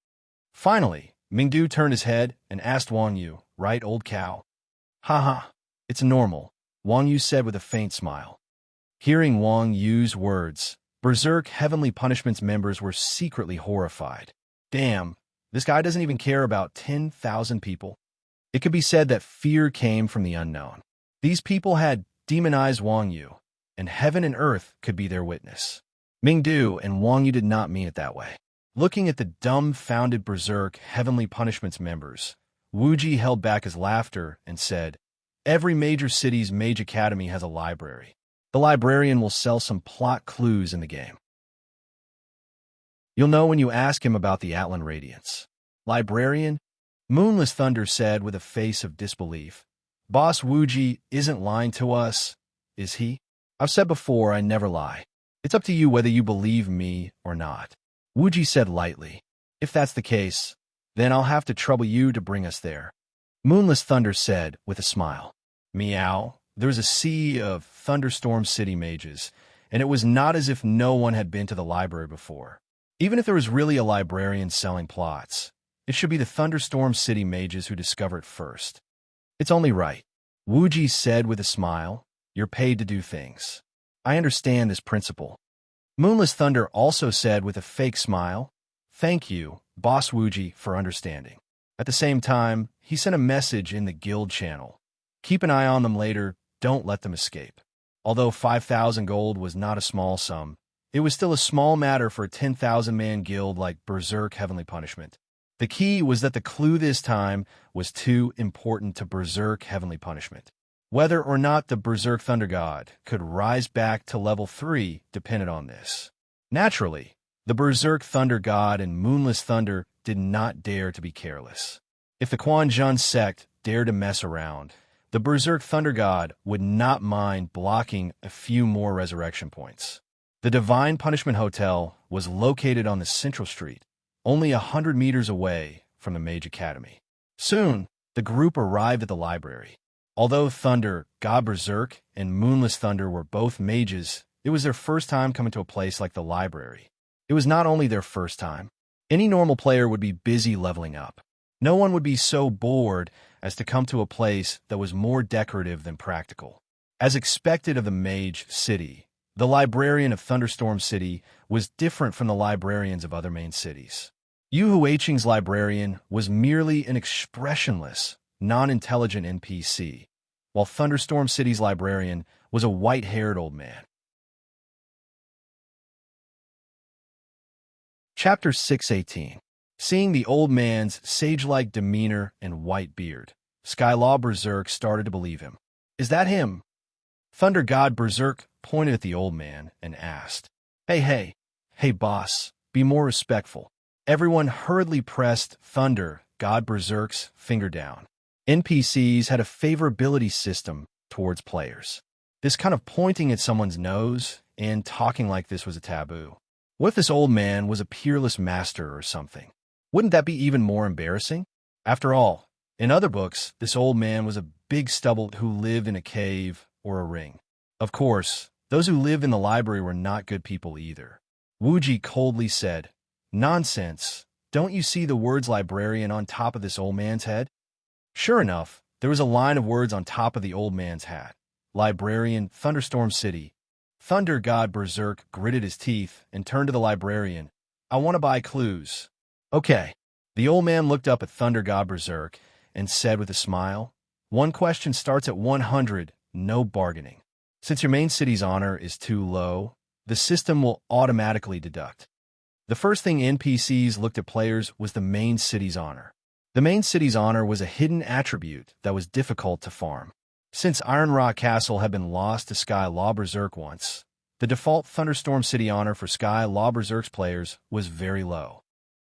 Finally, Mingdu turned his head and asked Wang Yu, "Right, old cow?" "Haha, it's normal," Wang Yu said with a faint smile. Hearing Wang Yu's words, Berserk Heavenly Punishment's members were secretly horrified. Damn, this guy doesn't even care about 10,000 people. It could be said that fear came from the unknown. These people had demonized Wang Yu, and heaven and earth could be their witness. Mingdu and Wang Yu did not mean it that way. Looking at the dumbfounded Berserk Heavenly Punishment's members, Wuji held back his laughter and said, "Every major city's mage academy has a library. The librarian will sell some plot clues in the game. You'll know when you ask him about the Atlan Radiance." "Librarian?" Moonless Thunder said with a face of disbelief. "Boss Wuji isn't lying to us, is he? I've said before I never lie. It's up to you whether you believe me or not." Wuji said lightly, "If that's the case, then I'll have to trouble you to bring us there." Moonless Thunder said with a smile. "Meow, there's a sea of Thunderstorm City mages, and it was not as if no one had been to the library before. Even if there was really a librarian selling plots, it should be the Thunderstorm City mages who discover it first. It's only right." Wuji said with a smile, "You're paid to do things. I understand this principle." Moonless Thunder also said with a fake smile, "Thank you, Boss Wuji, for understanding." At the same time, he sent a message in the guild channel. "Keep an eye on them later, don't let them escape." Although 5,000 gold was not a small sum, it was still a small matter for a 10,000-man guild like Berserk Heavenly Punishment. The key was that the clue this time was too important to Berserk Heavenly Punishment. Whether or not the Berserk Thunder God could rise back to level 3 depended on this. Naturally, the Berserk Thunder God and Moonless Thunder did not dare to be careless. If the Quan Jun sect dared to mess around, the Berserk Thunder God would not mind blocking a few more resurrection points. The Divine Punishment Hotel was located on the central street, only 100 meters away from the Mage Academy. Soon, the group arrived at the library. Although Thunder, God Berserk, and Moonless Thunder were both mages, it was their first time coming to a place like the library. It was not only their first time. Any normal player would be busy leveling up. No one would be so bored as to come to a place that was more decorative than practical. As expected of the Mage City, the librarian of Thunderstorm City was different from the librarians of other main cities. Yu Huiqing's librarian was merely an expressionless, non-intelligent NPC, while Thunderstorm City's librarian was a white-haired old man. Chapter 618. Seeing the old man's sage-like demeanor and white beard, Skylaw Berserk started to believe him. Is that him? Thunder God Berserk pointed at the old man and asked, Hey, boss, be more respectful. Everyone hurriedly pressed Thunder God Berserk's finger down. NPCs had a favorability system towards players. This kind of pointing at someone's nose and talking like this was a taboo. What if this old man was a peerless master or something? Wouldn't that be even more embarrassing? After all, in other books, this old man was a big stubble who lived in a cave or a ring. Of course, those who lived in the library were not good people either. Wuji coldly said, Nonsense. Don't you see the words librarian on top of this old man's head? Sure enough, there was a line of words on top of the old man's hat. Librarian, Thunderstorm City. Thunder God Berserk gritted his teeth and turned to the librarian. I want to buy clues. Okay. The old man looked up at Thunder God Berserk and said with a smile, One question starts at 100, no bargaining. Since your main city's honor is too low, the system will automatically deduct. The first thing NPCs looked at players was the main city's honor. The main city's honor was a hidden attribute that was difficult to farm. Since Iron Rock Castle had been lost to Sky Law Berserk once, the default Thunderstorm City honor for Sky Law Berserk's players was very low.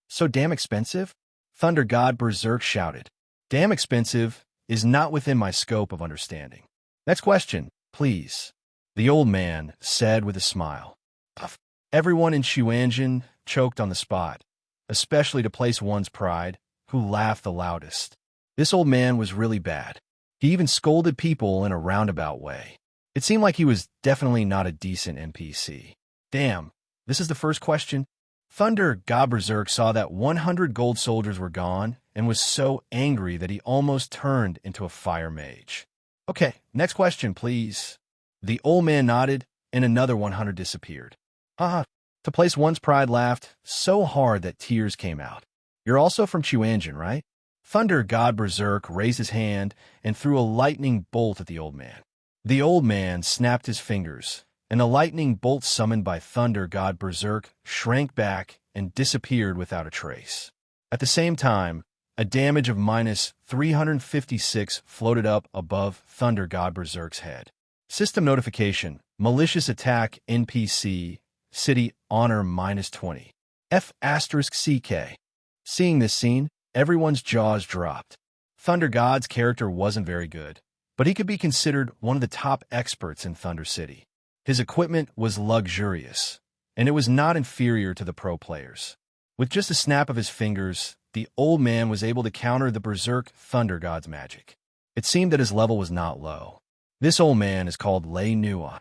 So damn expensive? Thunder God Berserk shouted. Damn expensive is not within my scope of understanding. Next question, please. The old man said with a smile. Puff. Everyone in Xuanzhen choked on the spot, especially to place one's pride, who laughed the loudest. This old man was really bad. He even scolded people in a roundabout way. It seemed like he was definitely not a decent NPC. Damn, this is the first question? Thunder God Berserk saw that 100 gold soldiers were gone and was so angry that he almost turned into a fire mage. Okay, next question, please. The old man nodded, and another 100 disappeared. To place one's pride laughed so hard that tears came out. You're also from Xuanzhen, right? Thunder God Berserk raised his hand and threw a lightning bolt at the old man. The old man snapped his fingers, and the lightning bolt summoned by Thunder God Berserk shrank back and disappeared without a trace. At the same time, a damage of minus 356 floated up above Thunder God Berserk's head. System notification, malicious attack NPC, city honor minus 20. F***CK. Seeing this scene, everyone's jaws dropped. Thunder God's character wasn't very good, but he could be considered one of the top experts in Thunder City. His equipment was luxurious, and it was not inferior to the pro players. With just a snap of his fingers, the old man was able to counter the Berserk Thunder God's magic. It seemed that his level was not low. This old man is called Lei Nua.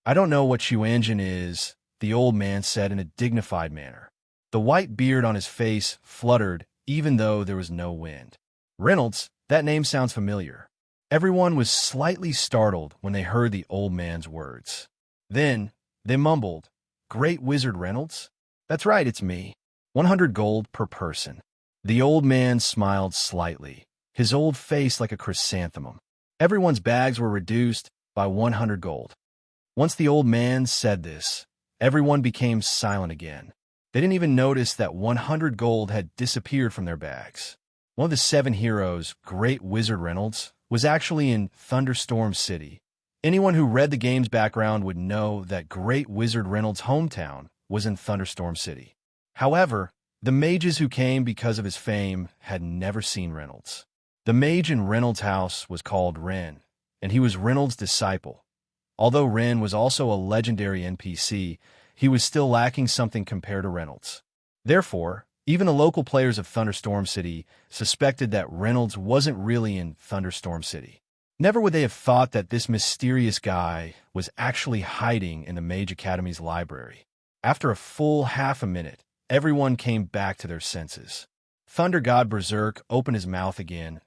I don't know what Xuanzhen is, the old man said in a dignified manner. The white beard on his face fluttered even though there was no wind. Reynolds, that name sounds familiar. Everyone was slightly startled when they heard the old man's words. Then, they mumbled, Great Wizard Reynolds? That's right, it's me. 100 gold per person. The old man smiled slightly, his old face like a chrysanthemum. Everyone's bags were reduced by 100 gold. Once the old man said this, everyone became silent again. They didn't even notice that 100 gold had disappeared from their bags. One of the 7 heroes, Great Wizard Reynolds, was actually in Thunderstorm City. Anyone who read the game's background would know that Great Wizard Reynolds' hometown was in Thunderstorm City. However, the mages who came because of his fame had never seen Reynolds. The mage in Reynolds' house was called Ren, and he was Reynolds' disciple. Although Ren was also a legendary NPC, he was still lacking something compared to Reynolds. Therefore, even the local players of Thunderstorm City suspected that Reynolds wasn't really in Thunderstorm City. Never would they have thought that this mysterious guy was actually hiding in the Mage Academy's library. After a full half a minute, everyone came back to their senses. Thunder God Berserk opened his mouth again.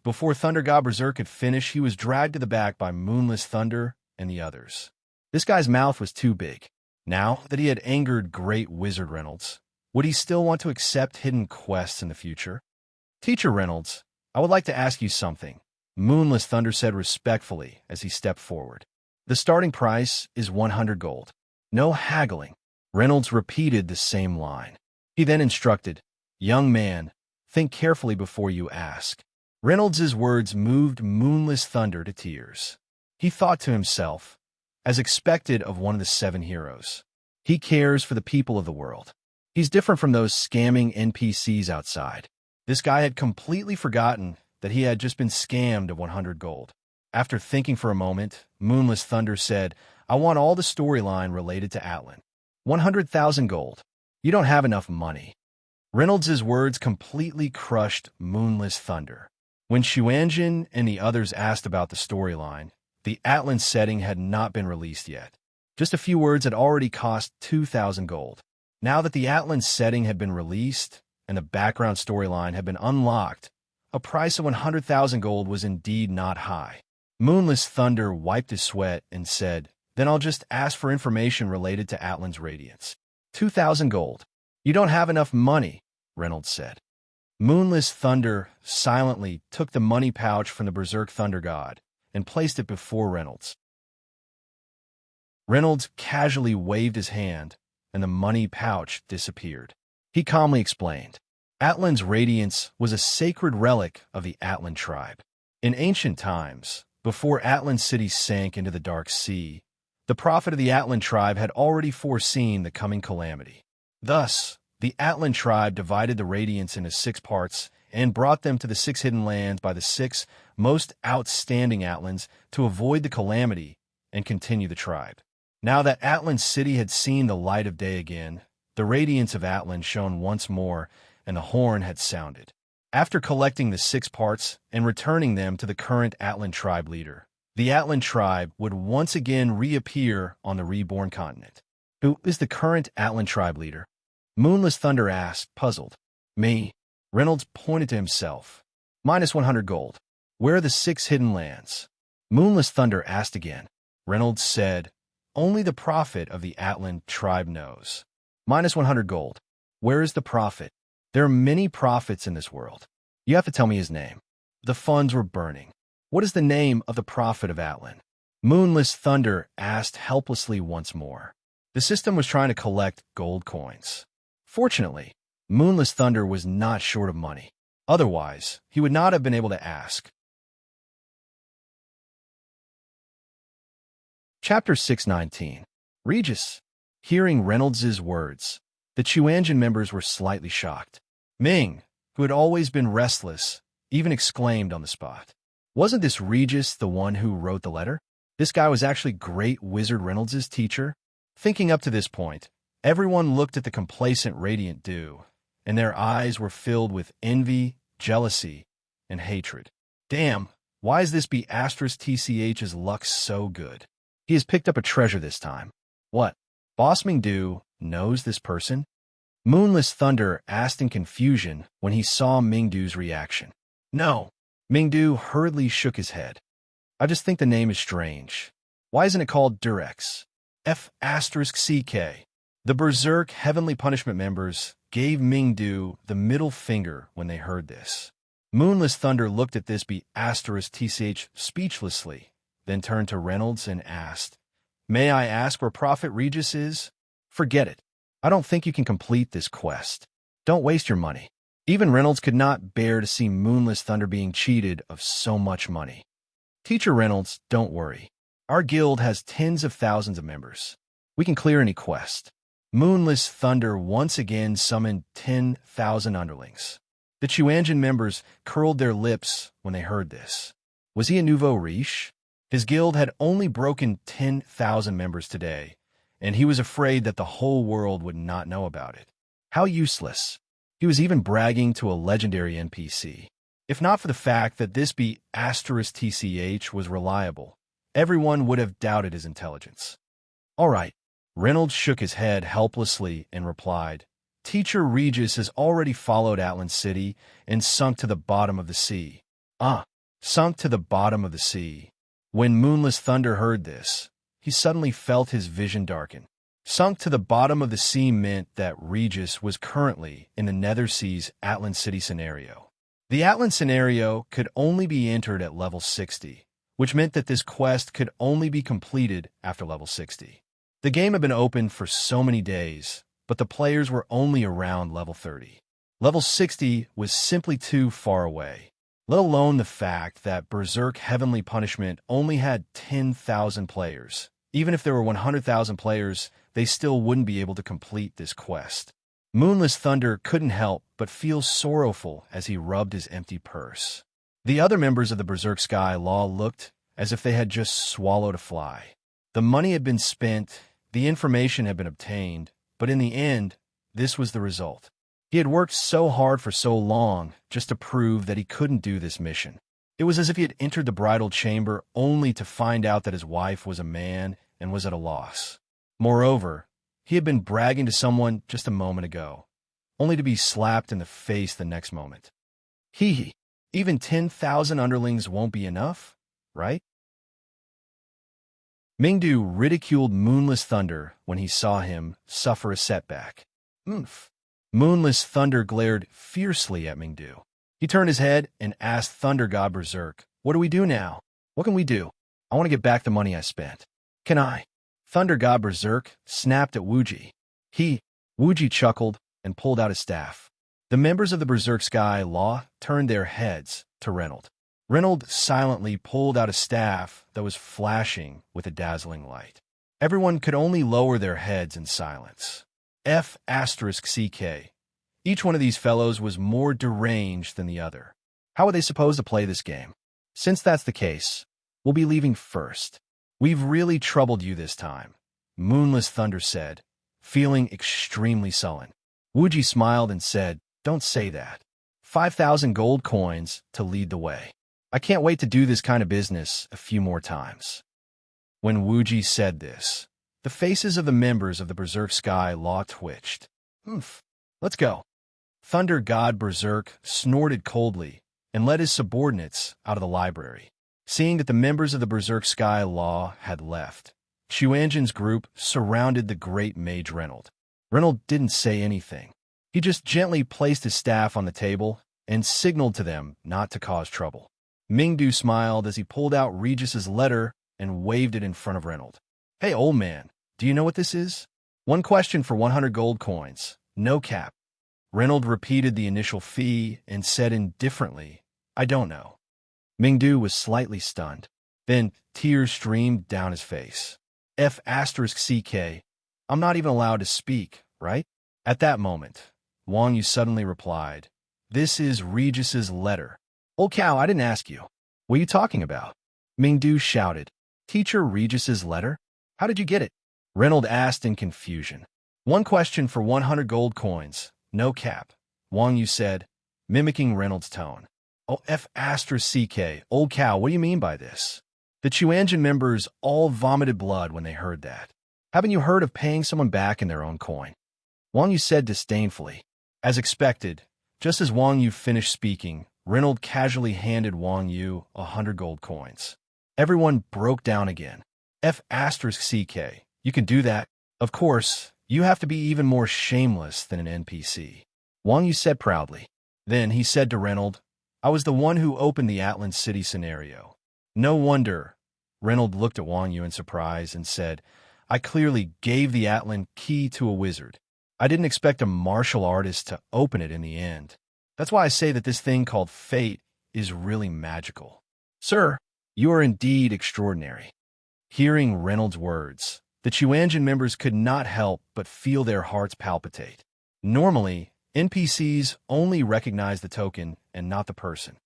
Before Thunder God Berserk could finish, he was dragged to the back by Moonless Thunder and the others. This guy's mouth was too big. Now that he had angered Great Wizard Reynolds, would he still want to accept hidden quests in the future? Teacher Reynolds, I would like to ask you something, Moonless Thunder said respectfully as he stepped forward. The starting price is 100 gold. No haggling. Reynolds repeated the same line. He then instructed, Young man, think carefully before you ask. Reynolds's words moved Moonless Thunder to tears. He thought to himself, as expected of one of the 7 heroes, he cares for the people of the world. He's different from those scamming NPCs outside. This guy had completely forgotten that he had just been scammed of 100 gold. After thinking for a moment, Moonless Thunder said, I want all the storyline related to Atlan. 100,000 gold. You don't have enough money. Reynolds's words completely crushed Moonless Thunder. When Xuanjin and the others asked about the storyline, the Atlan setting had not been released yet. Just a few words had already cost 2,000 gold. Now that the Atlan setting had been released and the background storyline had been unlocked, a price of 100,000 gold was indeed not high. Moonless Thunder wiped his sweat and said, Then I'll just ask for information related to Atlan's radiance. 2,000 gold. You don't have enough money, Reynolds said. Moonless Thunder silently took the money pouch from the Berserk Thunder God and placed it before Reynolds. Reynolds casually waved his hand, and the money pouch disappeared. He calmly explained, Atlan's radiance was a sacred relic of the Atlan tribe. In ancient times, before Atlan City sank into the Dark Sea, the prophet of the Atlan tribe had already foreseen the coming calamity. Thus, the Atlan tribe divided the radiance into 6 parts and brought them to the 6 hidden lands by the 6 most outstanding Atlans to avoid the calamity and continue the tribe. Now that Atlan City had seen the light of day again, the radiance of Atlan shone once more, and the horn had sounded. After collecting the 6 parts and returning them to the current Atlan tribe leader, the Atlan tribe would once again reappear on the reborn continent. Who is the current Atlan tribe leader? Moonless Thunder asked, puzzled. Me. Reynolds pointed to himself. Minus 100 gold. Where are the 6 hidden lands? Moonless Thunder asked again. Reynolds said, Only the prophet of the Atlan tribe knows. Minus 100 gold. Where is the prophet? There are many prophets in this world. You have to tell me his name. The funds were burning. What is the name of the prophet of Atlan? Moonless Thunder asked helplessly once more. The system was trying to collect gold coins. Fortunately, Moonless Thunder was not short of money. Otherwise, he would not have been able to ask. Chapter 619. Regis. Hearing Reynolds's words, the Xuanjin members were slightly shocked. Ming, who had always been restless, even exclaimed on the spot. Wasn't this Regis the one who wrote the letter? This guy was actually Great Wizard Reynolds' teacher? Thinking up to this point, everyone looked at the complacent Radiant Dew, and their eyes were filled with envy, jealousy, and hatred. Damn, why is this TCH's luck so good? He has picked up a treasure this time. What? Boss Mingdu knows this person? Moonless Thunder asked in confusion when he saw Mingdu's reaction. No. Mingdu hurriedly shook his head. I just think the name is strange. Why isn't it called Durex? F*CK. The Berserk Heavenly Punishment members gave Mingdu the middle finger when they heard this. Moonless Thunder looked at this TCH speechlessly, then turned to Reynolds and asked, May I ask where Prophet Regis is? Forget it. I don't think you can complete this quest. Don't waste your money. Even Reynolds could not bear to see Moonless Thunder being cheated of so much money. Teacher Reynolds, don't worry. Our guild has tens of thousands of members. We can clear any quest. Moonless Thunder once again summoned 10,000 underlings. The Chuanjin members curled their lips when they heard this. Was he a nouveau riche? His guild had only broken 10,000 members today, and he was afraid that the whole world would not know about it. How useless. He was even bragging to a legendary NPC. If not for the fact that this *TCH was reliable, everyone would have doubted his intelligence. All right. Reynolds shook his head helplessly and replied, Teacher Regis has already followed Atlan City and sunk to the bottom of the sea. Sunk to the bottom of the sea. When Moonless Thunder heard this, he suddenly felt his vision darken. Sunk to the bottom of the sea meant that Regis was currently in the Nether Sea's Atlan City scenario. The Atlan scenario could only be entered at level 60, which meant that this quest could only be completed after level 60. The game had been open for so many days, but the players were only around level 30. Level 60 was simply too far away, let alone the fact that Berserk Heavenly Punishment only had 10,000 players. Even if there were 100,000 players, they still wouldn't be able to complete this quest. Moonless Thunder couldn't help but feel sorrowful as he rubbed his empty purse. The other members of the Berserk Sky Law looked as if they had just swallowed a fly. The money had been spent, the information had been obtained, but in the end, this was the result. He had worked so hard for so long just to prove that he couldn't do this mission. It was as if he had entered the bridal chamber only to find out that his wife was a man and was at a loss. Moreover, he had been bragging to someone just a moment ago, only to be slapped in the face the next moment. Even 10,000 underlings won't be enough, right? Mingdu ridiculed Moonless Thunder when he saw him suffer a setback. Moonless Thunder glared fiercely at Mingdu. He turned his head and asked Thunder God Berserk, What do we do now? What can we do? I want to get back the money I spent. Can I? Thunder God Berserk snapped at Wuji. Wuji chuckled and pulled out his staff. The members of the Berserk Sky Law turned their heads to Reynolds. Reynolds silently pulled out a staff that was flashing with a dazzling light. Everyone could only lower their heads in silence. *CK. Each one of these fellows was more deranged than the other. How are they supposed to play this game? Since that's the case, we'll be leaving first. We've really troubled you this time, Moonless Thunder said, feeling extremely sullen. Wuji smiled and said, Don't say that. 5,000 gold coins to lead the way. I can't wait to do this kind of business a few more times. When Wuji said this, the faces of the members of the Berserk Sky Law twitched. Let's go. Thunder God Berserk snorted coldly and led his subordinates out of the library. Seeing that the members of the Berserk Sky Law had left, Chuanjin's group surrounded the great mage Reynolds. Reynolds didn't say anything. He just gently placed his staff on the table and signaled to them not to cause trouble. Mingdu smiled as he pulled out Regis's letter and waved it in front of Reynolds. Hey, old man, do you know what this is? 1 question for 100 gold coins. No cap. Reynolds repeated the initial fee and said indifferently, I don't know. Mingdu was slightly stunned. Then tears streamed down his face. *CK. I'm not even allowed to speak, right? At that moment, Wang Yu suddenly replied, This is Regis's letter. Old cow, I didn't ask you. What are you talking about? Mingdu shouted. Teacher Regis's letter? How did you get it? Reynolds asked in confusion. 1 question for 100 gold coins. No cap. Wang Yu said, mimicking Reynolds' tone. *CK. Old cow, what do you mean by this? The Chuanjin members all vomited blood when they heard that. Haven't you heard of paying someone back in their own coin? Wang Yu said disdainfully. As expected, just as Wang Yu finished speaking, Reynolds casually handed Wang Yu 100 gold coins. Everyone broke down again. *CK. You can do that. Of course, you have to be even more shameless than an NPC. Wang Yu said proudly. Then he said to Reynolds, I was the one who opened the Atlan City scenario. No wonder. Reynolds looked at Wang Yu in surprise and said, I clearly gave the Atlan key to a wizard. I didn't expect a martial artist to open it in the end. That's why I say that this thing called fate is really magical. Sir, you are indeed extraordinary. Hearing Reynolds' words, the Chuanjin members could not help but feel their hearts palpitate. Normally, NPCs only recognize the token and not the person.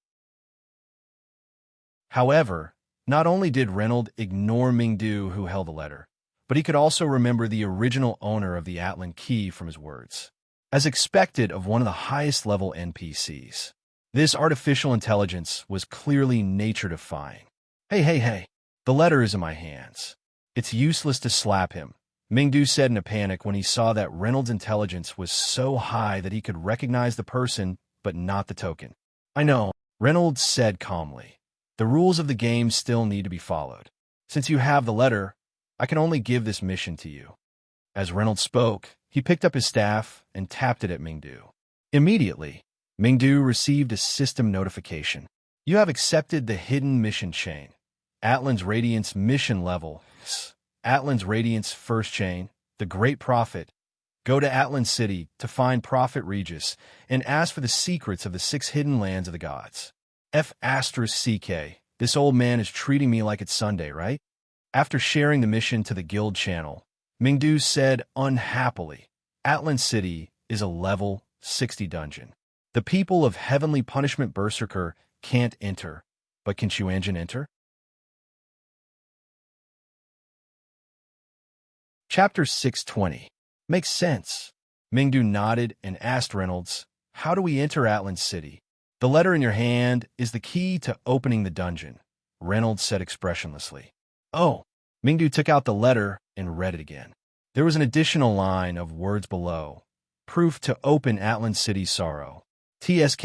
However, not only did Reynolds ignore Mingdu who held the letter, but he could also remember the original owner of the Atlan key from his words. As expected of one of the highest-level NPCs, this artificial intelligence was clearly nature-defying. Hey, the letter is in my hands. It's useless to slap him, Mingdu said in a panic when he saw that Reynolds' intelligence was so high that he could recognize the person but not the token. I know, Reynolds said calmly. The rules of the game still need to be followed. Since you have the letter, I can only give this mission to you. As Reynolds spoke, he picked up his staff and tapped it at Mingdu. Immediately, Mingdu received a system notification. You have accepted the hidden mission chain. Atlan's Radiance mission level. Atlan's Radiance first chain, the Great Prophet. Go to Atlan City to find Prophet Regis and ask for the secrets of the 6 hidden lands of the gods. F***CK, this old man is treating me like it's Sunday, right? After sharing the mission to the guild channel, Mingdu said unhappily, Atlan City is a level 60 dungeon. The people of Heavenly Punishment Berserker can't enter, but can Chuanjin enter? Chapter 620. Makes sense. Mingdu nodded and asked Reynolds, how do we enter Atlan City? The letter in your hand is the key to opening the dungeon, Reynolds said expressionlessly. Oh, Mingdu took out the letter and read it again. There was an additional line of words below. Proof to open Atlan City Sorrow. TSK,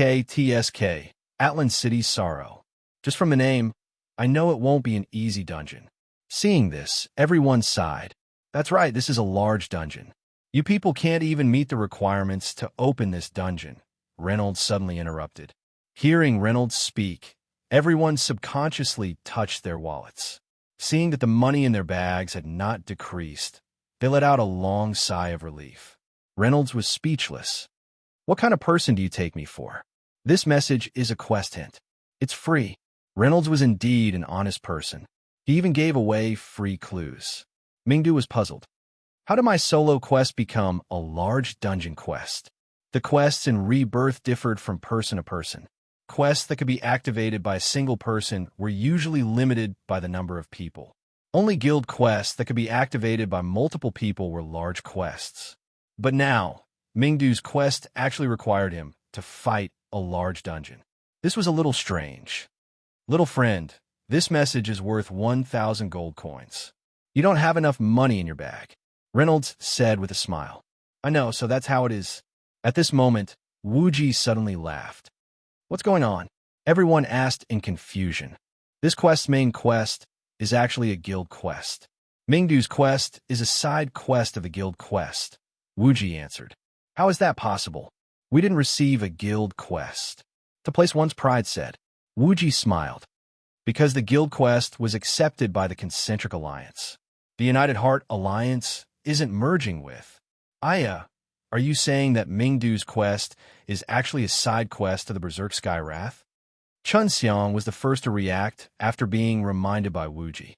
Atlan City Sorrow. Just from the name, I know it won't be an easy dungeon. Seeing this, everyone sighed. That's right, this is a large dungeon. You people can't even meet the requirements to open this dungeon, Reynolds suddenly interrupted. Hearing Reynolds speak, everyone subconsciously touched their wallets. Seeing that the money in their bags had not decreased, they let out a long sigh of relief. Reynolds was speechless. What kind of person do you take me for? This message is a quest hint. It's free. Reynolds was indeed an honest person. He even gave away free clues. Mingdu was puzzled. How did my solo quest become a large dungeon quest? The quests in Rebirth differed from person to person. Quests that could be activated by a single person were usually limited by the number of people. Only guild quests that could be activated by multiple people were large quests. But now, Mingdu's quest actually required him to fight a large dungeon. This was a little strange. Little friend, this message is worth 1,000 gold coins. You don't have enough money in your bag, Reynolds said with a smile. I know, so that's how it is. At this moment, Wuji suddenly laughed. What's going on? Everyone asked in confusion. This quest's main quest is actually a guild quest. Mingdu's quest is a side quest of the guild quest, Wuji answered. How is that possible? We didn't receive a guild quest. To place one's pride said. Wuji smiled. Because the guild quest was accepted by the Concentric Alliance. The United Heart Alliance isn't merging with. Aya, are you saying that Mingdu's quest is actually a side quest to the Berserk Sky Wrath? Chun Xiang was the first to react after being reminded by Wuji.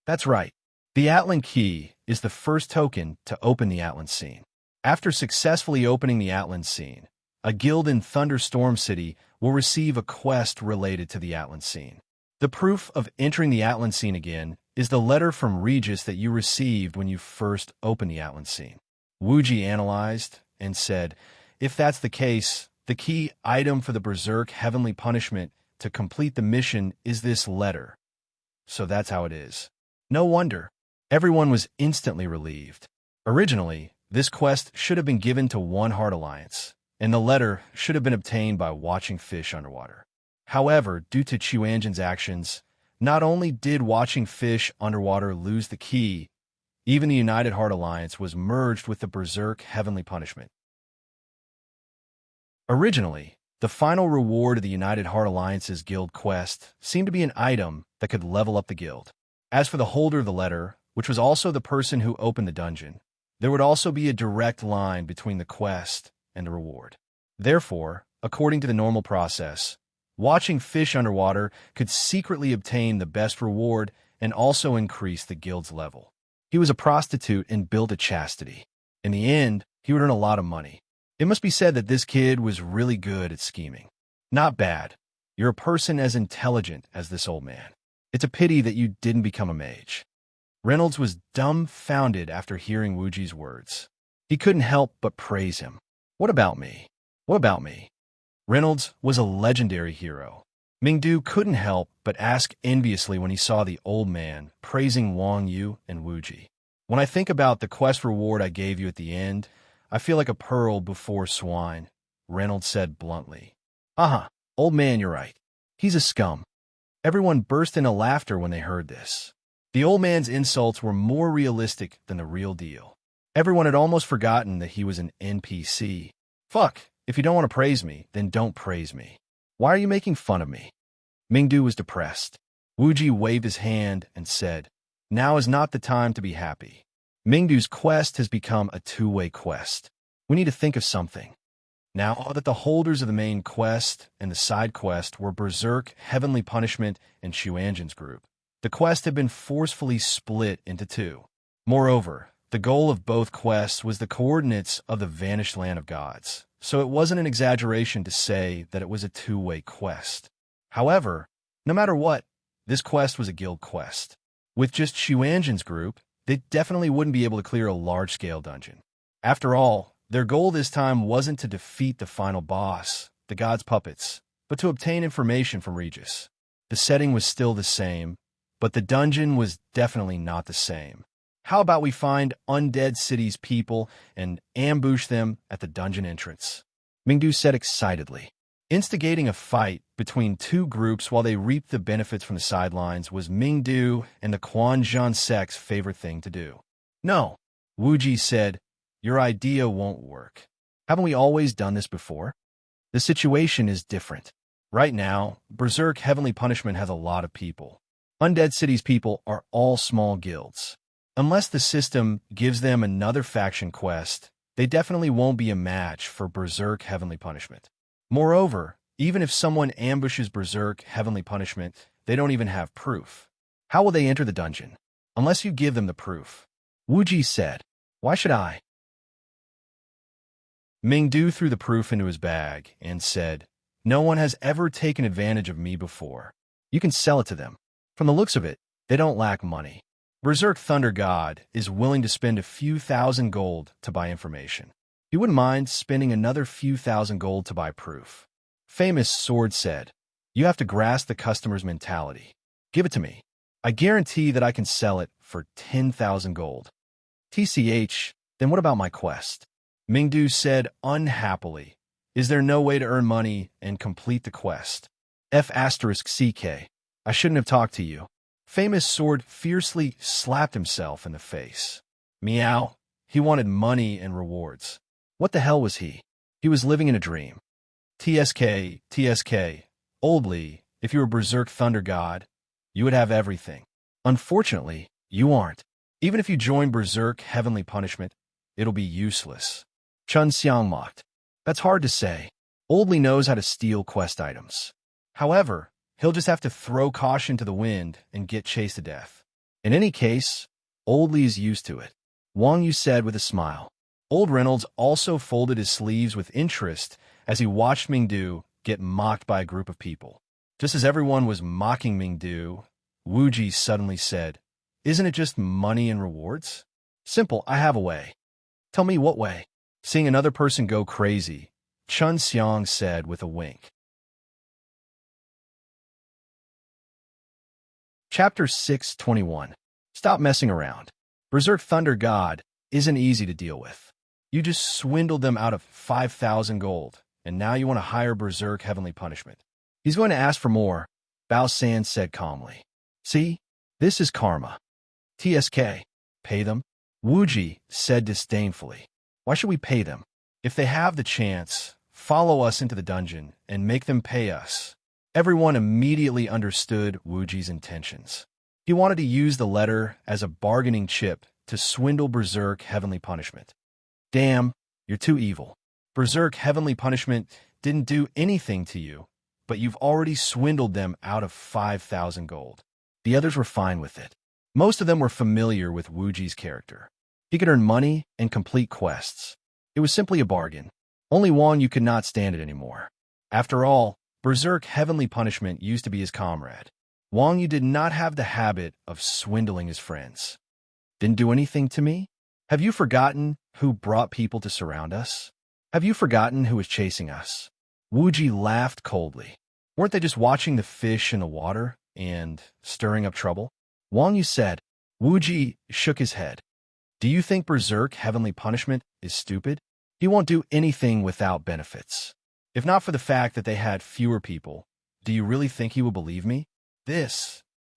That's right. The Atlan Key is the first token to open the Atlan Scene. After successfully opening the Atlan Scene, a guild in Thunderstorm City will receive a quest related to the Atlan Scene. The proof of entering the Atlan Scene again is the letter from Regis that you received when you first opened the Atlan Scene. Wuji analyzed and said, if that's the case, the key item for the Berserk Heavenly Punishment to complete the mission is this letter. So that's how it is. No wonder. Everyone was instantly relieved. Originally, this quest should have been given to One Heart Alliance, and the letter should have been obtained by watching fish underwater. However, due to Chuanjin's actions, not only did watching fish underwater lose the key, even the United Heart Alliance was merged with the Berserk Heavenly Punishment. Originally, the final reward of the United Heart Alliance's guild quest seemed to be an item that could level up the guild. As for the holder of the letter, which was also the person who opened the dungeon, there would also be a direct line between the quest and the reward. Therefore, according to the normal process. Watching fish underwater could secretly obtain the best reward and also increase the guild's level. He was a prostitute and built a chastity. In the end, he would earn a lot of money. It must be said that this kid was really good at scheming. Not bad. You're a person as intelligent as this old man. It's a pity that you didn't become a mage. Reynolds was dumbfounded after hearing Wuji's words. He couldn't help but praise him. What about me? What about me? Reynolds was a legendary hero. Mingdu couldn't help but ask enviously when he saw the old man praising Wang Yu and Wuji. When I think about the quest reward I gave you at the end, I feel like a pearl before swine, Reynolds said bluntly. Old man, you're right. He's a scum. Everyone burst into laughter when they heard this. The old man's insults were more realistic than the real deal. Everyone had almost forgotten that he was an NPC. Fuck, if you don't want to praise me, then don't praise me. Why are you making fun of me? Mingdu was depressed. Wuji waved his hand and said, now is not the time to be happy. Mingdu's quest has become a two-way quest. We need to think of something. Now that the holders of the main quest and the side quest were Berserk, Heavenly Punishment, and Xuanzhen's group, the quest had been forcefully split into two. Moreover, the goal of both quests was the coordinates of the vanished land of gods, so it wasn't an exaggeration to say that it was a two-way quest. However, no matter what, this quest was a guild quest. With just Xuanzhen's group, they definitely wouldn't be able to clear a large-scale dungeon. After all, their goal this time wasn't to defeat the final boss, the god's puppets, but to obtain information from Regis. The setting was still the same, but the dungeon was definitely not the same. How about we find Undead City's people and ambush them at the dungeon entrance? Mingdu said excitedly. Instigating a fight between two groups while they reaped the benefits from the sidelines was Mingdu and the Quanzhan sect's favorite thing to do. No, Wuji said, your idea won't work. Haven't we always done this before? The situation is different. Right now, Berserk Heavenly Punishment has a lot of people. Undead City's people are all small guilds. Unless the system gives them another faction quest, they definitely won't be a match for Berserk Heavenly Punishment. Moreover, even if someone ambushes Berserk Heavenly Punishment, they don't even have proof. How will they enter the dungeon? Unless you give them the proof. Wuji said, why should I? Mingdu threw the proof into his bag and said, no one has ever taken advantage of me before. You can sell it to them. From the looks of it, they don't lack money. Berserk Thunder God is willing to spend a few thousand gold to buy information. He wouldn't mind spending another few thousand gold to buy proof. Famous Sword said, you have to grasp the customer's mentality. Give it to me. I guarantee that I can sell it for 10,000 gold. TCH, then what about my quest? Mingdu said unhappily, is there no way to earn money and complete the quest? F*CK, I shouldn't have talked to you. Famous Sword fiercely slapped himself in the face. Meow, he wanted money and rewards. What the hell was he? He was living in a dream. TSK, Oldly, if you were Berserk Thunder God, you would have everything. Unfortunately, you aren't. Even if you join Berserk Heavenly Punishment, it'll be useless. Chun Xiang mocked. That's hard to say. Oldly knows how to steal quest items. However, he'll just have to throw caution to the wind and get chased to death. In any case, Oldly is used to it. Wang Yu said with a smile. Old Reynolds also folded his sleeves with interest as he watched Mingdu get mocked by a group of people. Just as everyone was mocking Mingdu, Wuji suddenly said, isn't it just money and rewards? Simple, I have a way. Tell me what way? Seeing another person go crazy, Chun Xiang said with a wink. Chapter 621. Stop messing around. Berserk Thunder God isn't easy to deal with. You just swindled them out of 5,000 gold, and now you want to hire Berserk Heavenly Punishment. He's going to ask for more, Bao San said calmly. See, this is karma. TSK, pay them? Wuji said disdainfully. Why should we pay them? If they have the chance, follow us into the dungeon and make them pay us. Everyone immediately understood Wuji's intentions. He wanted to use the letter as a bargaining chip to swindle Berserk Heavenly Punishment. Damn, you're too evil. Berserk Heavenly Punishment didn't do anything to you, but you've already swindled them out of 5,000 gold. The others were fine with it. Most of them were familiar with Wuji's character. He could earn money and complete quests. It was simply a bargain. Only Wang Yu could not stand it anymore. After all, Berserk Heavenly Punishment used to be his comrade. Wang Yu did not have the habit of swindling his friends. Didn't do anything to me? Have you forgotten who brought people to surround us? Have you forgotten who was chasing us? Wuji laughed coldly. Weren't they just watching the fish in the water and stirring up trouble? Wang Yu said. Wuji shook his head. Do you think Berserk Heavenly Punishment is stupid? He won't do anything without benefits. If not for the fact that they had fewer people, do you really think he will believe me?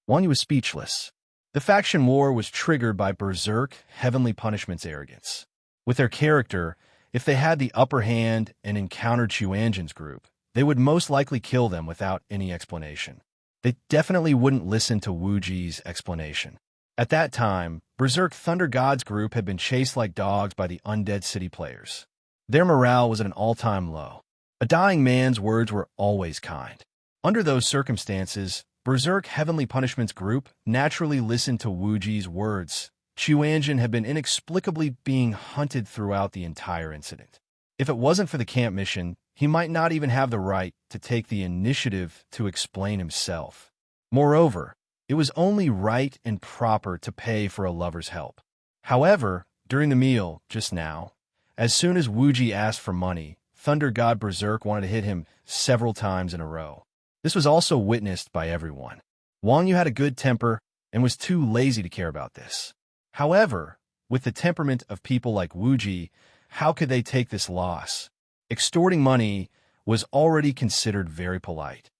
Wang Yu was speechless. The faction war was triggered by Berserk Heavenly Punishment's arrogance. With their character, if they had the upper hand and encountered Chuanjin's group, they would most likely kill them without any explanation. They definitely wouldn't listen to Wuji's explanation. At that time, Berserk Thunder God's group had been chased like dogs by the Undead City players. Their morale was at an all-time low. A dying man's words were always kind. Under those circumstances, Berserk Heavenly Punishment's group naturally listened to Wuji's words. Chuanjin had been inexplicably being hunted throughout the entire incident. If it wasn't for the camp mission, he might not even have the right to take the initiative to explain himself. Moreover, it was only right and proper to pay for a lover's help. However, during the meal, just now, as soon as Wuji asked for money, Thunder God Berserk wanted to hit him several times in a row. This was also witnessed by everyone. Wang Yu had a good temper and was too lazy to care about this. However, with the temperament of people like Wuji, how could they take this loss? Extorting money was already considered very polite.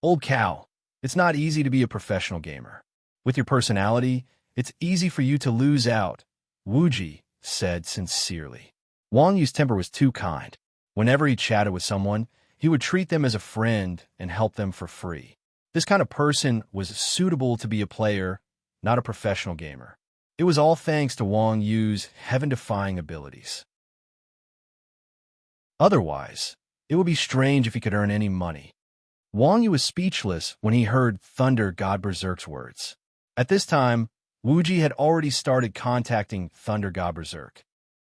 Old cow, it's not easy to be a professional gamer. With your personality, it's easy for you to lose out, Wuji said sincerely. Wang Yu's temper was too kind. Whenever he chatted with someone, he would treat them as a friend and help them for free. This kind of person was suitable to be a player, not a professional gamer. It was all thanks to Wang Yu's heaven-defying abilities. Otherwise, it would be strange if he could earn any money. Wang Yu was speechless when he heard Thunder God Berserk's words. At this time, Wuji had already started contacting Thunder God Berserk.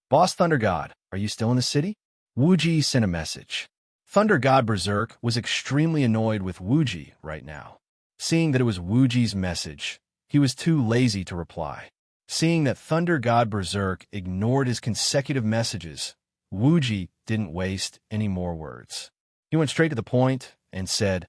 Boss Thunder God, are you still in the city? Wuji sent a message. Thunder God Berserk was extremely annoyed with Wuji right now. Seeing that it was Wuji's message, he was too lazy to reply. Seeing that Thunder God Berserk ignored his consecutive messages, Wuji didn't waste any more words. He went straight to the point and said,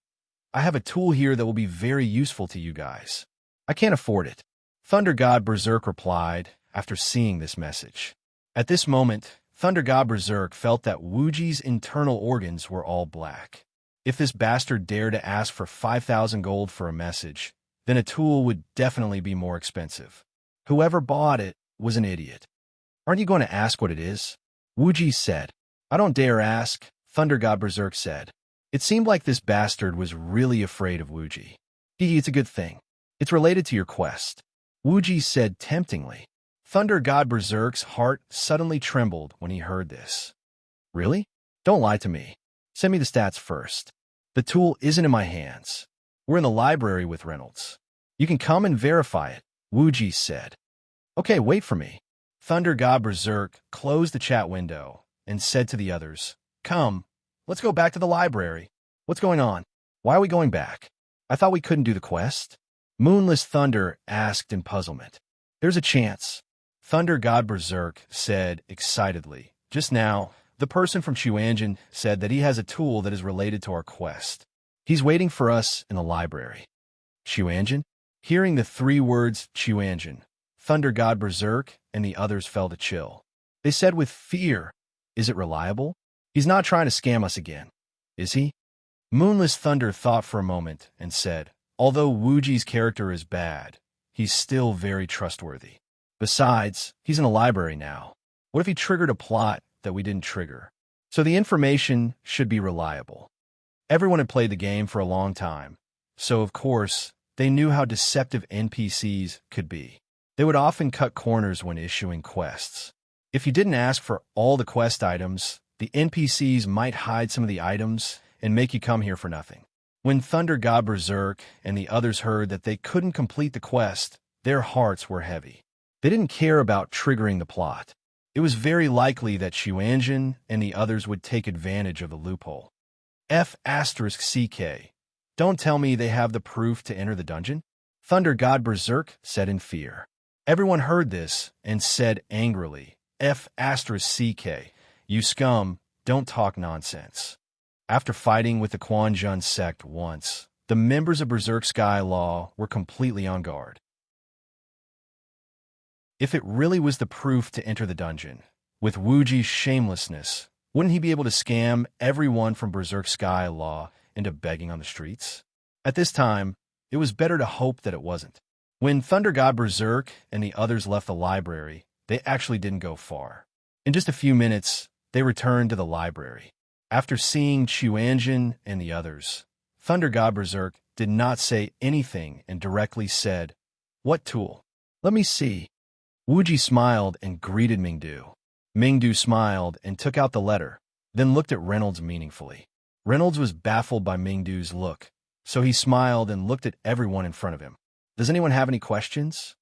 I have a tool here that will be very useful to you guys. I can't afford it. Thunder God Berserk replied after seeing this message. At this moment, Thunder God Berserk felt that Wuji's internal organs were all black. If this bastard dared to ask for 5,000 gold for a message, then a tool would definitely be more expensive. Whoever bought it was an idiot. Aren't you going to ask what it is? Wuji said. I don't dare ask, Thunder God Berserk said. It seemed like this bastard was really afraid of Wuji. It's a good thing. It's related to your quest. Wuji said temptingly. Thunder God Berserk's heart suddenly trembled when he heard this. Really? Don't lie to me. Send me the stats first. The tool isn't in my hands. We're in the library with Reynolds. You can come and verify it, Wuji said. Okay, wait for me. Thunder God Berserk closed the chat window and said to the others, Come, let's go back to the library. What's going on? Why are we going back? I thought we couldn't do the quest. Moonless Thunder asked in puzzlement. There's a chance. Thunder God Berserk said excitedly. Just now, the person from Chuanjin said that he has a tool that is related to our quest. He's waiting for us in the library. Chuanjin? Hearing the three words Chuanjin, Thunder God Berserk and the others felt a chill. They said with fear, Is it reliable? He's not trying to scam us again, is he? Moonless Thunder thought for a moment and said, Although Wuji's character is bad, he's still very trustworthy. Besides, he's in a library now. What if he triggered a plot that we didn't trigger? So the information should be reliable. Everyone had played the game for a long time, so of course, they knew how deceptive NPCs could be. They would often cut corners when issuing quests. If you didn't ask for all the quest items, the NPCs might hide some of the items and make you come here for nothing. When Thunder God Berserk and the others heard that they couldn't complete the quest, their hearts were heavy. They didn't care about triggering the plot. It was very likely that Xuanzhen and the others would take advantage of the loophole. F***CK. Don't tell me they have the proof to enter the dungeon? Thunder God Berserk said in fear. Everyone heard this and said angrily, F***CK. You scum, don't talk nonsense. After fighting with the Quan Jun sect once, the members of Berserk Sky Law were completely on guard. If it really was the proof to enter the dungeon, with Wuji's shamelessness, wouldn't he be able to scam everyone from Berserk Sky Law into begging on the streets? At this time, it was better to hope that it wasn't. When Thunder God Berserk and the others left the library, they actually didn't go far. In just a few minutes, they returned to the library. After seeing Xuanzhen and the others, Thunder God Berserk did not say anything and directly said, "What tool? Let me see." Wuji smiled and greeted Mingdu. Mingdu smiled and took out the letter, then looked at Reynolds meaningfully. Reynolds was baffled by Mingdu's look, so he smiled and looked at everyone in front of him. Does anyone have any questions?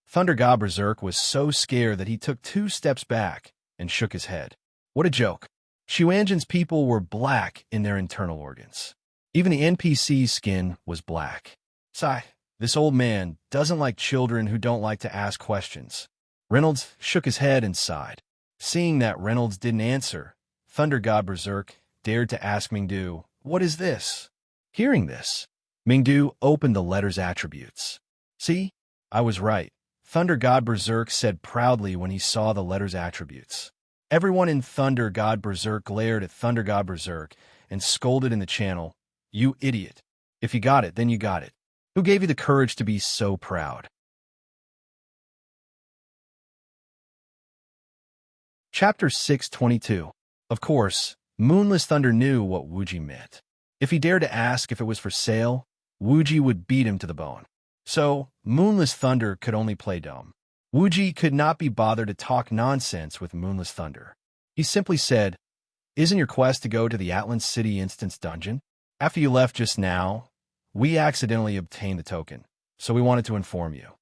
Thunder God Berserk was so scared that he took 2 steps back and shook his head. What a joke. Xuanzhen's people were black in their internal organs. Even the NPC's skin was black. Sigh, this old man doesn't like children who don't like to ask questions. Reynolds shook his head and sighed. Seeing that Reynolds didn't answer, Thunder God Berserk dared to ask Mingdu, "What is this?" Hearing this, Mingdu opened the letter's attributes. See, I was right, Thunder God Berserk said proudly when he saw the letter's attributes. Everyone in Thunder God Berserk glared at Thunder God Berserk and scolded in the channel, "You idiot. If you got it, then you got it. Who gave you the courage to be so proud?" Chapter 622. Of course, Moonless Thunder knew what Wuji meant. If he dared to ask if it was for sale, Wuji would beat him to the bone. So, Moonless Thunder could only play dumb. Wuji could not be bothered to talk nonsense with Moonless Thunder. He simply said, "Isn't your quest to go to the Atlan City Instance Dungeon? After you left just now, we accidentally obtained the token, so we wanted to inform you."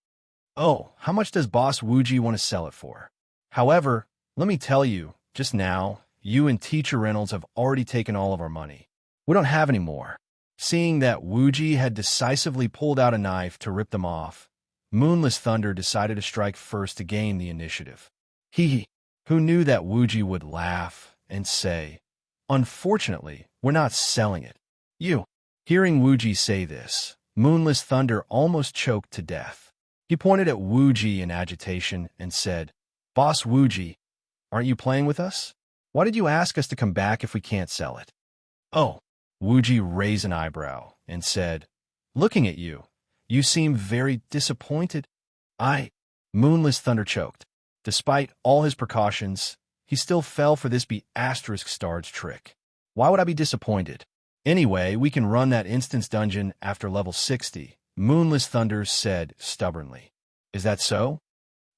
"Oh, how much does Boss Wuji want to sell it for? However, let me tell you, just now, you and Teacher Reynolds have already taken all of our money. We don't have any more." Seeing that Wuji had decisively pulled out a knife to rip them off, Moonless Thunder decided to strike first to gain the initiative. He, who knew that Wuji would laugh and say, "Unfortunately, we're not selling it." You. Hearing Wuji say this, Moonless Thunder almost choked to death. He pointed at Wuji in agitation and said, "Boss Wuji, aren't you playing with us? Why did you ask us to come back if we can't sell it?" "Oh." Wuji raised an eyebrow and said, "Looking at you, you seem very disappointed." Moonless Thunder choked. Despite all his precautions, he still fell for this be******************* trick. Why would I be disappointed? Anyway, we can run that instance dungeon after level 60, Moonless Thunder said stubbornly. Is that so?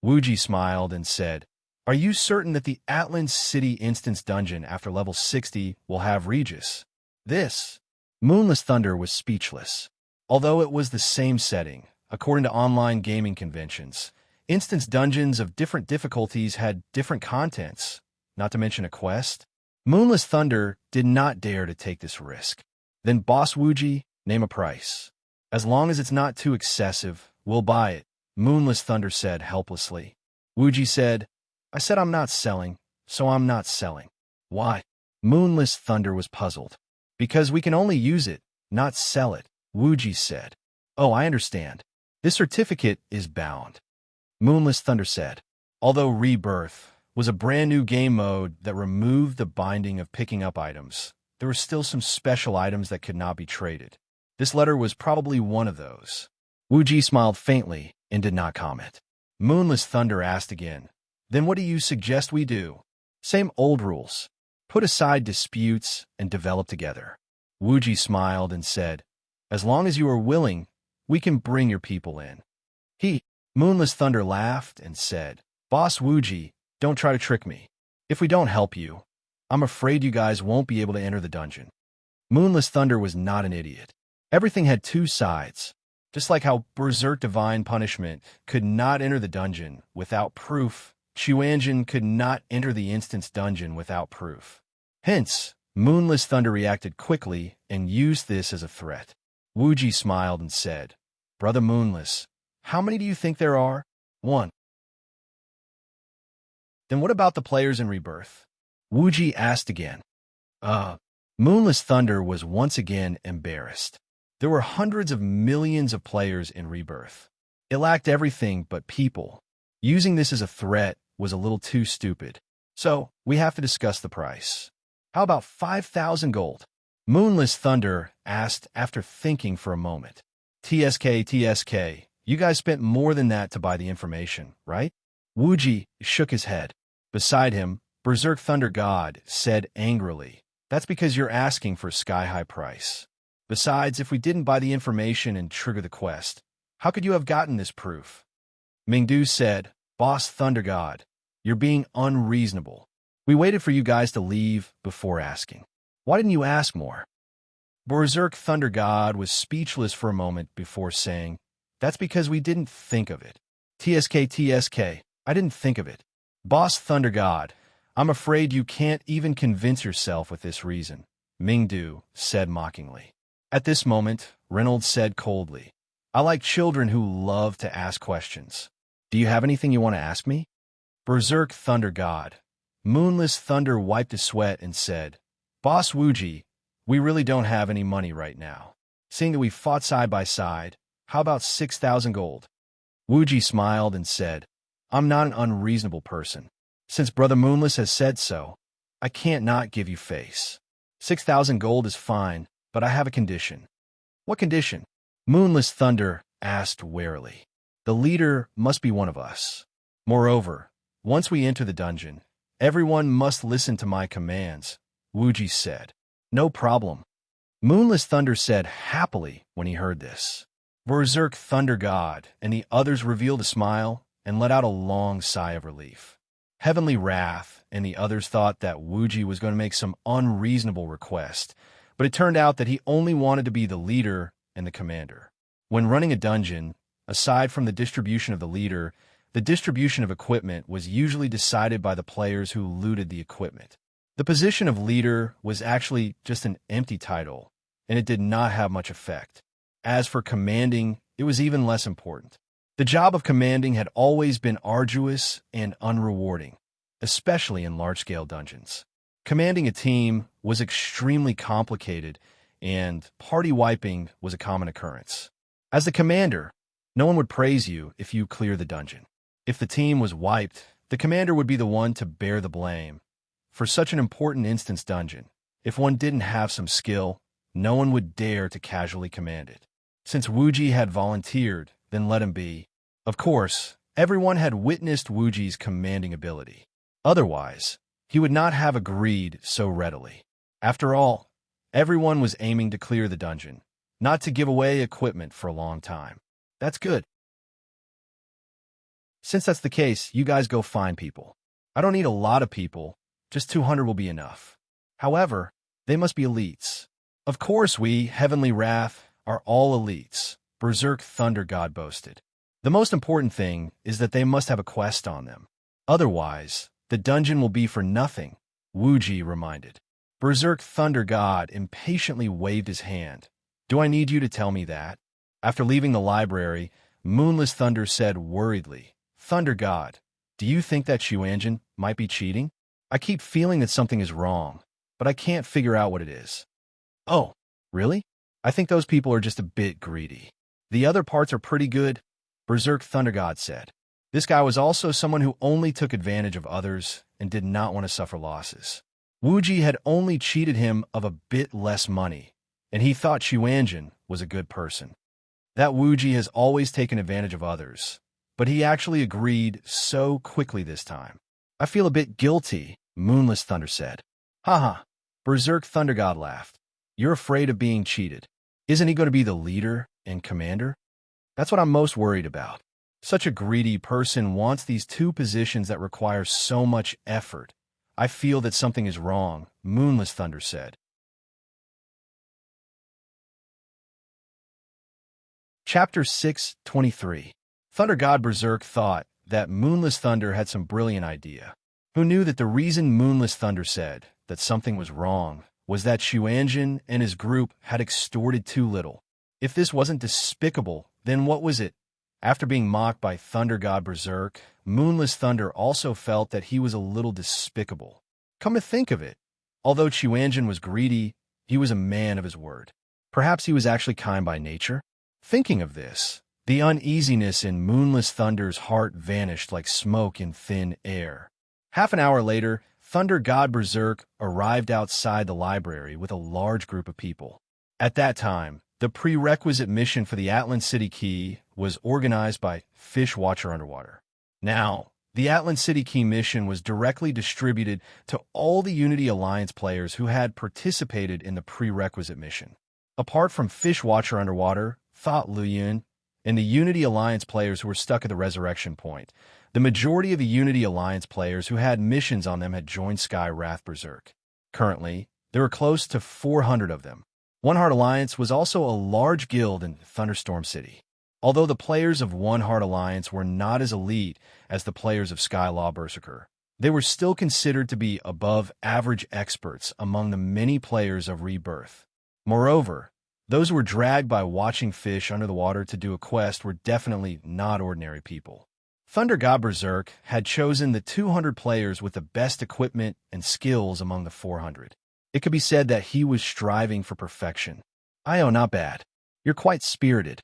Wuji smiled and said, "Are you certain that the Atlan City instance dungeon after level 60 will have Regis?" This. Moonless Thunder was speechless. Although it was the same setting, according to online gaming conventions, instance dungeons of different difficulties had different contents, not to mention a quest. Moonless Thunder did not dare to take this risk. Then Boss Wuji, name a price. As long as it's not too excessive, we'll buy it, Moonless Thunder said helplessly. Wuji said, "I said I'm not selling, so I'm not selling." Why? Moonless Thunder was puzzled. "Because we can only use it, not sell it," Wuji said. "Oh, I understand. This certificate is bound," Moonless Thunder said. Although Rebirth was a brand new game mode that removed the binding of picking up items, there were still some special items that could not be traded. This letter was probably one of those. Wuji smiled faintly and did not comment. Moonless Thunder asked again, "Then what do you suggest we do?" "Same old rules. Put aside disputes and develop together." Wuji smiled and said, "As long as you are willing, we can bring your people in." Moonless Thunder laughed and said, "Boss Wuji, don't try to trick me. If we don't help you, I'm afraid you guys won't be able to enter the dungeon. Moonless Thunder was not an idiot. Everything had two sides. Just like how Berserk Divine Punishment could not enter the dungeon without proof, Chuanjin could not enter the instance dungeon without proof. Hence, Moonless Thunder reacted quickly and used this as a threat. Wuji smiled and said, "Brother Moonless, how many do you think there are?" "One." "Then what about the players in Rebirth?" Wuji asked again. Moonless Thunder was once again embarrassed. There were hundreds of millions of players in Rebirth. It lacked everything but people. Using this as a threat was a little too stupid. So, we have to discuss the price. "How about 5,000 gold?" Moonless Thunder asked after thinking for a moment. TSK, you guys spent more than that to buy the information, right?" Wuji shook his head. Beside him, Berserk Thunder God said angrily, "That's because you're asking for a sky-high price. Besides, if we didn't buy the information and trigger the quest, how could you have gotten this proof?" Mingdu said, "Boss Thunder God, you're being unreasonable. We waited for you guys to leave before asking. Why didn't you ask more?" Berserk Thunder God was speechless for a moment before saying, "That's because we didn't think of it." TSK, I didn't think of it. "Boss Thunder God, I'm afraid you can't even convince yourself with this reason," Mingdu said mockingly. At this moment, Reynolds said coldly, "I like children who love to ask questions. Do you have anything you want to ask me?" Berserk Thunder God. Moonless Thunder wiped his sweat and said, "Boss Wuji, we really don't have any money right now. Seeing that we fought side by side, how about 6,000 gold?" Wuji smiled and said, "I'm not an unreasonable person. Since Brother Moonless has said so, I can't not give you face. 6,000 gold is fine, but I have a condition." "What condition?" Moonless Thunder asked warily. "The leader must be one of us. Moreover, once we enter the dungeon, everyone must listen to my commands," Wuji said. "No problem," Moonless Thunder said happily when he heard this. Berserk Thunder God and the others revealed a smile and let out a long sigh of relief. Heavenly Wrath and the others thought that Wuji was going to make some unreasonable request, but it turned out that he only wanted to be the leader and the commander. When running a dungeon, aside from the distribution of the leader, the distribution of equipment was usually decided by the players who looted the equipment. The position of leader was actually just an empty title, and it did not have much effect. As for commanding, it was even less important. The job of commanding had always been arduous and unrewarding, especially in large-scale dungeons. Commanding a team was extremely complicated, and party wiping was a common occurrence. As the commander, no one would praise you if you clear the dungeon. If the team was wiped, the commander would be the one to bear the blame. For such an important instance dungeon, if one didn't have some skill, no one would dare to casually command it. Since Wuji had volunteered, then let him be. Of course, everyone had witnessed Wuji's commanding ability. Otherwise, he would not have agreed so readily. After all, everyone was aiming to clear the dungeon, not to give away equipment for a long time. That's good. Since that's the case, you guys go find people. I don't need a lot of people, just 200 will be enough. However, they must be elites. Of course we, Heavenly Wrath, are all elites, Berserk Thunder God boasted. The most important thing is that they must have a quest on them. Otherwise, the dungeon will be for nothing, Wuji reminded. Berserk Thunder God impatiently waved his hand. Do I need you to tell me that? After leaving the library, Moonless Thunder said worriedly, Thunder God, do you think that Chuanjin might be cheating? I keep feeling that something is wrong, but I can't figure out what it is. Oh, really? I think those people are just a bit greedy. The other parts are pretty good, Berserk Thunder God said. This guy was also someone who only took advantage of others and did not want to suffer losses. Wuji had only cheated him of a bit less money, and he thought Chuanjin was a good person. That Wuji has always taken advantage of others, but he actually agreed so quickly this time. I feel a bit guilty, Moonless Thunder said. Haha, Berserk Thunder God laughed. You're afraid of being cheated. Isn't he going to be the leader and commander? That's what I'm most worried about. Such a greedy person wants these two positions that require so much effort, I feel that something is wrong, Moonless Thunder said. Chapter 6:23. Thunder God Berserk thought that Moonless Thunder had some brilliant idea. Who knew that the reason Moonless Thunder said that something was wrong was that Xuanzhen and his group had extorted too little. If this wasn't despicable, then what was it? After being mocked by Thunder God Berserk, Moonless Thunder also felt that he was a little despicable. Come to think of it, although Xuanzhen was greedy, he was a man of his word. Perhaps he was actually kind by nature? Thinking of this, the uneasiness in Moonless Thunder's heart vanished like smoke in thin air. Half an hour later, Thunder God Berserk arrived outside the library with a large group of people. At that time, the prerequisite mission for the Atlan City Key was organized by Fish Watcher Underwater. Now, the Atlan City Key mission was directly distributed to all the Unity Alliance players who had participated in the prerequisite mission. Apart from Fish Watcher Underwater, Thought Luyun, and the Unity Alliance players who were stuck at the Resurrection Point, the majority of the Unity Alliance players who had missions on them had joined Sky Wrath Berserk. Currently, there were close to 400 of them. One Heart Alliance was also a large guild in Thunderstorm City. Although the players of One Heart Alliance were not as elite as the players of Sky Law Berserker, they were still considered to be above-average experts among the many players of Rebirth. Moreover, those who were dragged by watching fish under the water to do a quest were definitely not ordinary people. Thunder God Berserk had chosen the 200 players with the best equipment and skills among the 400. It could be said that he was striving for perfection. Not bad. You're quite spirited.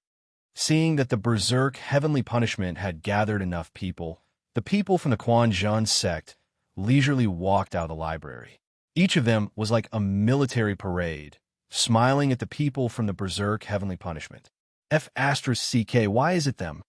Seeing that the Berserk Heavenly Punishment had gathered enough people, the people from the Quan Zhun sect leisurely walked out of the library. Each of them was like a military parade, smiling at the people from the Berserk Heavenly Punishment. F***CK, why is it them?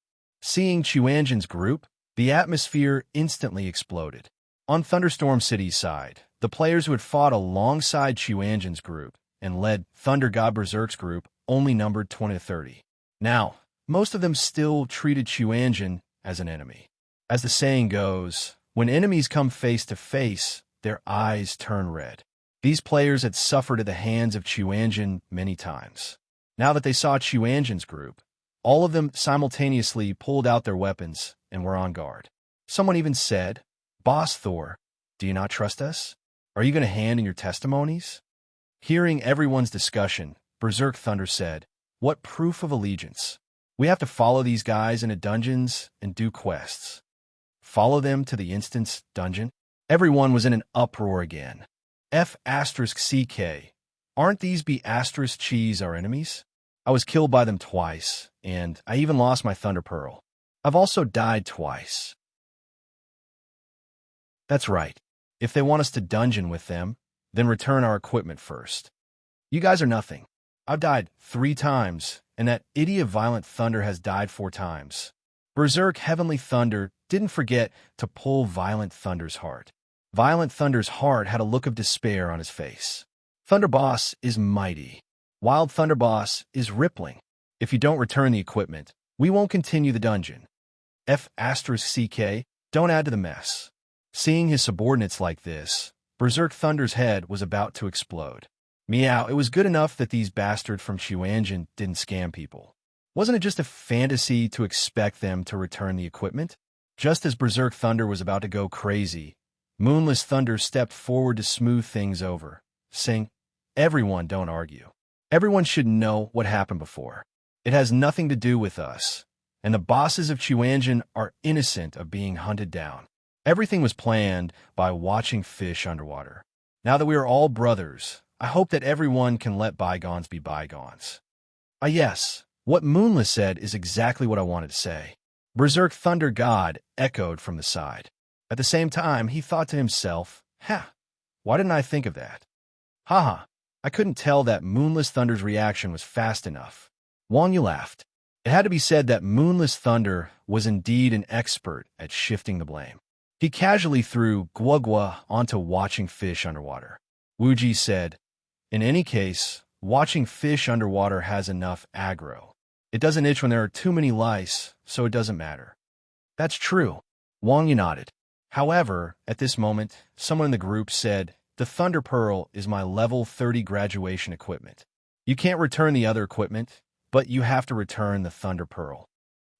Seeing Xuanzhen's group, the atmosphere instantly exploded. On Thunderstorm City's side, the players who had fought alongside Xuanzhen's group and led Thunder God Berserk's group only numbered 20 to 30. Now, most of them still treated Xuanzhen as an enemy. As the saying goes, when enemies come face to face, their eyes turn red. These players had suffered at the hands of Xuanzhen many times. Now that they saw Xuanzhen's group, all of them simultaneously pulled out their weapons and were on guard. Someone even said, "Boss Thor, do you not trust us? Are you going to hand in your testimonies?" Hearing everyone's discussion, Berserk Thunder said, "What proof of allegiance? We have to follow these guys into dungeons and do quests. Follow them to the instance dungeon?" Everyone was in an uproar again. F***CK, aren't these B***cheese our enemies? I was killed by them twice, and I even lost my Thunder Pearl. I've also died twice. That's right. If they want us to dungeon with them, then return our equipment first. You guys are nothing. I've died 3 times, and that idiot Violent Thunder has died 4 times. Berserk Heavenly Thunder didn't forget to pull Violent Thunder's heart. Violent Thunder's heart had a look of despair on his face. Thunder Boss is mighty. Wild Thunder Boss is rippling. If you don't return the equipment, we won't continue the dungeon. F***CK, don't add to the mess. Seeing his subordinates like this, Berserk Thunder's head was about to explode. Meow, it was good enough that these bastards from Xuanzhen didn't scam people. Wasn't it just a fantasy to expect them to return the equipment? Just as Berserk Thunder was about to go crazy, Moonless Thunder stepped forward to smooth things over, saying, "Everyone don't argue. Everyone should know what happened before. It has nothing to do with us, and the bosses of Xuanzhen are innocent of being hunted down. Everything was planned by watching fish underwater. Now that we are all brothers, I hope that everyone can let bygones be bygones." Yes, what Moonless said is exactly what I wanted to say. Berserk Thunder God echoed from the side. At the same time, he thought to himself, why didn't I think of that? Haha, I couldn't tell that Moonless Thunder's reaction was fast enough. Wang Yu laughed. It had to be said that Moonless Thunder was indeed an expert at shifting the blame. He casually threw Guogua onto watching fish underwater. Wuji said, "In any case, watching fish underwater has enough aggro. It doesn't itch when there are too many lice, so it doesn't matter." That's true. Wang Yu nodded. However, at this moment, someone in the group said, "The Thunder Pearl is my level 30 graduation equipment. You can't return the other equipment, but you have to return the Thunder Pearl."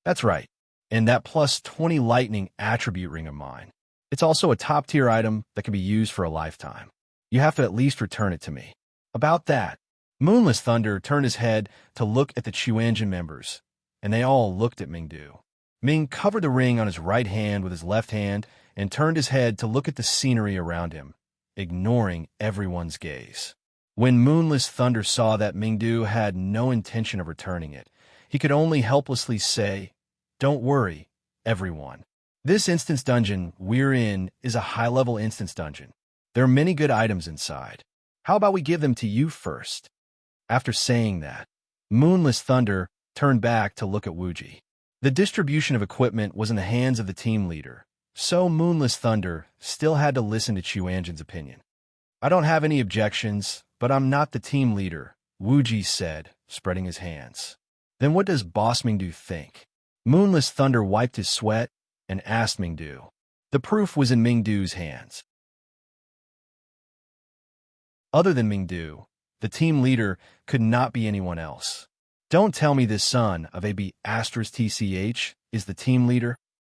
That's right. And that plus 20 lightning attribute ring of mine. It's also a top-tier item that can be used for a lifetime. You have to at least return it to me. About that, Moonless Thunder turned his head to look at the Chuanjin members, and they all looked at Mingdu. Ming covered the ring on his right hand with his left hand and turned his head to look at the scenery around him, ignoring everyone's gaze. When Moonless Thunder saw that Mingdu had no intention of returning it, he could only helplessly say, "Don't worry, everyone. This instance dungeon we're in is a high-level instance dungeon. There are many good items inside. How about we give them to you first?" After saying that, Moonless Thunder turned back to look at Wuji. The distribution of equipment was in the hands of the team leader, so Moonless Thunder still had to listen to Chuanjin's opinion. "I don't have any objections, but I'm not the team leader," Wuji said, spreading his hands. "Then what does Boss Mingdu think?" Moonless Thunder wiped his sweat and asked Mingdu. The proof was in Mingdu's hands. Other than Mingdu, the team leader could not be anyone else. Don't tell me this son of AB *TCH is the team leader?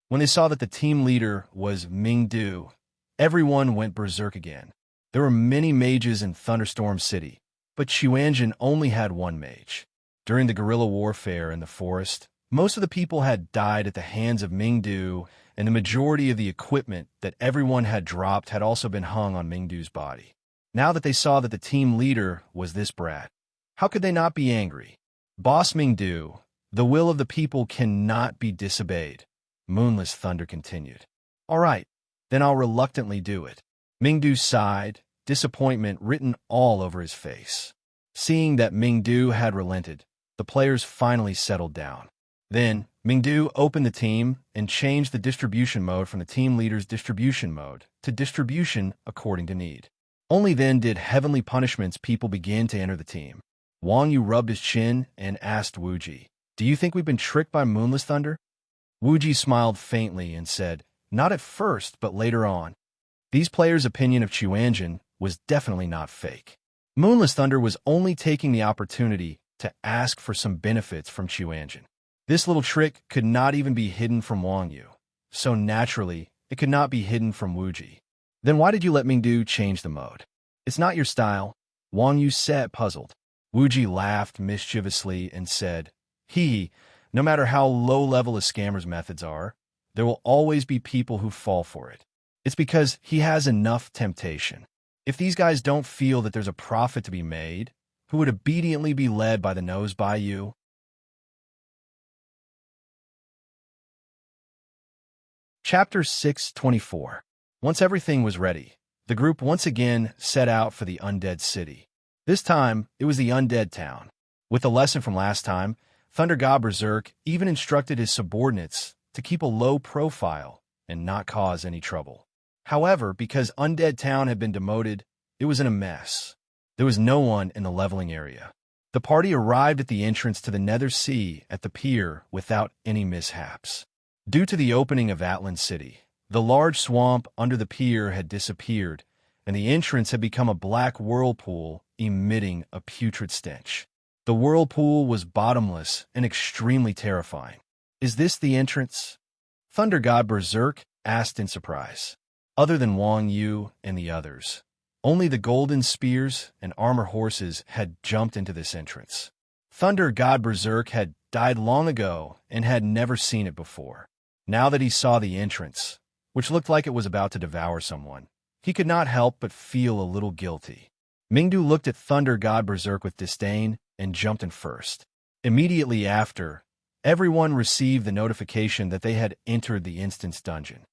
When they saw that the team leader was Mingdu, everyone went berserk again. There were many mages in Thunderstorm City, but Chuanjin only had one mage. During the guerrilla warfare in the forest, most of the people had died at the hands of Mingdu, and the majority of the equipment that everyone had dropped had also been hung on Mingdu's body. Now that they saw that the team leader was this brat, how could they not be angry? "Boss Mingdu, the will of the people cannot be disobeyed," Moonless Thunder continued. "All right, then I'll reluctantly do it." Mingdu sighed, disappointment written all over his face. Seeing that Mingdu had relented, the players finally settled down. Then, Mingdu opened the team and changed the distribution mode from the team leader's distribution mode to distribution according to need. Only then did heavenly punishments people begin to enter the team. Wang Yu rubbed his chin and asked Wuji, "Do you think we've been tricked by Moonless Thunder?" Wuji smiled faintly and said, "Not at first, but later on." These players' opinion of Chuanjin was definitely not fake. Moonless Thunder was only taking the opportunity to ask for some benefits from Chuanjin. This little trick could not even be hidden from Wang Yu, so naturally, it could not be hidden from Wuji. "Then why did you let Mingdu change the mode?" "It's not your style," Wang Yu said, puzzled. Wuji laughed mischievously and said, No matter how low-level a scammer's methods are, there will always be people who fall for it. It's because he has enough temptation. If these guys don't feel that there's a profit to be made, who would obediently be led by the nose by you?" Chapter 624. Once everything was ready, the group once again set out for the undead city. This time, it was the undead town. With the lesson from last time, Thunder God Berserk even instructed his subordinates to keep a low profile and not cause any trouble. However, because Undead Town had been demoted, it was in a mess. There was no one in the leveling area. The party arrived at the entrance to the Nether Sea at the pier without any mishaps. Due to the opening of Atlan City, the large swamp under the pier had disappeared, and the entrance had become a black whirlpool emitting a putrid stench. The whirlpool was bottomless and extremely terrifying. "Is this the entrance?" Thunder God Berserk asked in surprise. Other than Wang Yu and the others, only the golden spears and armor horses had jumped into this entrance. Thunder God Berserk had died long ago and had never seen it before. Now that he saw the entrance, which looked like it was about to devour someone, he could not help but feel a little guilty. Mingdu looked at Thunder God Berserk with disdain and jumped in first. Immediately after, everyone received the notification that they had entered the instance dungeon.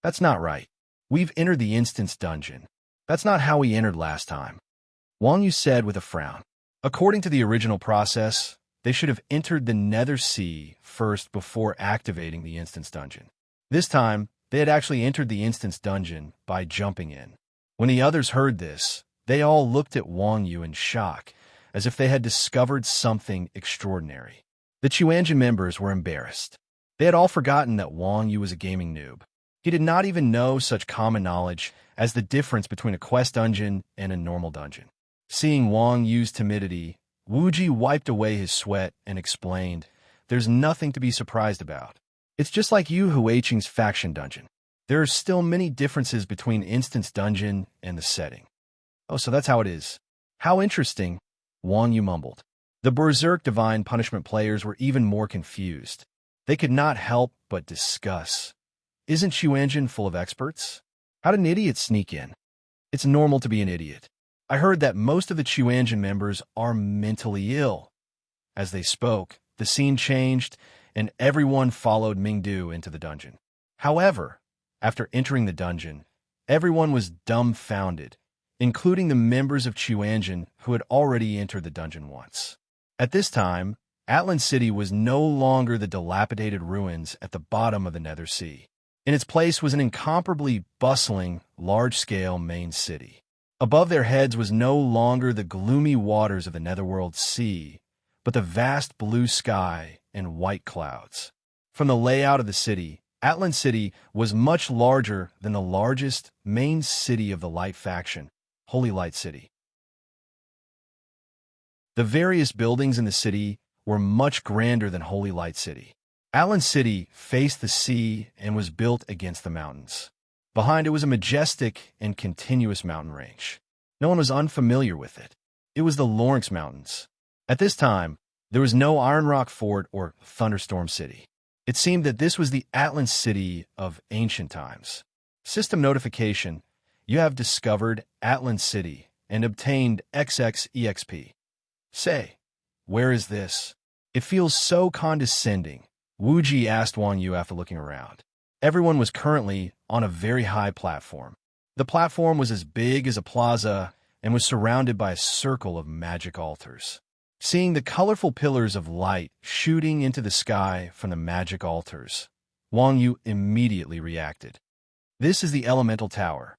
That's not right. We've entered the instance dungeon. That's not how we entered last time," Wang Yu said with a frown. According to the original process, they should have entered the Nether Sea first before activating the instance dungeon. This time, they had actually entered the instance dungeon by jumping in. When the others heard this, they all looked at Wang Yu in shock, as if they had discovered something extraordinary. The Chuanjin members were embarrassed. They had all forgotten that Wang Yu was a gaming noob. He did not even know such common knowledge as the difference between a quest dungeon and a normal dungeon. Seeing Wang Yu's timidity, Wuji wiped away his sweat and explained, "There's nothing to be surprised about. It's just like Yu Huiqing's faction dungeon. There are still many differences between Instance Dungeon and the setting." "Oh, so that's how it is. How interesting," Wang Yu mumbled. The Berserk Divine Punishment players were even more confused. They could not help but discuss. "Isn't Shuanjin full of experts? How did an idiot sneak in?" "It's normal to be an idiot. I heard that most of the Chuanjin members are mentally ill." As they spoke, the scene changed, and everyone followed Mingdu into the dungeon. However, after entering the dungeon, everyone was dumbfounded, including the members of Chuanjin who had already entered the dungeon once. At this time, Atlan City was no longer the dilapidated ruins at the bottom of the Nether Sea. In its place was an incomparably bustling, large-scale main city. Above their heads was no longer the gloomy waters of the Netherworld Sea, but the vast blue sky and white clouds. From the layout of the city, Atlan City was much larger than the largest main city of the Light faction, Holy Light City. The various buildings in the city were much grander than Holy Light City. Atlan City faced the sea and was built against the mountains. Behind it was a majestic and continuous mountain range. No one was unfamiliar with it. It was the Lawrence Mountains. At this time, there was no Iron Rock Fort or Thunderstorm City. It seemed that this was the Atlan City of ancient times. System notification: you have discovered Atlan City and obtained XX EXP. Say, where is this? It feels so condescending, Wuji asked Wang Yu after looking around. Everyone was currently on a very high platform. The platform was as big as a plaza and was surrounded by a circle of magic altars. Seeing the colorful pillars of light shooting into the sky from the magic altars, Wang Yu immediately reacted. "This is the Elemental Tower."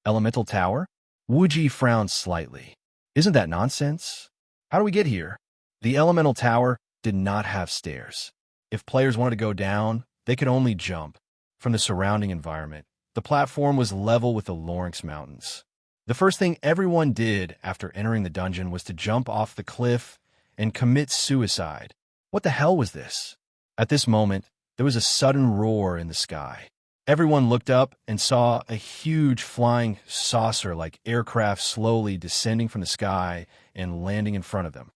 "Elemental Tower?" Wuji frowned slightly. "Isn't that nonsense? How do we get here?" The Elemental Tower did not have stairs. If players wanted to go down, they could only jump. From the surrounding environment, the platform was level with the Lawrence Mountains. The first thing everyone did after entering the dungeon was to jump off the cliff and commit suicide. What the hell was this? At this moment, there was a sudden roar in the sky. Everyone looked up and saw a huge flying saucer-like aircraft slowly descending from the sky and landing in front of them.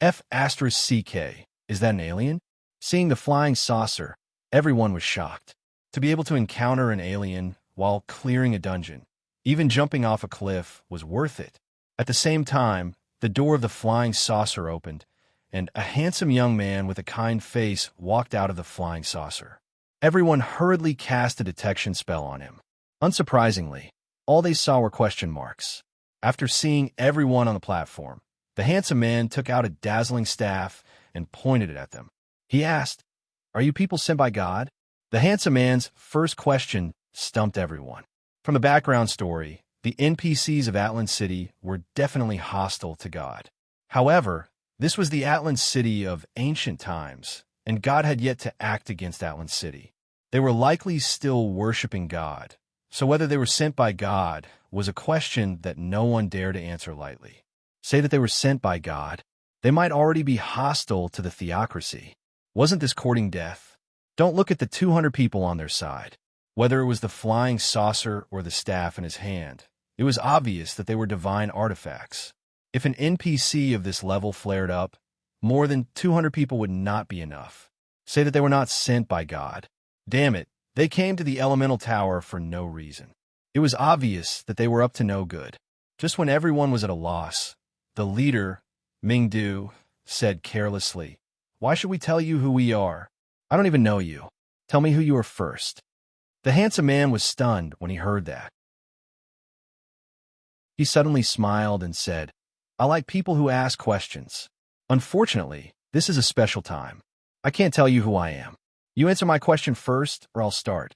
F*CK, is that an alien? Seeing the flying saucer, everyone was shocked. To be able to encounter an alien while clearing a dungeon, even jumping off a cliff, was worth it. At the same time, the door of the flying saucer opened, and a handsome young man with a kind face walked out of the flying saucer. Everyone hurriedly cast a detection spell on him. Unsurprisingly, all they saw were question marks. After seeing everyone on the platform, the handsome man took out a dazzling staff and pointed it at them. He asked, "Are you people sent by God?" The handsome man's first question stumped everyone. From the background story, the NPCs of Atlan City were definitely hostile to God. However, this was the Atlan City of ancient times, and God had yet to act against Atlan City. They were likely still worshipping God, so whether they were sent by God was a question that no one dared to answer lightly. Say that they were sent by God, they might already be hostile to the theocracy. Wasn't this courting death? Don't look at the 200 people on their side. Whether it was the flying saucer or the staff in his hand, it was obvious that they were divine artifacts. If an NPC of this level flared up, more than 200 people would not be enough. Say that they were not sent by God. Damn it, they came to the Elemental Tower for no reason. It was obvious that they were up to no good. Just when everyone was at a loss, the leader, Mingdu, said carelessly, "Why should we tell you who we are? I don't even know you. Tell me who you are first." The handsome man was stunned when he heard that. He suddenly smiled and said, "I like people who ask questions. Unfortunately, this is a special time. I can't tell you who I am. You answer my question first, or I'll start."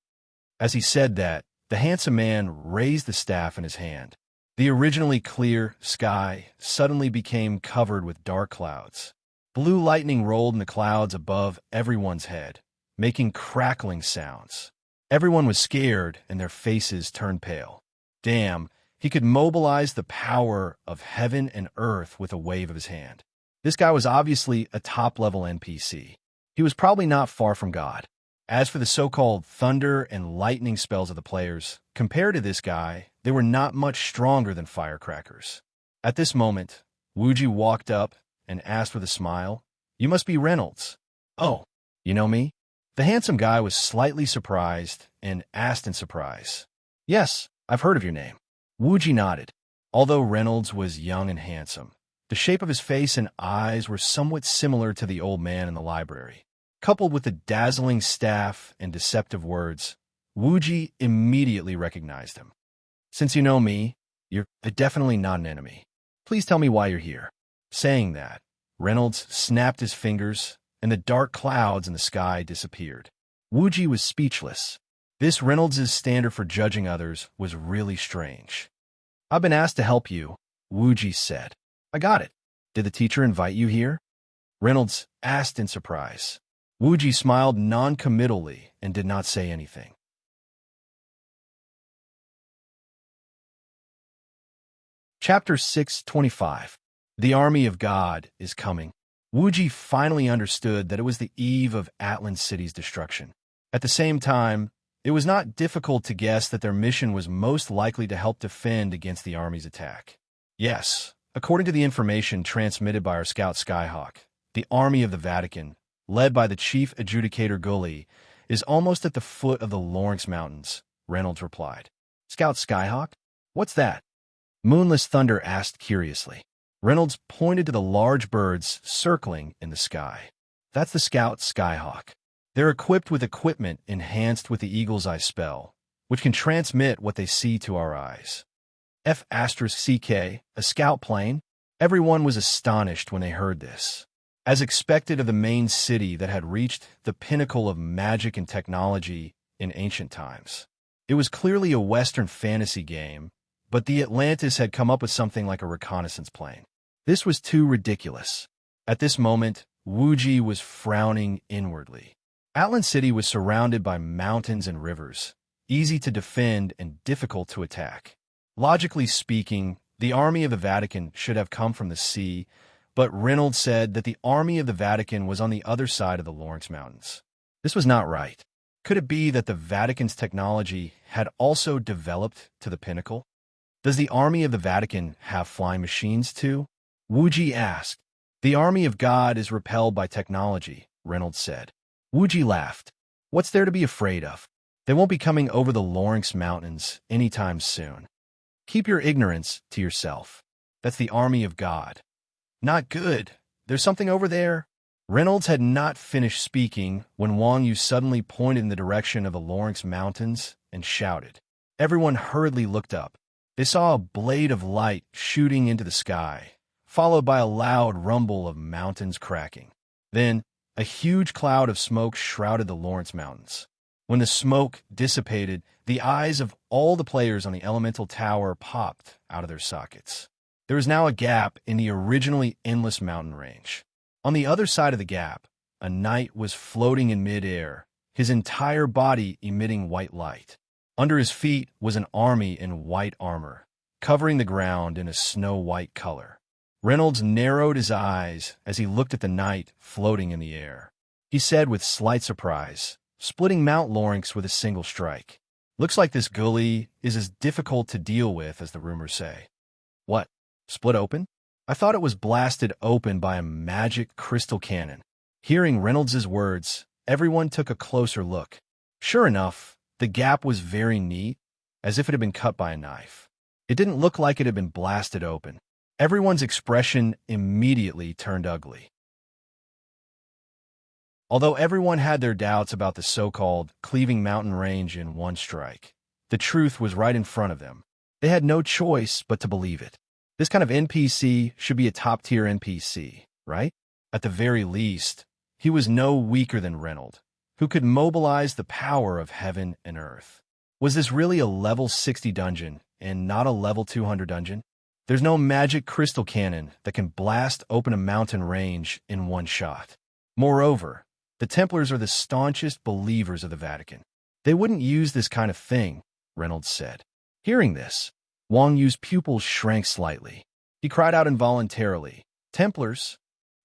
As he said that, the handsome man raised the staff in his hand. The originally clear sky suddenly became covered with dark clouds. Blue lightning rolled in the clouds above everyone's head, making crackling sounds. Everyone was scared, and their faces turned pale. Damn, he could mobilize the power of heaven and earth with a wave of his hand. This guy was obviously a top-level NPC. He was probably not far from God. As for the so-called thunder and lightning spells of the players, compared to this guy, they were not much stronger than firecrackers. At this moment, Wuji walked up and asked with a smile, "You must be Reynolds." "Oh, you know me?" The handsome guy was slightly surprised and asked in surprise, "Yes, I've heard of your name." Wuji nodded. Although Reynolds was young and handsome, the shape of his face and eyes were somewhat similar to the old man in the library. Coupled with the dazzling staff and deceptive words, Wuji immediately recognized him. "Since you know me, you're definitely not an enemy. Please tell me why you're here." Saying that, Reynolds snapped his fingers, and the dark clouds in the sky disappeared. Wuji was speechless. This Reynolds' standard for judging others was really strange. "I've been asked to help you," Wuji said. "I got it. Did the teacher invite you here?" Reynolds asked in surprise. Wuji smiled non-committally and did not say anything. Chapter 625. The Army of God is Coming. Wuji finally understood that it was the eve of Atlan City's destruction. At the same time, it was not difficult to guess that their mission was most likely to help defend against the army's attack. Yes, according to the information transmitted by our scout Skyhawk, the Army of the Vatican, led by the chief adjudicator Gully, is almost at the foot of the Lawrence Mountains, Reynolds replied. "Scout Skyhawk? What's that?" Moonless Thunder asked curiously. Reynolds pointed to the large birds circling in the sky. "That's the scout Skyhawk. They're equipped with equipment enhanced with the Eagle's Eye spell, which can transmit what they see to our eyes." F***CK, a scout plane? Everyone was astonished when they heard this. As expected of the main city that had reached the pinnacle of magic and technology in ancient times. It was clearly a Western fantasy game, but the Atlantis had come up with something like a reconnaissance plane. This was too ridiculous. At this moment, Wuji was frowning inwardly. Atlan City was surrounded by mountains and rivers, easy to defend and difficult to attack. Logically speaking, the Army of the Vatican should have come from the sea, but Reynolds said that the Army of the Vatican was on the other side of the Lawrence Mountains. This was not right. Could it be that the Vatican's technology had also developed to the pinnacle? Does the Army of the Vatican have flying machines too? Wuji asked. "The Army of God is repelled by technology," Reynolds said. Wuji laughed. "What's there to be afraid of? They won't be coming over the Lawrence Mountains anytime soon. Keep your ignorance to yourself. That's the Army of God." "Not good. There's something over there." Reynolds had not finished speaking when Wang Yu suddenly pointed in the direction of the Lawrence Mountains and shouted. Everyone hurriedly looked up. They saw a blade of light shooting into the sky, followed by a loud rumble of mountains cracking. Then, a huge cloud of smoke shrouded the Lawrence Mountains. When the smoke dissipated, the eyes of all the players on the elemental tower popped out of their sockets. There was now a gap in the originally endless mountain range. On the other side of the gap, a knight was floating in midair, his entire body emitting white light. Under his feet was an army in white armor, covering the ground in a snow-white color. Reynolds narrowed his eyes as he looked at the knight floating in the air. He said with slight surprise, splitting Mount Lawrence with a single strike. "Looks like this gully is as difficult to deal with as the rumors say." "What? Split open? I thought it was blasted open by a magic crystal cannon." Hearing Reynolds' words, everyone took a closer look. Sure enough, the gap was very neat, as if it had been cut by a knife. It didn't look like it had been blasted open. Everyone's expression immediately turned ugly. Although everyone had their doubts about the so-called cleaving mountain range in one strike, the truth was right in front of them. They had no choice but to believe it. This kind of NPC should be a top-tier NPC, right? At the very least, he was no weaker than Reynolds, who could mobilize the power of heaven and earth. Was this really a level 60 dungeon and not a level 200 dungeon? There's no magic crystal cannon that can blast open a mountain range in one shot. Moreover, the Templars are the staunchest believers of the Vatican. They wouldn't use this kind of thing, Reynolds said. Hearing this, Wang Yu's pupils shrank slightly. He cried out involuntarily, "Templars?"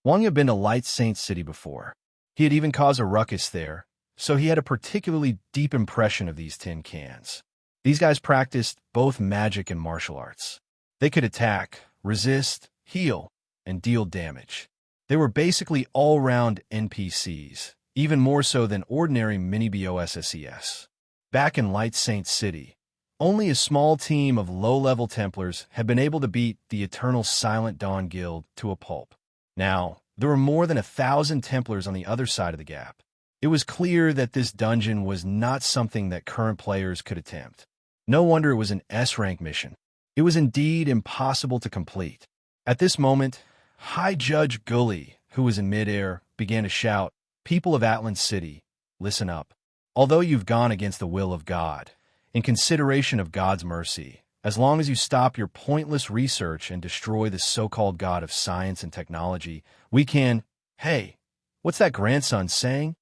Wang had been to Light Saint City before. He had even caused a ruckus there, so he had a particularly deep impression of these tin cans. These guys practiced both magic and martial arts. They could attack, resist, heal, and deal damage. They were basically all-round NPCs, even more so than ordinary mini-BOSSES. Back in Light Saint City, only a small team of low-level Templars had been able to beat the Eternal Silent Dawn Guild to a pulp. Now, there were more than 1,000 Templars on the other side of the gap. It was clear that this dungeon was not something that current players could attempt. No wonder it was an S-rank mission. It was indeed impossible to complete. At this moment, High Judge Gully, who was in midair, began to shout, "People of Atlan City, listen up. Although you've gone against the will of God, in consideration of God's mercy, as long as you stop your pointless research and destroy the so-called God of science and technology, we can—" "Hey, what's that grandson saying?"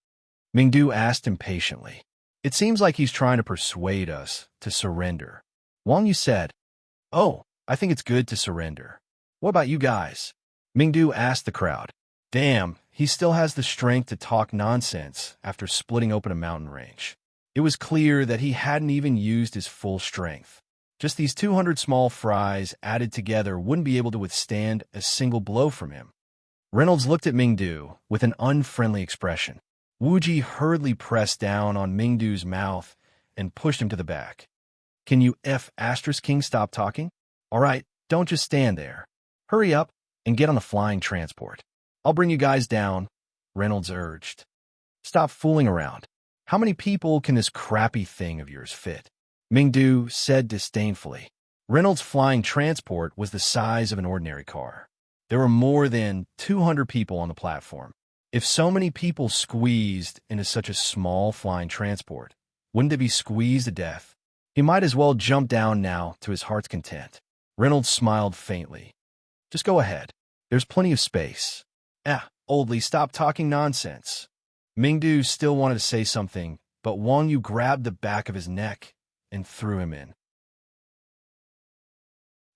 Mingdu asked impatiently. "It seems like he's trying to persuade us to surrender." Wang Yu said, "Oh, I think it's good to surrender. What about you guys?" Mingdu asked the crowd. Damn, he still has the strength to talk nonsense after splitting open a mountain range. It was clear that he hadn't even used his full strength. Just these 200 small fries added together wouldn't be able to withstand a single blow from him. Reynolds looked at Mingdu with an unfriendly expression. Wuji hurriedly pressed down on Mingdu's mouth and pushed him to the back. "Can you King stop talking? All right, don't just stand there. Hurry up and get on the flying transport. I'll bring you guys down," Reynolds urged. "Stop fooling around. How many people can this crappy thing of yours fit?" Mingdu said disdainfully. Reynolds' flying transport was the size of an ordinary car. There were more than 200 people on the platform. If so many people squeezed into such a small flying transport, wouldn't it be squeezed to death? He might as well jump down now to his heart's content. Reynolds smiled faintly. "Just go ahead. There's plenty of space." Oldly, stop talking nonsense." Mingdu still wanted to say something, but Wang Yu grabbed the back of his neck and threw him in.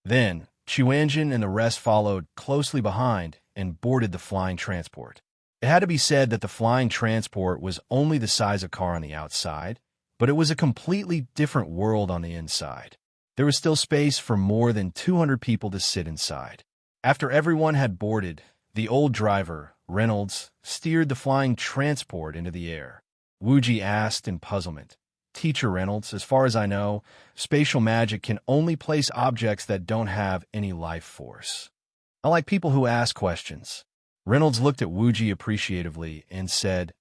Then, Chuanjin and the rest followed closely behind and boarded the flying transport. It had to be said that the flying transport was only the size of a car on the outside, but it was a completely different world on the inside. There was still space for more than 200 people to sit inside. After everyone had boarded, the old driver, Reynolds, steered the flying transport into the air. Wuji asked in puzzlement, "Teacher Reynolds, as far as I know, spatial magic can only place objects that don't have any life force. I like people who ask questions." Reynolds looked at Wuji appreciatively and said,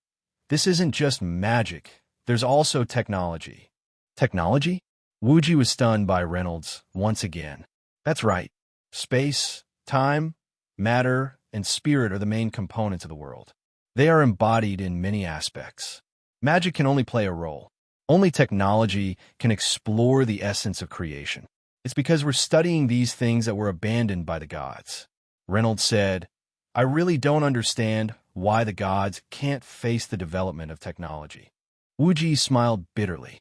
"This isn't just magic, there's also technology." "Technology?" Wuji was stunned by Reynolds once again. "That's right. Space, time, matter, and spirit are the main components of the world. They are embodied in many aspects. Magic can only play a role. Only technology can explore the essence of creation. It's because we're studying these things that were abandoned by the gods." Reynolds said, "I really don't understand why the gods can't face the development of technology." Wuji smiled bitterly.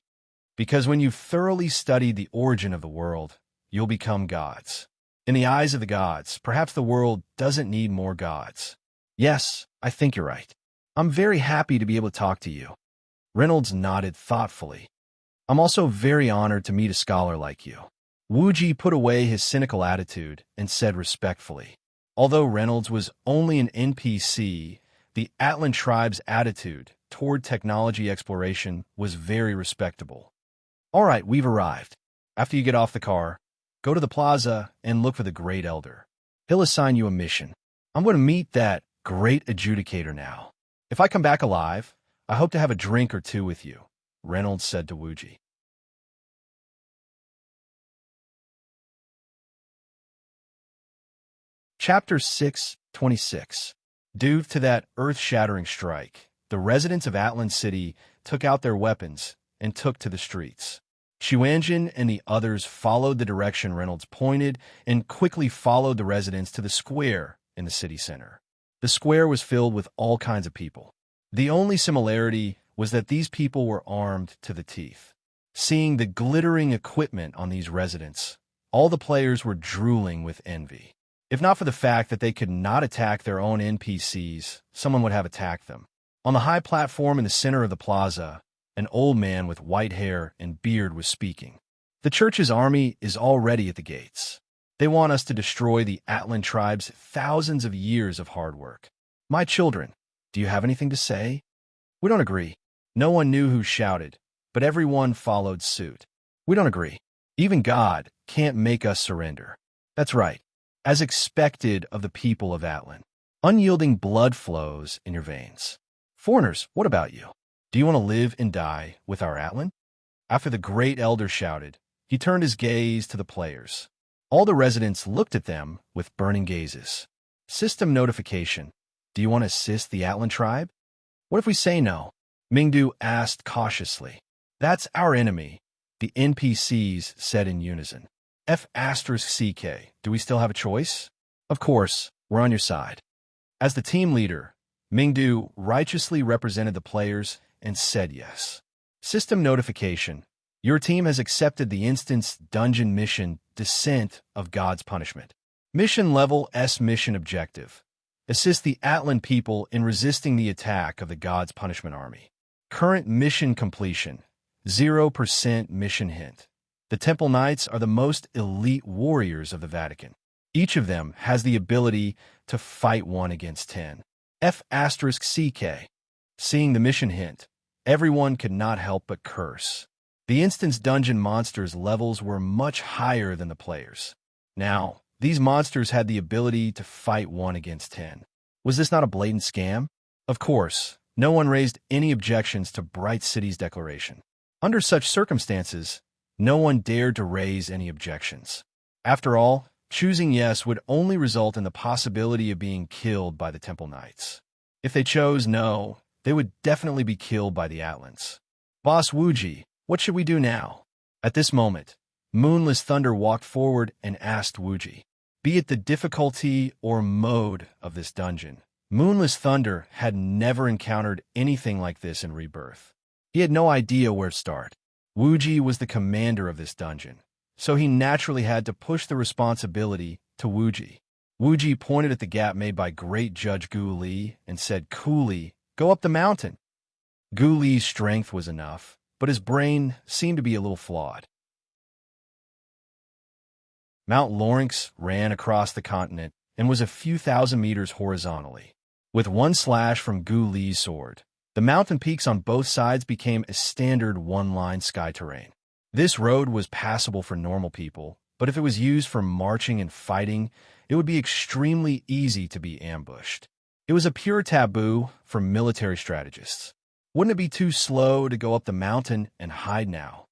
"Because when you've thoroughly studied the origin of the world, you'll become gods. In the eyes of the gods, perhaps the world doesn't need more gods." "Yes, I think you're right. I'm very happy to be able to talk to you." Reynolds nodded thoughtfully. "I'm also very honored to meet a scholar like you." Wuji put away his cynical attitude and said respectfully. Although Reynolds was only an NPC, the Atlan tribe's attitude toward technology exploration was very respectable. "All right, we've arrived. After you get off the car, go to the plaza and look for the Great Elder. He'll assign you a mission. I'm going to meet that great adjudicator now. If I come back alive, I hope to have a drink or two with you," Reynolds said to Wuji. Chapter 6:26. Due to that earth-shattering strike, the residents of Atlan City took out their weapons and took to the streets. Chuanjin and the others followed the direction Reynolds pointed and quickly followed the residents to the square in the city center. The square was filled with all kinds of people. The only similarity was that these people were armed to the teeth. Seeing the glittering equipment on these residents, all the players were drooling with envy. If not for the fact that they could not attack their own NPCs, someone would have attacked them. On the high platform in the center of the plaza, an old man with white hair and beard was speaking. The church's army is already at the gates. They want us to destroy the Atlan tribe's thousands of years of hard work. My children, do you have anything to say? We don't agree. No one knew who shouted, but everyone followed suit. We don't agree. Even God can't make us surrender. That's right. As expected of the people of Atlan. Unyielding blood flows in your veins. Foreigners, what about you? Do you want to live and die with our Atlan? After the great elder shouted, he turned his gaze to the players. All the residents looked at them with burning gazes. System notification. Do you want to assist the Atlan tribe? What if we say no? Mingdu asked cautiously. That's our enemy, the NPCs said in unison. F***CK, do we still have a choice? Of course, we're on your side. As the team leader, Mingdu righteously represented the players and said yes. System notification. Your team has accepted the instance dungeon mission Descent of God's Punishment. Mission level S mission objective. Assist the Atlan people in resisting the attack of the God's Punishment Army. Current mission completion. 0% mission hint. The Temple Knights are the most elite warriors of the Vatican. Each of them has the ability to fight 1 against 10. F***CK. Seeing the mission hint, everyone could not help but curse. The instance dungeon monsters' levels were much higher than the players. Now, these monsters had the ability to fight 1 against 10. Was this not a blatant scam? Of course, no one raised any objections to Bright City's declaration. Under such circumstances, no one dared to raise any objections. After all, choosing yes would only result in the possibility of being killed by the Temple Knights. If they chose no, they would definitely be killed by the Atlans. Boss Wuji, what should we do now? At this moment, Moonless Thunder walked forward and asked Wuji. Be it the difficulty or mode of this dungeon, Moonless Thunder had never encountered anything like this in Rebirth. He had no idea where to start. Wuji was the commander of this dungeon, so he naturally had to push the responsibility to Wuji. Wuji pointed at the gap made by Great Judge Gu Li and said coolly, "Go up the mountain." Gu Li's strength was enough, but his brain seemed to be a little flawed. Mount Lawrence ran across the continent and was a few thousand meters horizontally. With one slash from Gu Li's sword, the mountain peaks on both sides became a standard one-line sky terrain. This road was passable for normal people, but if it was used for marching and fighting, it would be extremely easy to be ambushed. It was a pure taboo for military strategists. Wouldn't it be too slow to go up the mountain and hide now?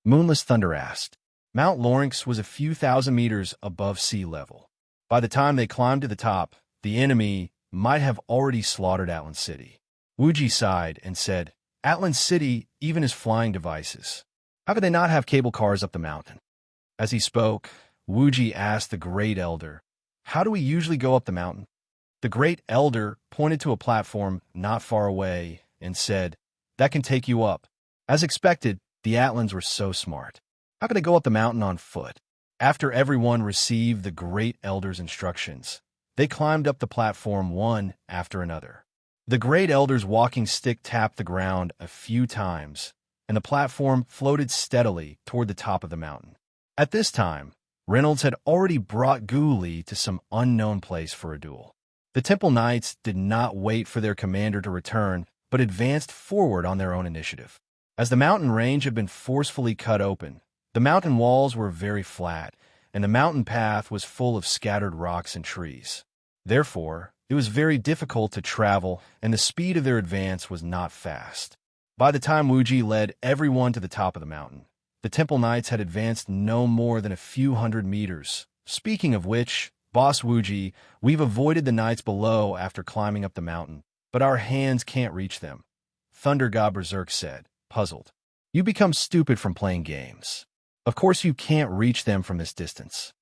Moonless Thunder asked. Mount Lawrence was a few thousand meters above sea level. By the time they climbed to the top, the enemy might have already slaughtered Atlan City. Wuji sighed and said, Atlan City even has flying devices. How could they not have cable cars up the mountain? As he spoke, Wuji asked the Great Elder, how do we usually go up the mountain? The Great Elder pointed to a platform not far away and said, that can take you up. As expected, the Atlans were so smart. How could they go up the mountain on foot? After everyone received the Great Elder's instructions, they climbed up the platform one after another. The Great Elder's walking stick tapped the ground a few times, and the platform floated steadily toward the top of the mountain. At this time, Reynolds had already brought Gu Li to some unknown place for a duel. The Temple Knights did not wait for their commander to return, but advanced forward on their own initiative. As the mountain range had been forcefully cut open, the mountain walls were very flat, and the mountain path was full of scattered rocks and trees. Therefore, it was very difficult to travel, and the speed of their advance was not fast. By the time Wuji led everyone to the top of the mountain, the Temple Knights had advanced no more than a few hundred meters. Speaking of which, Boss Wuji, we've avoided the knights below after climbing up the mountain, but our hands can't reach them, Thunder God Berserk said, puzzled. You become stupid from playing games. Of course you can't reach them from this distance.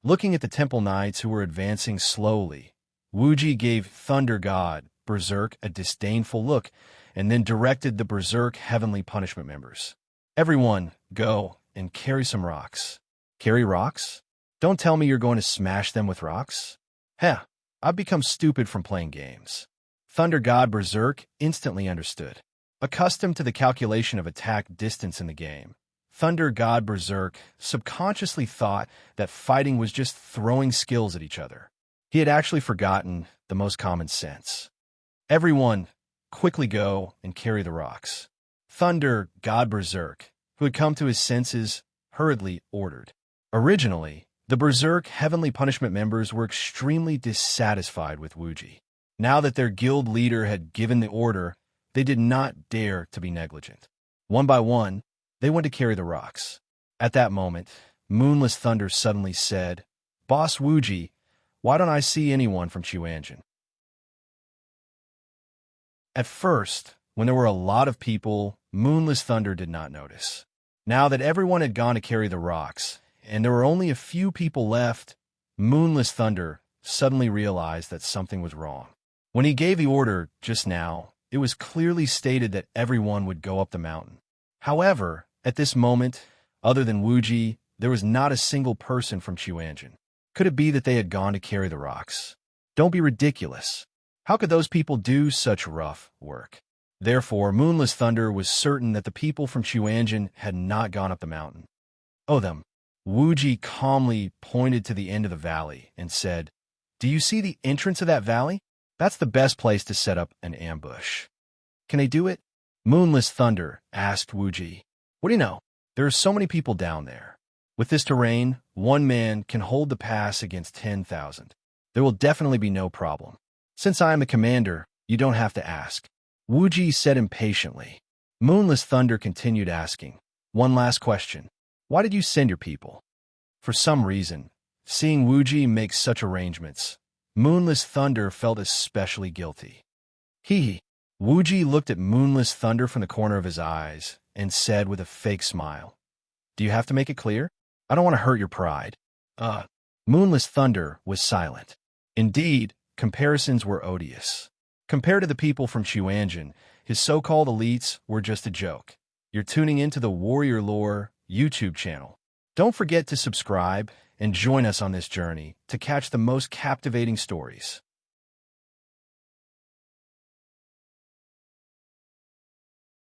Looking at the Temple Knights who were advancing slowly, Wuji gave Thunder God Berserk a disdainful look and then directed the Berserk Heavenly Punishment members. Everyone, go and carry some rocks. Carry rocks? Don't tell me you're going to smash them with rocks? Heh, I've become stupid from playing games. Thunder God Berserk instantly understood. Accustomed to the calculation of attack distance in the game, Thunder God Berserk subconsciously thought that fighting was just throwing skills at each other. He had actually forgotten the most common sense. Everyone, quickly go and carry the rocks. Thunder God Berserk, who had come to his senses, hurriedly ordered. Originally, the Berserk Heavenly Punishment members were extremely dissatisfied with Wuji. Now that their guild leader had given the order, they did not dare to be negligent. One by one, they went to carry the rocks. At that moment, Moonless Thunder suddenly said, "Boss Wuji, why don't I see anyone from Chuanjin?" At first, when there were a lot of people, Moonless Thunder did not notice. Now that everyone had gone to carry the rocks, and there were only a few people left, Moonless Thunder suddenly realized that something was wrong. When he gave the order just now, it was clearly stated that everyone would go up the mountain. However, at this moment, other than Wuji, there was not a single person from Chuanjin. Could it be that they had gone to carry the rocks? Don't be ridiculous. How could those people do such rough work? Therefore, Moonless Thunder was certain that the people from Chuanjin had not gone up the mountain. Oh, them. Wuji calmly pointed to the end of the valley and said, "Do you see the entrance of that valley? That's the best place to set up an ambush." "Can I do it?" Moonless Thunder asked Wuji. "What do you know? There are so many people down there. With this terrain, one man can hold the pass against 10,000. There will definitely be no problem. Since I am the commander, you don't have to ask." Wuji said impatiently. Moonless Thunder continued asking, "One last question. Why did you send your people?" For some reason, seeing Wuji make such arrangements, Moonless Thunder felt especially guilty. Wuji looked at Moonless Thunder from the corner of his eyes and said with a fake smile, "Do you have to make it clear? I don't want to hurt your pride." Moonless Thunder was silent. Indeed, comparisons were odious. Compared to the people from Chuanjin, his so-called elites were just a joke. You're tuning into the Warrior Lore YouTube channel. Don't forget to subscribe and join us on this journey to catch the most captivating stories.